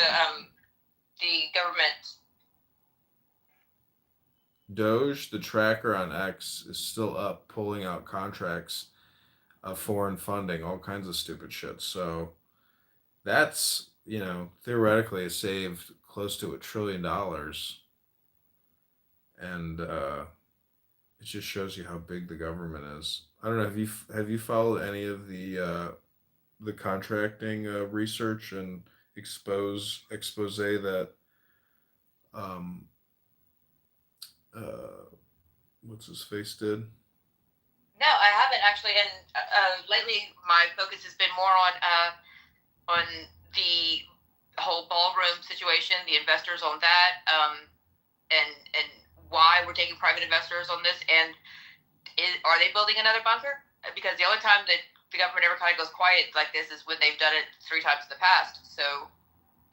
government? Doge, the tracker on X, is still up, pulling out contracts of foreign funding, all kinds of stupid shit. So that's theoretically it saved close to $1 trillion, and it just shows you how big the government is. I don't know. Have you followed any of the contracting research and expose that um what's his face did? No, I haven't actually, and lately my focus has been more on the whole ballroom situation, the investors on that, and why we're taking private investors on this, and are they building another bunker? Because the only time that the government ever kind of goes quiet like this is when they've done it 3 times in the past. So,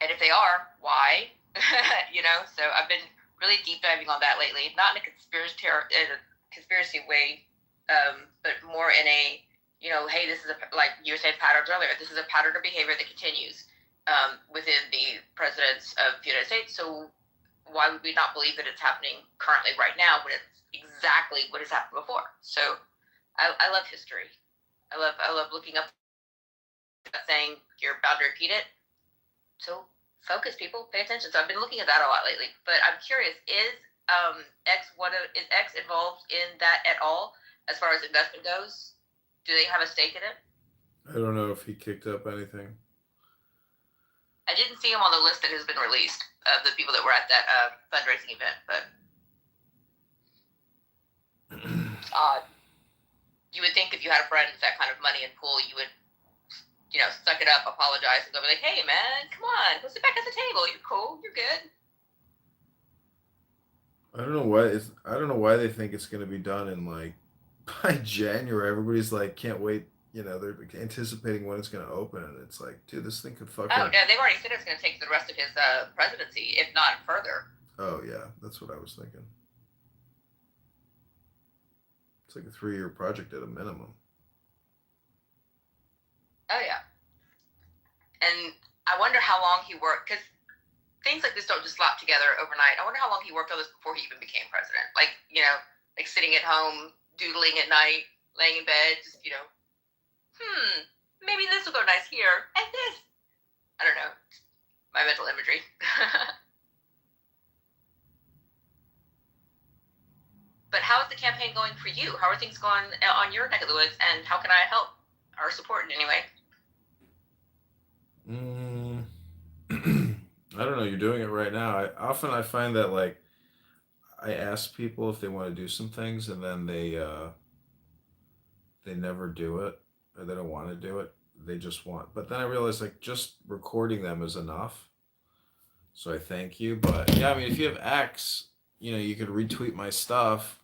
and if they are, why? So I've been really deep diving on that lately, not in a conspiracy way, but more in a, hey, this is like you were saying patterns earlier, this is a pattern of behavior that continues within the presidents of the United States. So why would we not believe that it's happening currently right now when it's exactly what has happened before? So I love history. I love looking up, saying you're about to repeat it. So focus, people, pay attention. So I've been looking at that a lot lately. But I'm curious, is X involved in that at all as far as investment goes? Do they have a stake in it? I don't know if he kicked up anything. I didn't see him on the list that has been released of the people that were at that fundraising event, but it's odd. You would think if you had a friend with that kind of money in pool, you would, suck it up, apologize, and go be like, hey, man, come on, go sit back at the table. You're cool. You're good. I don't know why they think it's going to be done in like by January. Everybody's like, can't wait. They're anticipating when it's going to open, and it's like, dude, this thing could fucking. Oh no, they've already said it's going to take the rest of his presidency, if not further. Oh yeah, that's what I was thinking. It's like a 3-year project at a minimum. Oh yeah, and I wonder how long he worked, because things like this don't just slap together overnight. I wonder how long he worked on this before he even became president. Like sitting at home, doodling at night, laying in bed, just maybe this will go nice here, and this. I don't know. My mental imagery. But how is the campaign going for you? How are things going on your neck of the woods, and how can I help or support in any way? I don't know. You're doing it right now. I find that like I ask people if they want to do some things, and then they never do it, or they don't want to do it. They just want. But then I realize like just recording them is enough. So I thank you. But yeah, I mean, if you have X, you could retweet my stuff,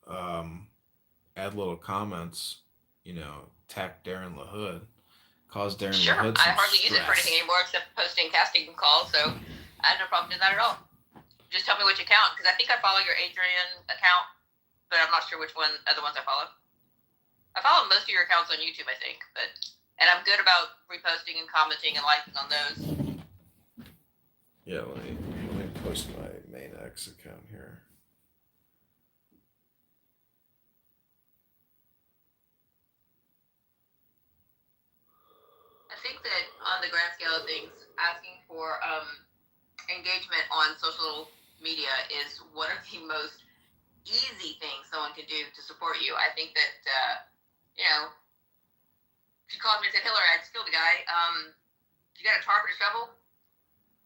add little comments, tag Darren LaHood, cause Darren Sure, LaHood I some hardly use it for stress. anything anymore except posting casting calls, so I have no problem doing that at all. Just tell me which account, because I think I follow your Adrian account, but I'm not sure which other ones I follow. I follow most of your accounts on YouTube, I think, and I'm good about reposting and commenting and liking on those. Yeah, let me post my main X account here. I think that on the grand scale of things, asking for engagement on social media is one of the most easy things someone can do to support you. I think that, if you called me and said, Hillary, I'd kill the guy, you got a tarp and a shovel?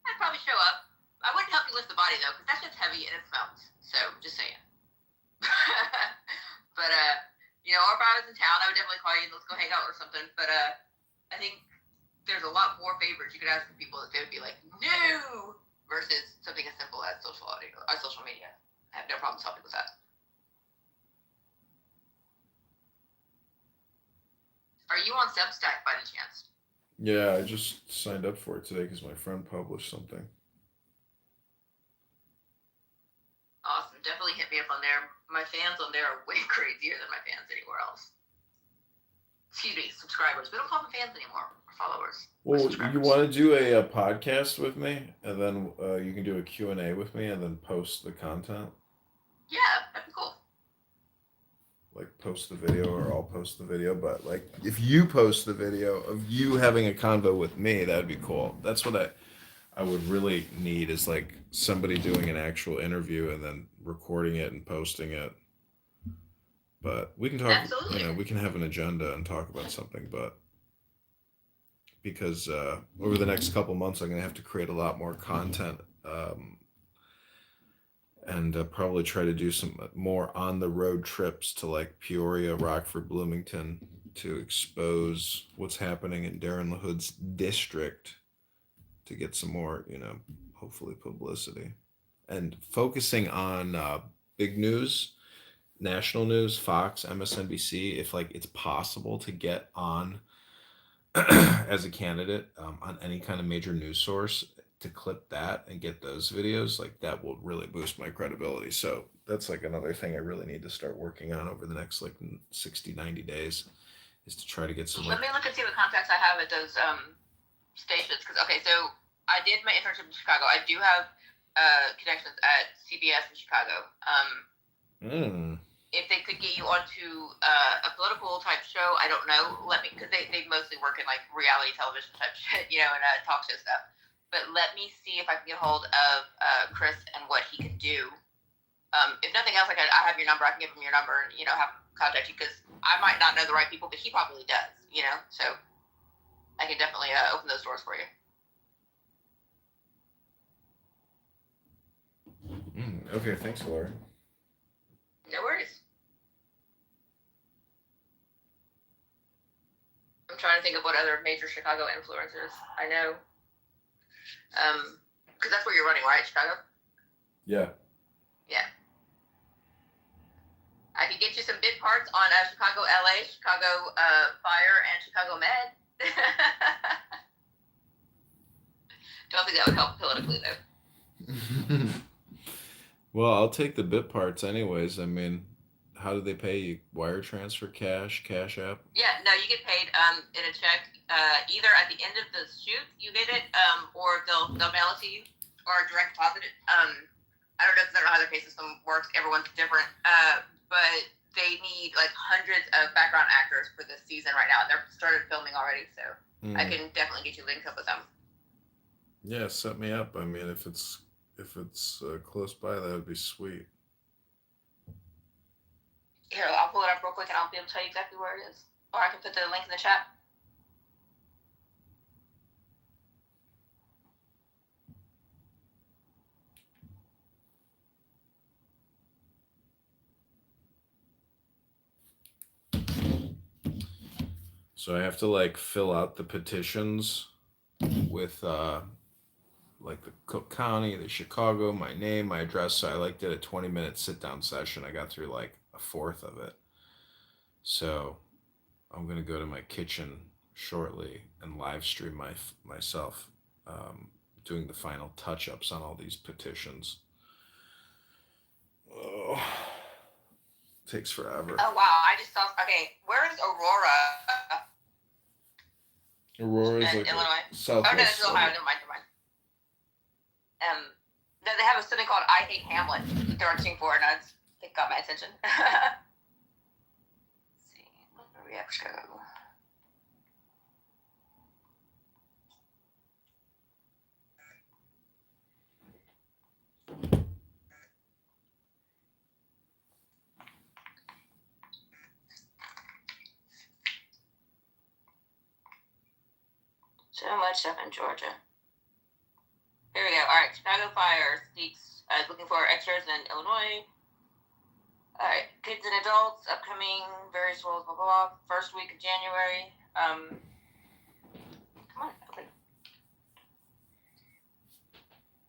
I'd probably show up. I wouldn't help you lift the body, though, because that's just heavy and it smells. So, just saying. But, or if I was in town, I would definitely call you and let's go hang out or something. But I think there's a lot more favors you could ask from people that they would be like, no, versus something as simple as social media. I have no problems helping with that. Are you on Substack by any chance? Yeah, I just signed up for it today because my friend published something. Awesome. Definitely hit me up on there. My fans on there are way crazier than my fans anywhere else. Excuse me, subscribers. We don't call them fans anymore. Or followers. Well, you want to do a podcast with me, and then you can do a Q&A with me, and then post the content? Yeah, that'd be cool. like post the video, or I'll post the video. But like, if you post the video of you having a convo with me, that'd be cool. That's what I would really need, is like somebody doing an actual interview and then recording it and posting it. But we can talk. Absolutely. You know, we can have an agenda and talk about something. But because over the next couple months, I'm gonna have to create a lot more content. And probably try to do some more on the road trips to like Peoria, Rockford, Bloomington, to expose what's happening in Darren LaHood's district, to get some more, you know, hopefully publicity, and focusing on big news, national news, Fox, MSNBC, if like it's possible to get on as a candidate on any kind of major news source, to clip that and get those videos, like that will really boost my credibility. So that's like another thing I really need to start working on over the next like 60, 90 days, is to try to get some. Let me look and see what contacts I have at those stations. Because okay, so I did my internship in Chicago. I do have connections at CBS in Chicago. If they could get you onto a political type show, I don't know. Let me, because they mostly work in like reality television type shit, you know, and talk show stuff. But let me see if I can get hold of Chris and what he could do. If nothing else, like I have your number, I can give him your number and, you know, have him contact you, because I might not know the right people, but he probably does, you know. So I can definitely open those doors for you. Okay, thanks, Laura. No worries. I'm trying to think of what other major Chicago influencers I know. Because that's where you're running, right, Chicago? Yeah. Yeah. I could get you some bid parts on Chicago LA, Chicago Fire, and Chicago Med. Don't think that would help politically, though. Well, I'll take the bit parts anyways. I mean, how do they pay you? Wire transfer, cash app? Yeah, no, you get paid in a check. Either at the end of the shoot, you get it, or they'll mail it to you, or direct deposit it. I don't know, because I don't know how their pay system works. Everyone's different. But they need like hundreds of background actors for this season right now. They're started filming already, so I can definitely get you linked up with them. Yeah, set me up. I mean, if it's close by, that would be sweet. Here, I'll pull it up real quick and I'll be able to tell you exactly where it is. Or I can put the link in the chat. So I have to like fill out the petitions with like the Cook County, the Chicago, my name, my address. So I like did a 20-minute sit down session. I got through like a fourth of it. So I'm gonna go to my kitchen shortly and live stream myself doing the final touch ups on all these petitions. Oh, takes forever. Oh wow! I just saw. Okay, where is Aurora? Aurora is in like Illinois. southwest. Oh no, it's Ohio. Never mind. No, they have something called I Hate Hamlet. They're auditioning for, and it got my attention. Let's see, where we have Chicago. So much stuff in Georgia. Here we go. All right, Chicago Fire seeks looking for extras in Illinois. All right, kids and adults, upcoming various roles, blah blah blah. First week of January. Come on, open.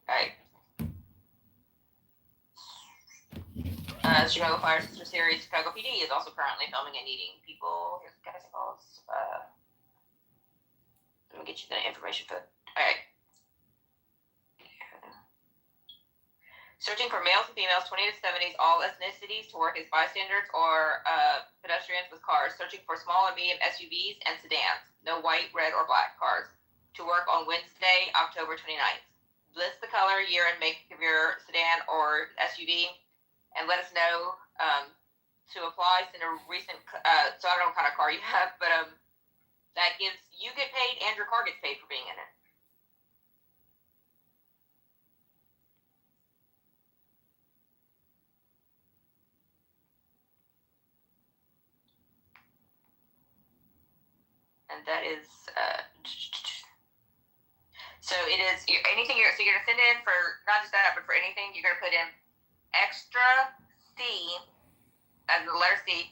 All right. Chicago Fire Sister Series. Chicago PD is also currently filming and needing people. Here's the casting. Let me get you the information for it. All right. Searching for males and females, 20 to 70s, all ethnicities, to work as bystanders or pedestrians with cars. Searching for small and medium SUVs and sedans. No white, red, or black cars. To work on Wednesday, October 29th. List the color, year, and make of your sedan or SUV, and let us know to apply, send a recent. So I don't know what kind of car you have, but that gives you get paid and your car gets paid for being in it. And that is so it is anything you're gonna send in for not just that, but for anything you're gonna put in extra C as the letter C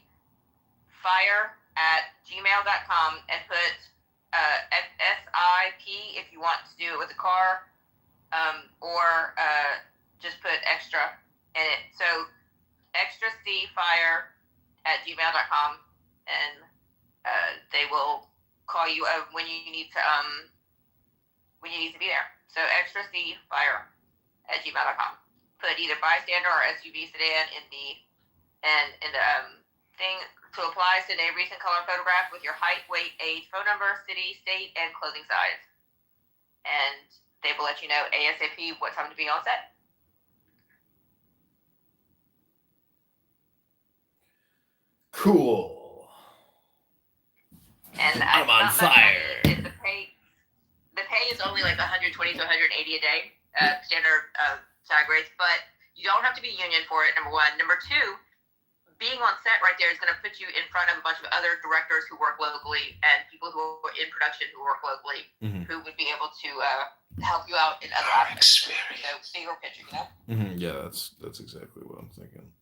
fire at gmail.com and put SIP if you want to do it with a car, or just put extra in it. So extra C fire at gmail.com, and they will call you when you need to be there. So extra C fire at gmail.com. Put either bystander or SUV sedan in the thing to apply. Send a recent color photograph with your height, weight, age, phone number, city, state, and clothing size. And they will let you know ASAP what time to be on set. Cool. And I'm on fire. The pay is only like 120 to 180 a day, standard SAG rates, but you don't have to be union for it, number one. Number two, being on set right there is going to put you in front of a bunch of other directors who work locally and people who are in production who work locally, who would be able to help you out in other aspects. So bigger picture, you know? Yeah, that's exactly what I'm thinking.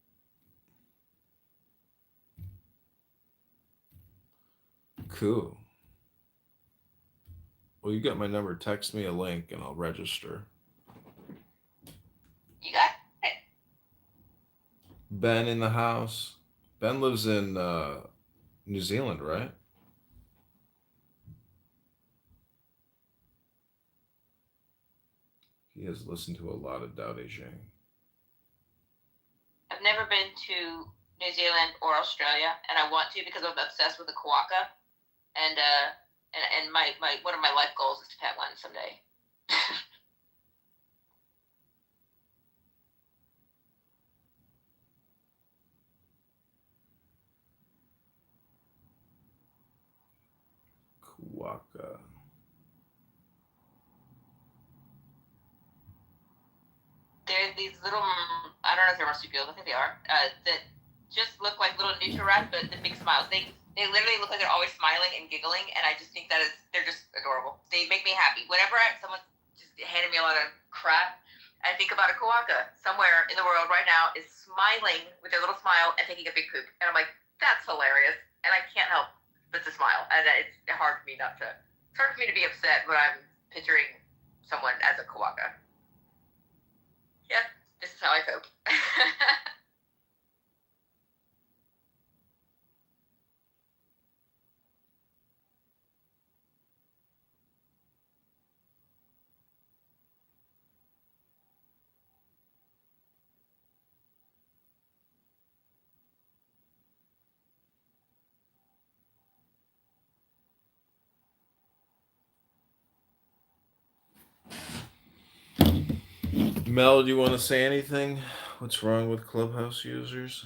Cool. Well, you got my number. Text me a link and I'll register. You got it. Ben in the house. Ben lives in New Zealand, right? He has listened to a lot of Dao De Jing. I've never been to New Zealand or Australia, and I want to because I'm obsessed with the quokka. And my one of my life goals is to pet one someday. Quokka. They're these little, I don't know if they're marsupials, I think they are, that just look like little nutria-rats, but the big smiles. They literally look like they're always smiling and giggling, and I just think they're just adorable. They make me happy. Whenever someone just handed me a lot of crap, I think about a quokka somewhere in the world right now is smiling with their little smile and taking a big poop. And I'm like, that's hilarious. And I can't help but to smile. And it's hard for me to be upset when I'm picturing someone as a quokka. Yep, this is how I cope. Mel, do you want to say anything? What's wrong with Clubhouse users?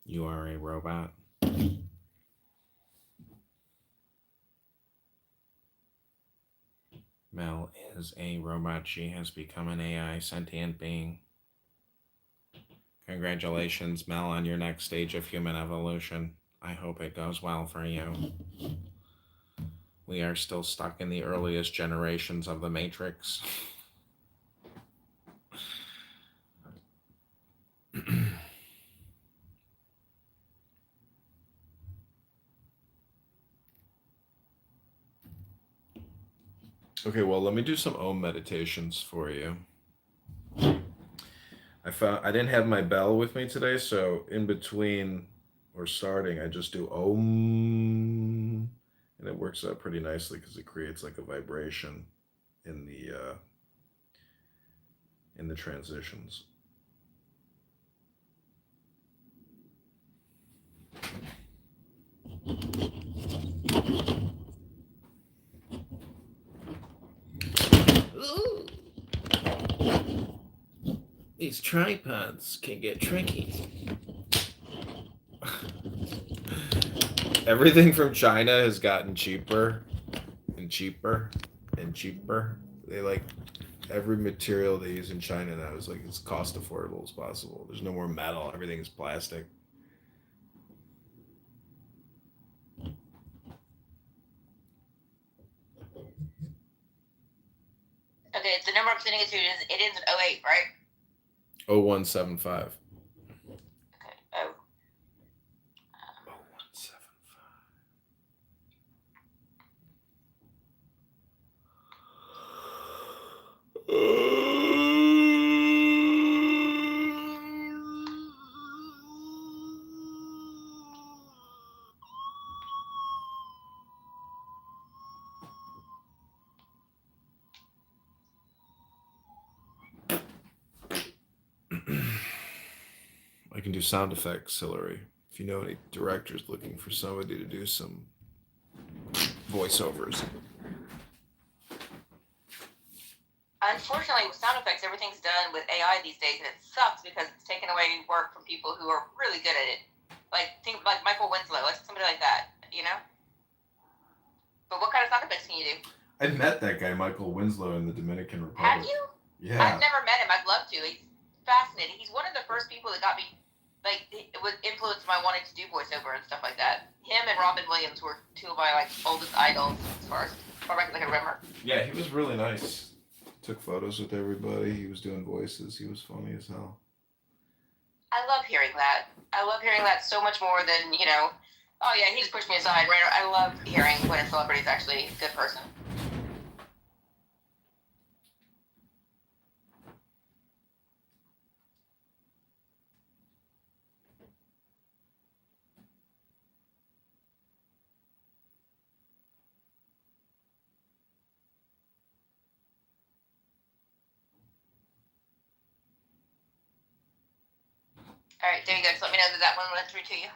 You are a robot. Mel is a robot. She has become an AI sentient being. Congratulations, Mel, on your next stage of human evolution. I hope it goes well for you. We are still stuck in the earliest generations of the Matrix. Okay, well, let me do some Om meditations for you. I didn't have my bell with me today, so in between or starting, I just do Om, and it works out pretty nicely because it creates like a vibration in the transitions. Ooh. These tripods can get tricky. Everything from China has gotten cheaper and cheaper and cheaper. They like every material they use in China now is like as cost affordable as possible. There's no more metal. Everything is plastic. Okay, the number I'm sending it to is it ends in 08, right? 0175. Okay. Oh. 0175. I can do sound effects, Hillary. If you know any directors looking for somebody to do some voiceovers. Unfortunately, with sound effects, everything's done with AI these days, and it sucks because it's taken away work from people who are really good at it. Think like Michael Winslow, like somebody like that, you know? But what kind of sound effects can you do? I met that guy, Michael Winslow, in the Dominican Republic. Have you? Yeah. I've never met him. I'd love to. He's fascinating. He's one of the first people that got me, like, it was influenced my wanting to do voiceover and stuff like that. Him and Robin Williams were two of my, like, oldest idols as far back as I can remember. Yeah, he was really nice. Took photos with everybody. He was doing voices. He was funny as hell. I love hearing that. I love hearing that so much more than, you know, oh yeah, he just pushed me aside. Right? I love hearing when a celebrity is actually a good person. All right, there you go. Just let me know that one went through to you.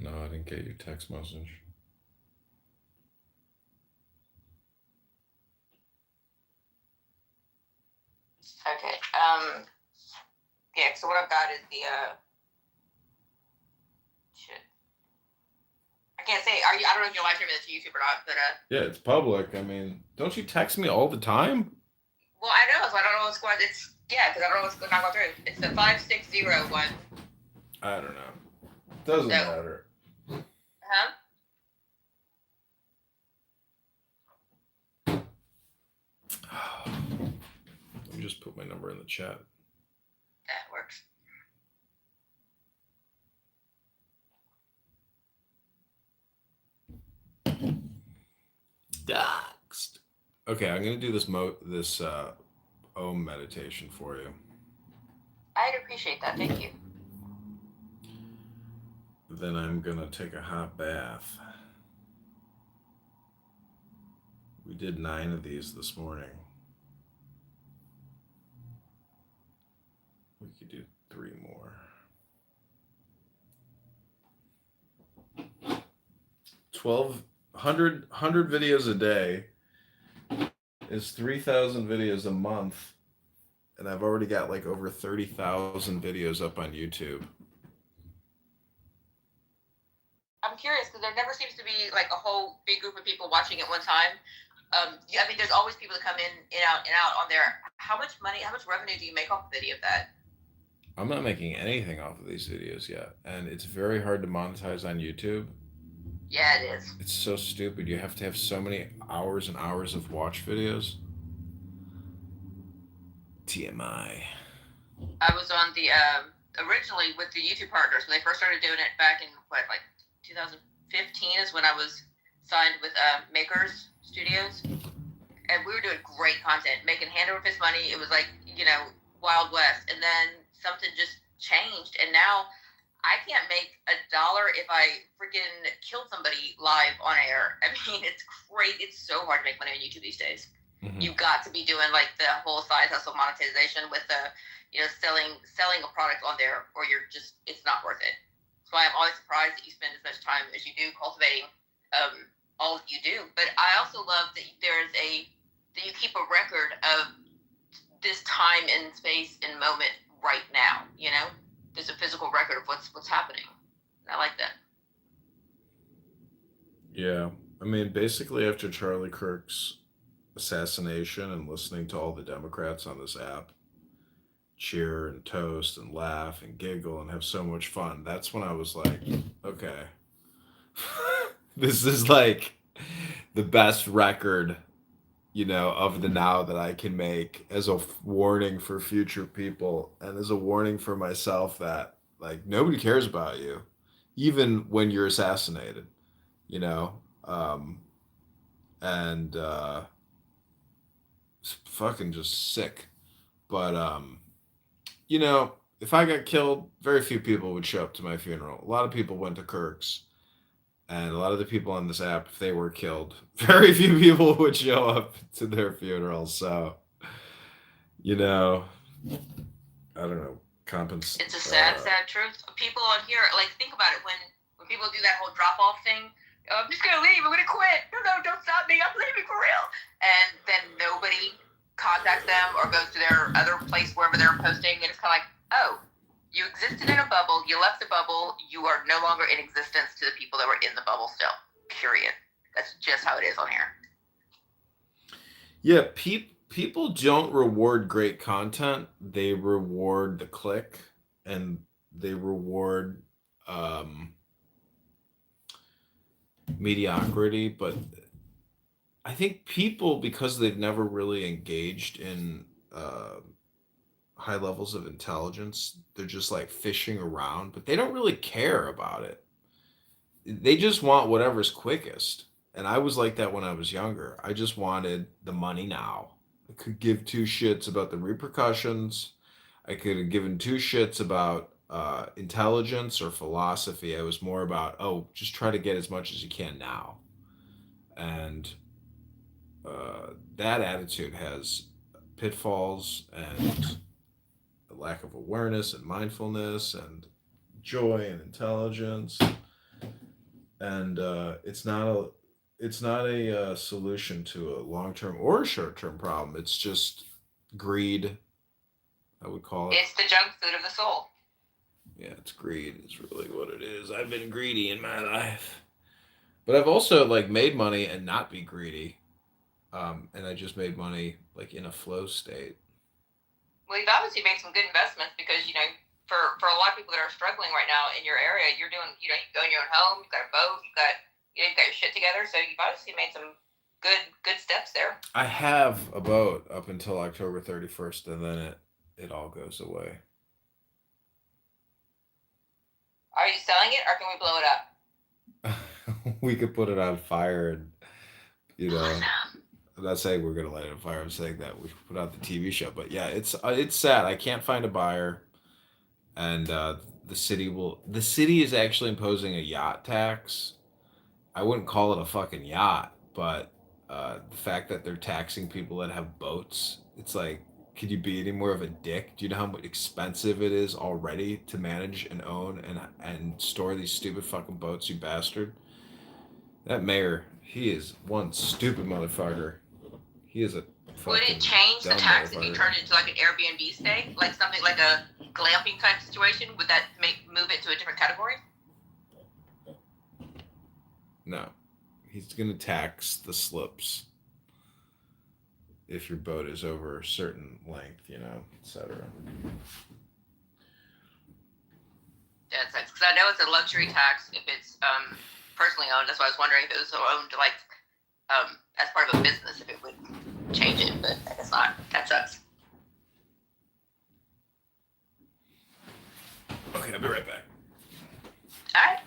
No, I didn't get your text message. Okay. Yeah. So what I've got is the shit. I can't say. I don't know if you're live streaming this to YouTube or not, but Yeah, it's public. I mean, don't you text me all the time? well, I know, so I don't know what's going. It's because I don't know what's not going through. It's the 5601. I don't know. Doesn't matter. Huh? Let me just put my number in the chat. That works. Doxed. Okay, I'm gonna do this Om meditation for you. I'd appreciate that. Thank you. Then I'm gonna take a hot bath. We did 9 of these this morning. We could do 3 more. 1,200 videos a day is 3,000 videos a month, and I've already got like over 30,000 videos up on YouTube. I'm curious because there never seems to be like a whole big group of people watching at one time. I mean, there's always people that come in and out on there. How much revenue do you make off the video of that? I'm not making anything off of these videos yet, and it's very hard to monetize on YouTube. Yeah, it is. It's so stupid. You have to have so many hours and hours of watch videos. TMI. I was on the originally with the YouTube partners when they first started doing it back in what, like 2015 is when I was signed with Makers Studios, and we were doing great content, making hand over fist money. It was like, you know, Wild West, and then something just changed, and now I can't make $1 if I freaking killed somebody live on air. I mean, it's great. It's so hard to make money on YouTube these days. You've got to be doing like the whole side hustle monetization with the, you know, selling a product on there, or you're just, it's not worth it. That's why I'm always surprised that you spend as much time as you do cultivating all that you do. But I also love that that you keep a record of this time and space and moment right now. You know, there's a physical record of what's happening. I like that. Yeah, I mean, basically after Charlie Kirk's assassination and listening to all the Democrats on this app cheer and toast and laugh and giggle and have so much fun, that's when I was like, okay, this is like the best record, you know, of the now that I can make as a warning for future people and as a warning for myself that like nobody cares about you, even when you're assassinated, you know, and it's fucking just sick. But you know, if I got killed, very few people would show up to my funeral. A lot of people went to Kirk's, and a lot of the people on this app, if they were killed, very few people would show up to their funerals. So, you know, I don't know, It's a sad truth. People on here, like, think about it, when people do that whole drop off thing. I'm just gonna leave. I'm gonna quit. No, don't stop me. I'm leaving for real. And then nobody contacts them or goes to their other place wherever they're posting, and it's kind of like, oh, you existed in a bubble. You left the bubble. You are no longer in existence to the people that were in the bubble still. Period. That's just how it is on here. Yeah, people don't reward great content. They reward the click, and they reward mediocrity. But I think people, because they've never really engaged in high levels of intelligence, they're just like fishing around, but they don't really care about it. They just want whatever's quickest. And I was like that when I was younger. I just wanted the money now. I could give two shits about the repercussions. I could have given two shits about intelligence or philosophy. I was more about, oh, just try to get as much as you can now. And that attitude has pitfalls and a lack of awareness and mindfulness and joy and intelligence. And it's not a solution to a long-term or short-term problem. It's just greed, I would call it. It's the junk food of the soul. Yeah, it's greed. It's really what it is. I've been greedy in my life, but I've also like made money and not be greedy. And I just made money like in a flow state. Well, you've obviously made some good investments because, you know, for a lot of people that are struggling right now in your area, you're doing, you know, you own your own home, you've got a boat, you've got your shit together, so you've obviously made some good steps there. I have a boat up until October 31st, and then it all goes away. Are you selling it, or can we blow it up? We could put it on fire, and you know, I'm not saying we're gonna light it on fire. I'm saying that we should put out the TV show. But yeah, it's sad. I can't find a buyer, and the city is actually imposing a yacht tax. I wouldn't call it a fucking yacht, but the fact that they're taxing people that have boats, it's like, could you be any more of a dick? Do you know how expensive it is already to manage and own and store these stupid fucking boats, you bastard? That mayor, he is one stupid motherfucker. He is a fucking Would it change the dumb tax if you motherfucker. turned it into like an Airbnb stay, like something like a glamping type situation? Would that move it to a different category? No, he's gonna tax the slips if your boat is over a certain length, you know, etc. because I know it's a luxury tax if it's personally owned. That's why I was wondering if it was owned like as part of a business, if it would change it, but I guess not. That sucks. Okay, I'll be right back. All right.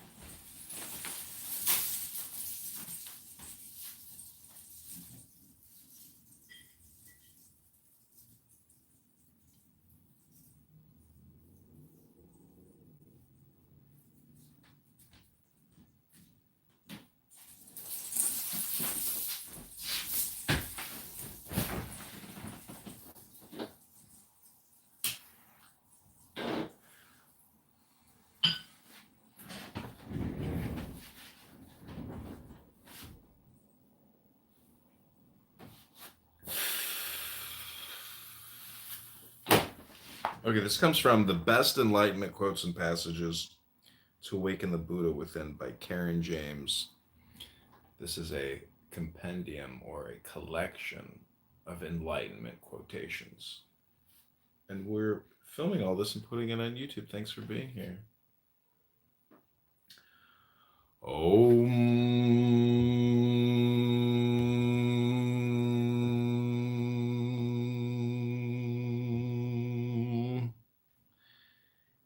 Okay, this comes from The Best Enlightenment Quotes and Passages to Awaken the Buddha Within by Karen James. This is a compendium or a collection of enlightenment quotations. And we're filming all this and putting it on YouTube. Thanks for being here.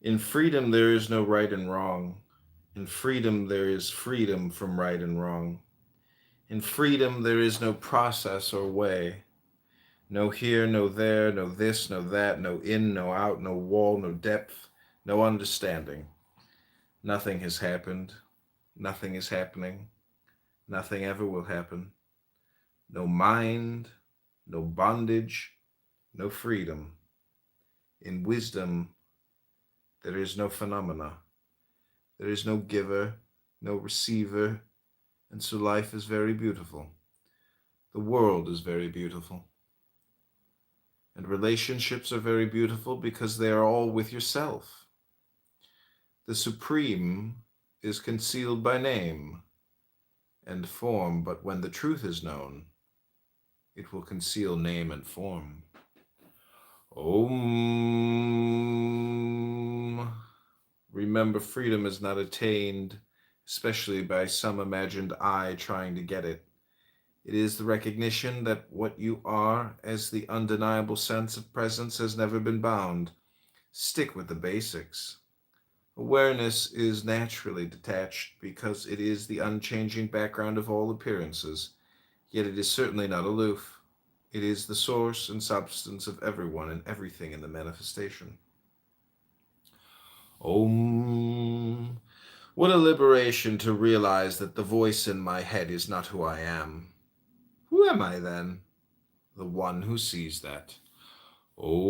In freedom, there is no right and wrong. In freedom, there is freedom from right and wrong. In freedom, there is no process or way. No here, no there, no this, no that, no in, no out, no wall, no depth, no understanding. Nothing has happened. Nothing is happening. Nothing ever will happen. No mind, no bondage, no freedom. In wisdom, there is no phenomena. There is no giver, no receiver, and so life is very beautiful. The world is very beautiful. And relationships are very beautiful because they are all with yourself. The supreme is concealed by name and form, but when the truth is known, it will conceal name and form. Om. Remember, freedom is not attained, especially by some imagined I trying to get it. It is the recognition that what you are, as the undeniable sense of presence, has never been bound. Stick with the basics. Awareness is naturally detached because it is the unchanging background of all appearances, yet it is certainly not aloof. It is the source and substance of everyone and everything in the manifestation. Om. What a liberation to realize that the voice in my head is not who I am. Who am I then? The one who sees that. Om.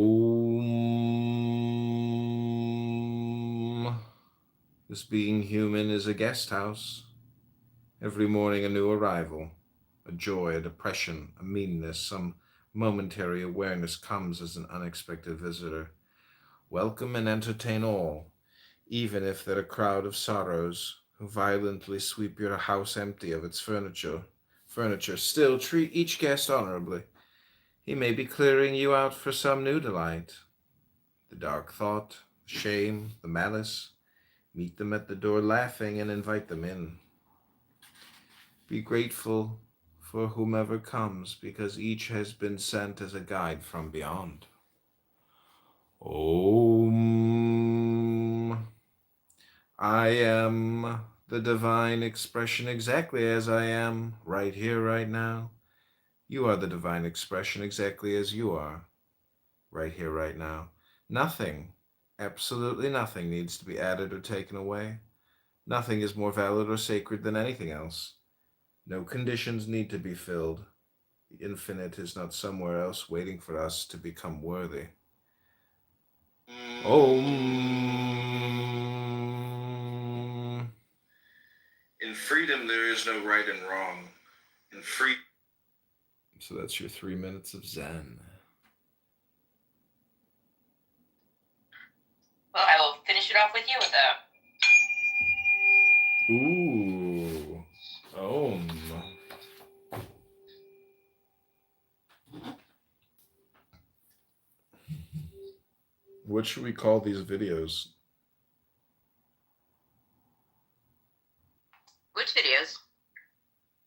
This being human is a guest house. Every morning a new arrival. A joy, a depression, a meanness, some momentary awareness comes as an unexpected visitor. Welcome and entertain all, even if they're a crowd of sorrows who violently sweep your house empty of its furniture. Still treat each guest honorably. He may be clearing you out for some new delight. The dark thought, the shame, the malice, meet them at the door laughing and invite them in. Be grateful for whomever comes, because each has been sent as a guide from beyond. Om. I am the divine expression exactly as I am, right here, right now. You are the divine expression exactly as you are, right here, right now. Nothing, absolutely nothing, needs to be added or taken away. Nothing is more valid or sacred than anything else. No conditions need to be filled. The infinite is not somewhere else waiting for us to become worthy. Om. In freedom, there is no right and wrong. In freedom. So that's your 3 minutes of Zen. Well, I will finish it off with you with that. Ooh. Om. What should we call these videos?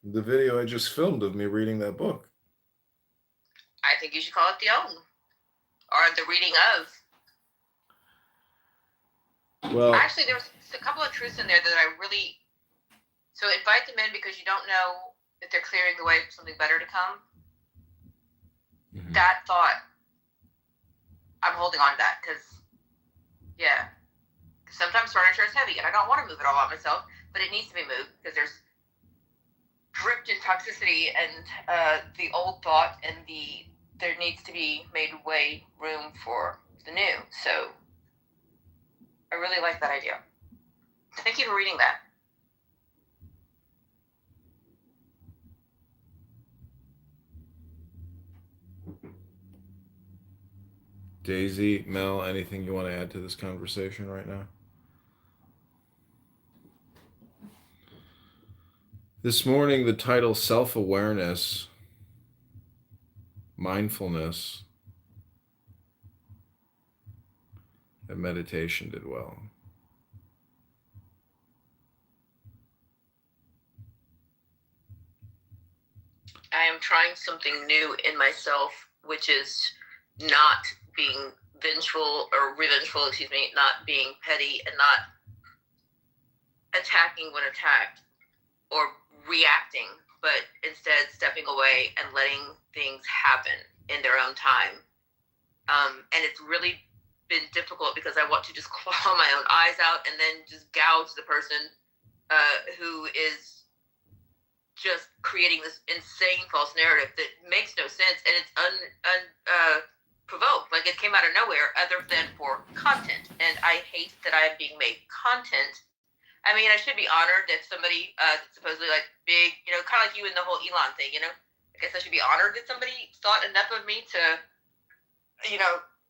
The video I just filmed of me reading that book. I think you should call it the own. Or the reading of. Well, actually, there was a couple of truths in there that I really. So invite them in because you don't know if they're clearing the way for something better to come. Mm-hmm. That thought, I'm holding on to that because, yeah. Sometimes furniture is heavy and I don't want to move it all by myself, but it needs to be moved because there's dripped in toxicity and the old thought and there needs to be made room for the new. So I really like that idea. Thank you for reading that. Daisy, Mel, anything you want to add to this conversation right now? This morning, the title Self-Awareness, Mindfulness, and Meditation did well. I am trying something new in myself, which is not being vengeful or revengeful, not being petty and not attacking when attacked or reacting, but instead stepping away and letting things happen in their own time. And it's really been difficult because I want to just claw my own eyes out and then just gouge the person who is just creating this insane false narrative that makes no sense, and it's provoked. Like, it came out of nowhere other than for content, and I hate that I am being made content. I mean, I should be honored if somebody supposedly like big, kind of like you in the whole Elon thing, I guess I should be honored that somebody thought enough of me to,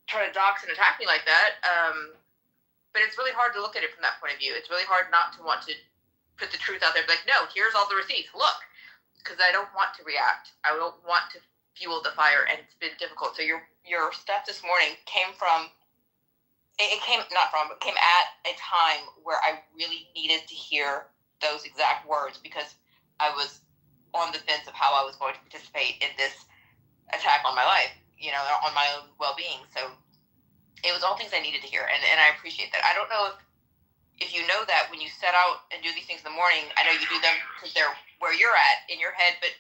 try to dox and attack me like that. But it's really hard to look at it from that point of view. It's really hard not to want to put the truth out there, like, no, here's all the receipts, look, because I don't want to react. I don't want to fuel the fire, and it's been difficult. So your stuff this morning came at a time where I really needed to hear those exact words because I was on the fence of how I was going to participate in this attack on my life, on my own well-being. So it was all things I needed to hear, and I appreciate that. I don't know if you know that when you set out and do these things in the morning. I know you do them because they're where you're at in your head, but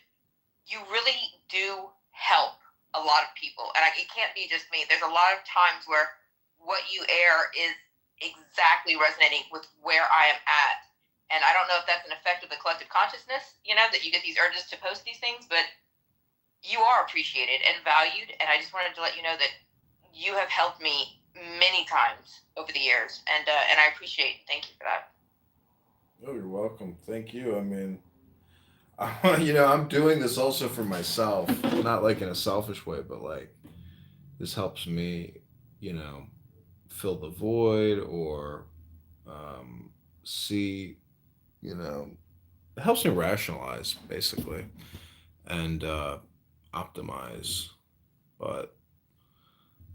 you really do help a lot of people. And it can't be just me. There's a lot of times where what you air is exactly resonating with where I am at. And I don't know if that's an effect of the collective consciousness, that you get these urges to post these things, but you are appreciated and valued. And I just wanted to let you know that you have helped me many times over the years, and I appreciate. Thank you for that. Oh, you're welcome. Thank you. I mean, I'm doing this also for myself, not like in a selfish way, but like this helps me, fill the void or see, it helps me rationalize basically and optimize. But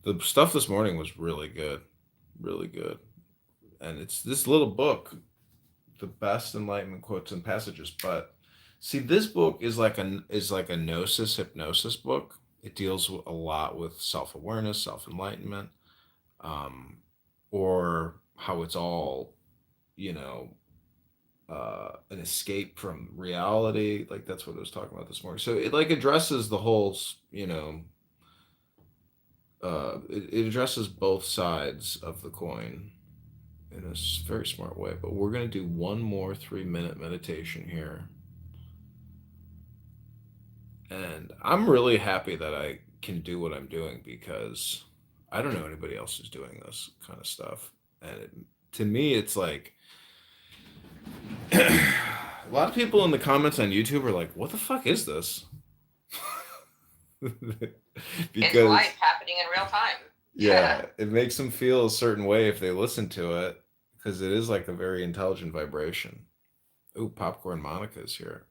the stuff this morning was really good, and it's this little book, The Best Enlightenment Quotes and Passages. But see, this book is like a gnosis hypnosis book. It deals a lot with self-awareness, self-enlightenment, or how it's all, an escape from reality. Like that's what I was talking about this morning. So it like addresses the whole, it addresses both sides of the coin in a very smart way. But we're going to do one more 3-minute meditation here. And I'm really happy that I can do what I'm doing because I don't know anybody else who's doing this kind of stuff. And to me, it's like a lot of people in the comments on YouTube are like, what the fuck is this? It's life happening in real time. Yeah, it makes them feel a certain way if they listen to it because it is like a very intelligent vibration. Ooh, Popcorn Monica's here.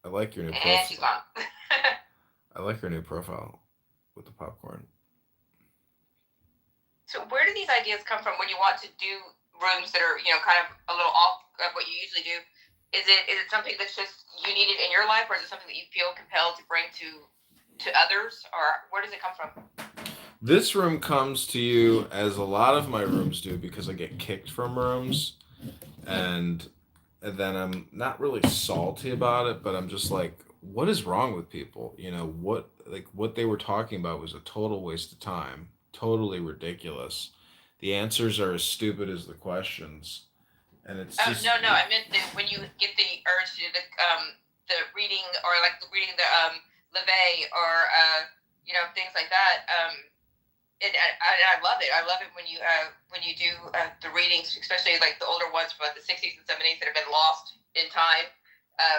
I like your new And profile. she's gone. I like your new profile with the popcorn. So where do these ideas come from when you want to do rooms that are, kind of a little off of what you usually do? Is it something that's just you needed in your life, or is it something that you feel compelled to bring to others, or where does it come from? This room comes to you as a lot of my rooms do because I get kicked from rooms, and then I'm not really salty about it, but I'm just like, what is wrong with people? You know, what they were talking about was a total waste of time, totally ridiculous. The answers are as stupid as the questions, and it's just No, I meant when you get the urge to the reading, or like reading the LeVay, or things like that. I love it. I love it when you do the readings, especially like the older ones from like the 60s and 70s that have been lost in time,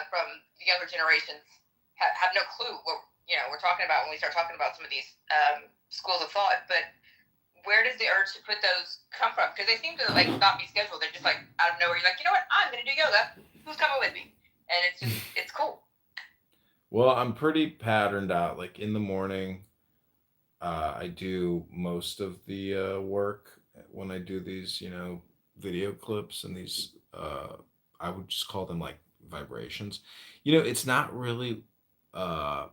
from the younger generations have no clue what we're talking about when we start talking about some of these schools of thought. But where does the urge to put those come from? Because they seem to like not be scheduled. They're just like out of nowhere. You're like, you know what? I'm going to do yoga. Who's coming with me? And it's cool. well, I'm pretty patterned out. Like in the morning, I do most of the work when I do these, video clips and these. I would just call them like vibrations. It's not really uh,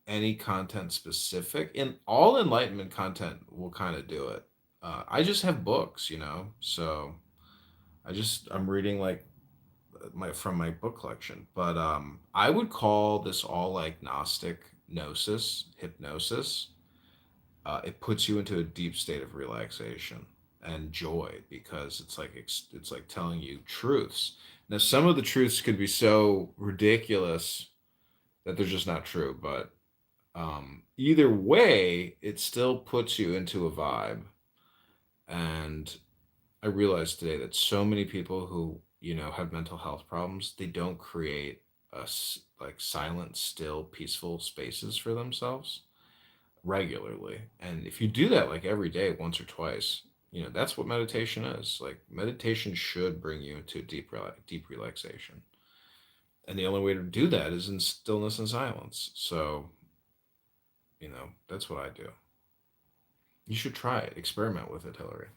any content specific, and all enlightenment content will kind of do it. I just have books, so I'm reading like my book collection, but I would call this all like Gnostic gnosis, hypnosis. It puts you into a deep state of relaxation and joy because it's like telling you truths. Now, some of the truths could be so ridiculous that they're just not true, but either way, it still puts you into a vibe. And I realized today that so many people who have mental health problems, they don't create like silent, still, peaceful spaces for themselves regularly. And if you do that like every day, once or twice, that's what meditation is. Like meditation should bring you into deep relaxation. And the only way to do that is in stillness and silence. So, that's what I do. You should try it. Experiment with it, Hillary.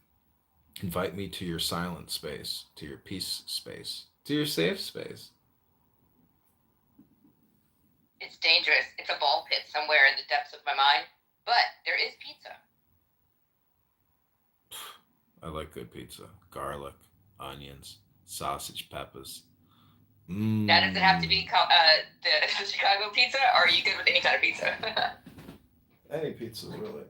Invite me to your silent space, to your peace space, to your safe space. It's dangerous. It's a ball pit somewhere in the depths of my mind. But there is pizza. I like good pizza. Garlic, onions, sausage, peppers. Now, does it have to be the Chicago pizza, or are you good with any kind of pizza? Any pizza, really.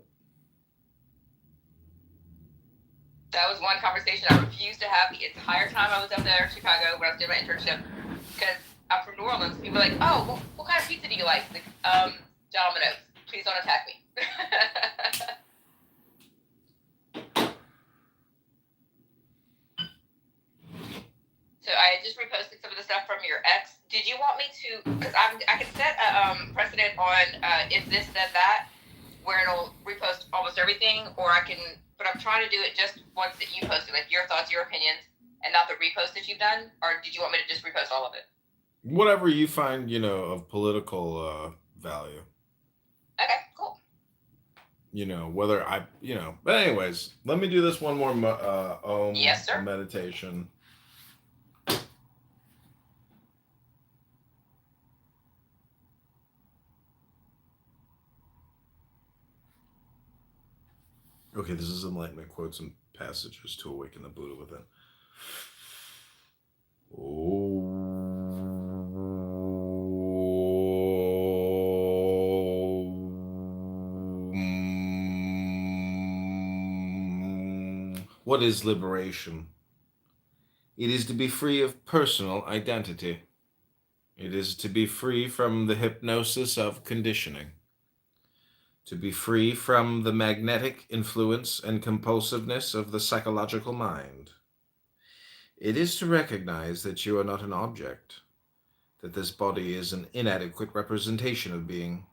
That was one conversation I refused to have the entire time I was up there in Chicago when I was doing my internship. Because I'm from New Orleans. People are like, oh, well, what kind of pizza do you like? Like, Domino's. Please don't attack me. So I just reposted some of the stuff from your ex. Did you want me to? Because I can set a precedent on if this then that, where it'll repost almost everything, or I can. But I'm trying to do it just once that you posted, like your thoughts, your opinions, and not the repost that you've done. Or did you want me to just repost all of it? Whatever you find, of political value. Okay, cool. Whether but anyways, let me do this one more Yes, sir. meditation. Okay, this is enlightenment quotes and passages to awaken the Buddha within. What is liberation? It is to be free of personal identity. It is to be free from the hypnosis of conditioning. To be free from the magnetic influence and compulsiveness of the psychological mind. It is to recognize that you are not an object, that this body is an inadequate representation of being,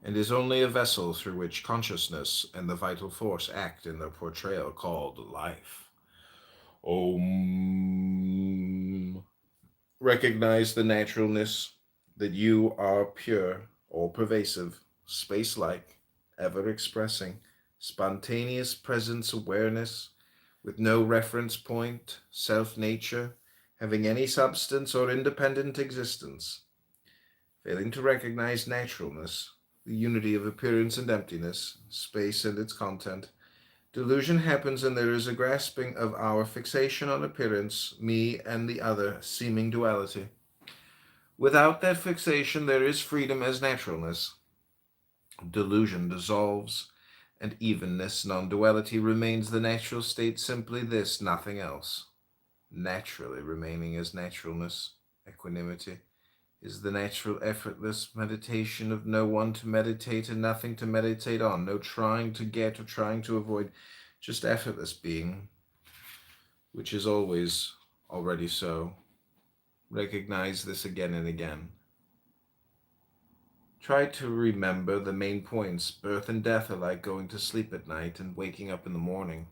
and is only a vessel through which consciousness and the vital force act in their portrayal called life. Om. Recognize the naturalness that you are pure, all-pervasive, space-like, ever-expressing, spontaneous presence awareness with no reference point, self-nature, having any substance or independent existence, failing to recognize naturalness, the unity of appearance and emptiness, space and its content. Delusion happens and there is a grasping of our fixation on appearance, me and the other, seeming duality. Without that fixation, there is freedom as naturalness. Delusion dissolves, and evenness, non-duality, remains the natural state, simply this, nothing else. Naturally remaining as naturalness, equanimity, is the natural, effortless meditation of no one to meditate and nothing to meditate on, no trying to get or trying to avoid, just effortless being, which is always already so. Recognize this again and again. Try to remember the main points. Birth and death are like going to sleep at night and waking up in the morning.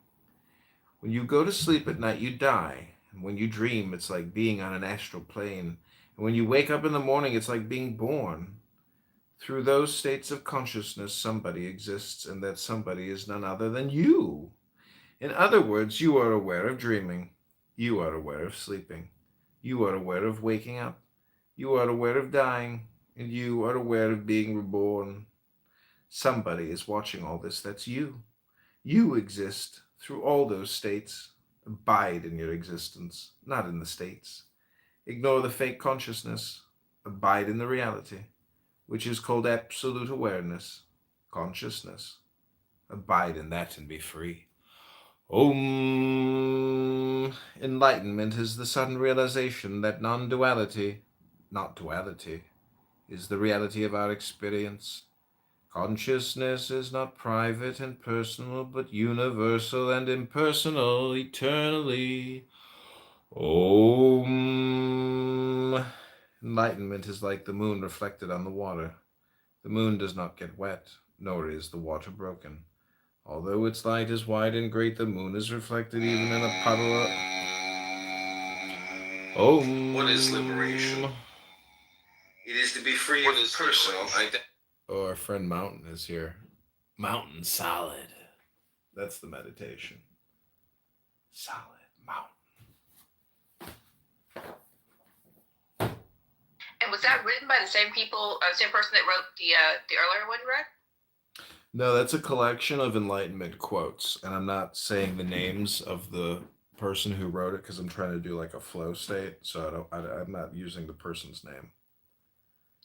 When you go to sleep at night, you die. And when you dream, it's like being on an astral plane. And when you wake up in the morning, it's like being born. Through those states of consciousness, somebody exists, and that somebody is none other than you. In other words, you are aware of dreaming. You are aware of sleeping. You are aware of waking up. You are aware of dying. And you are aware of being reborn. Somebody is watching all this. That's you. You exist through all those states. Abide in your existence, not in the states. Ignore the fake consciousness. Abide in the reality, which is called absolute awareness, consciousness. Abide in that and be free. Om. Enlightenment is the sudden realization that non-duality, not duality, is the reality of our experience. Consciousness is not private and personal, but universal and impersonal, eternally. Om. Enlightenment is like the moon reflected on the water. The moon does not get wet, nor is the water broken. Although its light is wide and great, the moon is reflected even in a puddle of... Om. What is liberation? It is to be free of personal identity. Oh, our friend Mountain is here. Mountain solid. That's the meditation. Solid mountain. And was that written by the same people, same person that wrote the earlier one you read? No, that's a collection of Enlightenment quotes, and I'm not saying the names of the person who wrote it because I'm trying to do like a flow state, so I'm not using the person's name.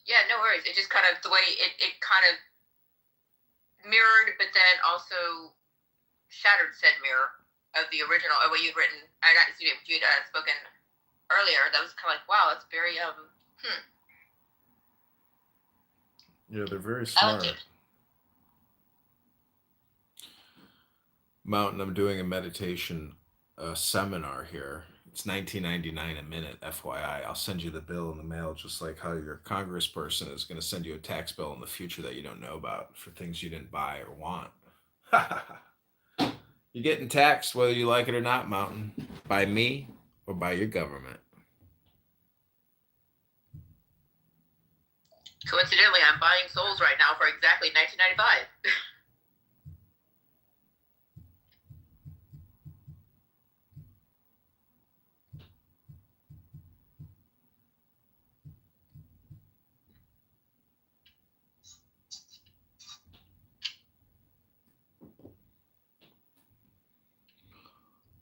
Yeah, no worries. It just kind of, the way it kind of mirrored, but then also shattered said mirror of the original, of what you'd written, not you'd spoken earlier. That was kind of like, wow, that's very, Yeah, they're very smart. Mountain, I'm doing a meditation seminar here. It's $19.99 a minute, FYI. I'll send you the bill in the mail, just like how your congressperson is going to send you a tax bill in the future that you don't know about for things you didn't buy or want. You're getting taxed whether you like it or not, Mountain, by me or by your government. coincidentally, I'm buying souls right now for exactly $19.95.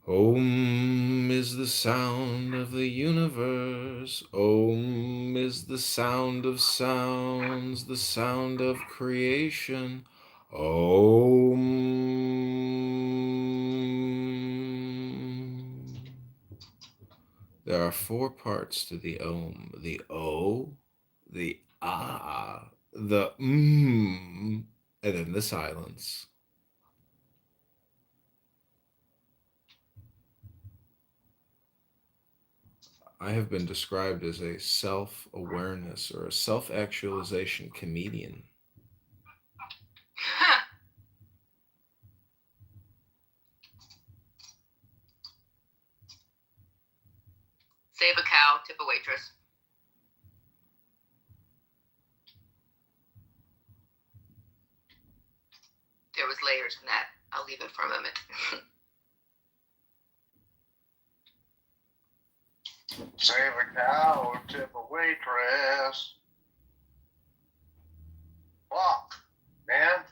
Om is the sound of the universe. Om is the sound of sounds, the sound of creation. Om. There are 4 parts to the Om. The O, the Ah, the and then the silence. I have been described as a self-awareness or a self-actualization comedian. Save a cow, tip a waitress. There was layers in that. I'll leave it for a moment. Save a cow or tip a waitress. Fuck, man.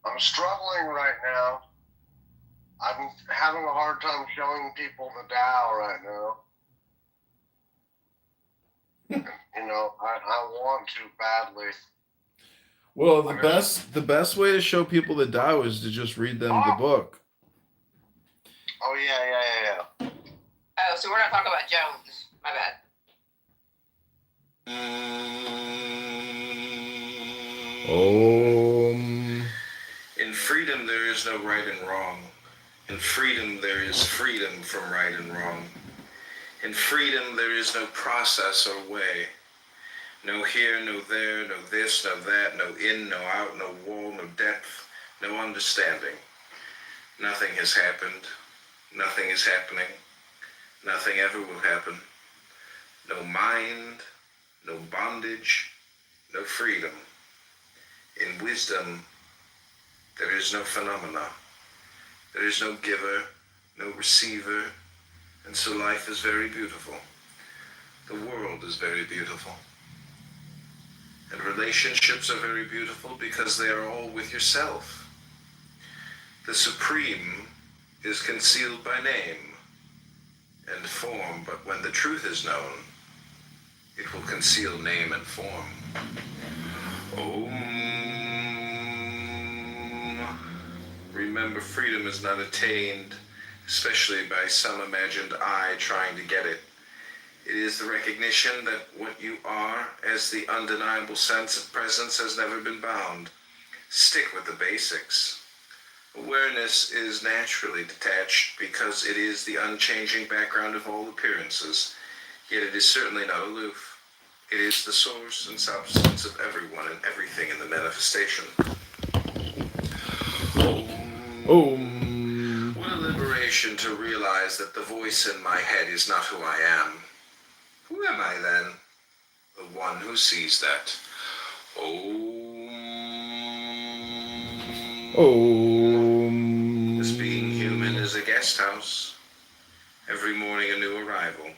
I'm struggling right now. I'm having a hard time showing people the Tao right now. You know, I want to badly. Well, the best way to show people the Tao is to just read them the book. Oh yeah. Oh, so we're not talking about Jones. My bad. In freedom, there is no right and wrong. In freedom, there is freedom from right and wrong. In freedom, there is no process or way. No here, no there, no this, no that, no in, no out, no wall, no depth, no understanding. Nothing has happened. Nothing is happening. Nothing ever will happen. No mind, no bondage, no freedom. In wisdom, there is no phenomena. There is no giver, no receiver, and so life is very beautiful. The world is very beautiful. And relationships are very beautiful because they are all with yourself. The supreme is concealed by name and form, but when the truth is known, it will conceal name and form. Remember, freedom is not attained, especially by some imagined I trying to get it. It is the recognition that what you are, as the undeniable sense of presence, has never been bound. Stick with the basics. Awareness is naturally detached because it is the unchanging background of all appearances, yet it is certainly not aloof. It is the source and substance of everyone and everything in the manifestation. What a liberation to realize that the voice in my head is not who I am. Who am I then? The one who sees that. This being human is a guest house. Every morning a new arrival.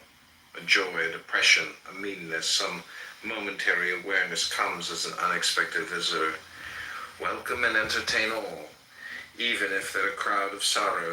A joy, a depression, a meanness, some momentary awareness comes as an unexpected visitor. Welcome and entertain all, even if they're a crowd of sorrow.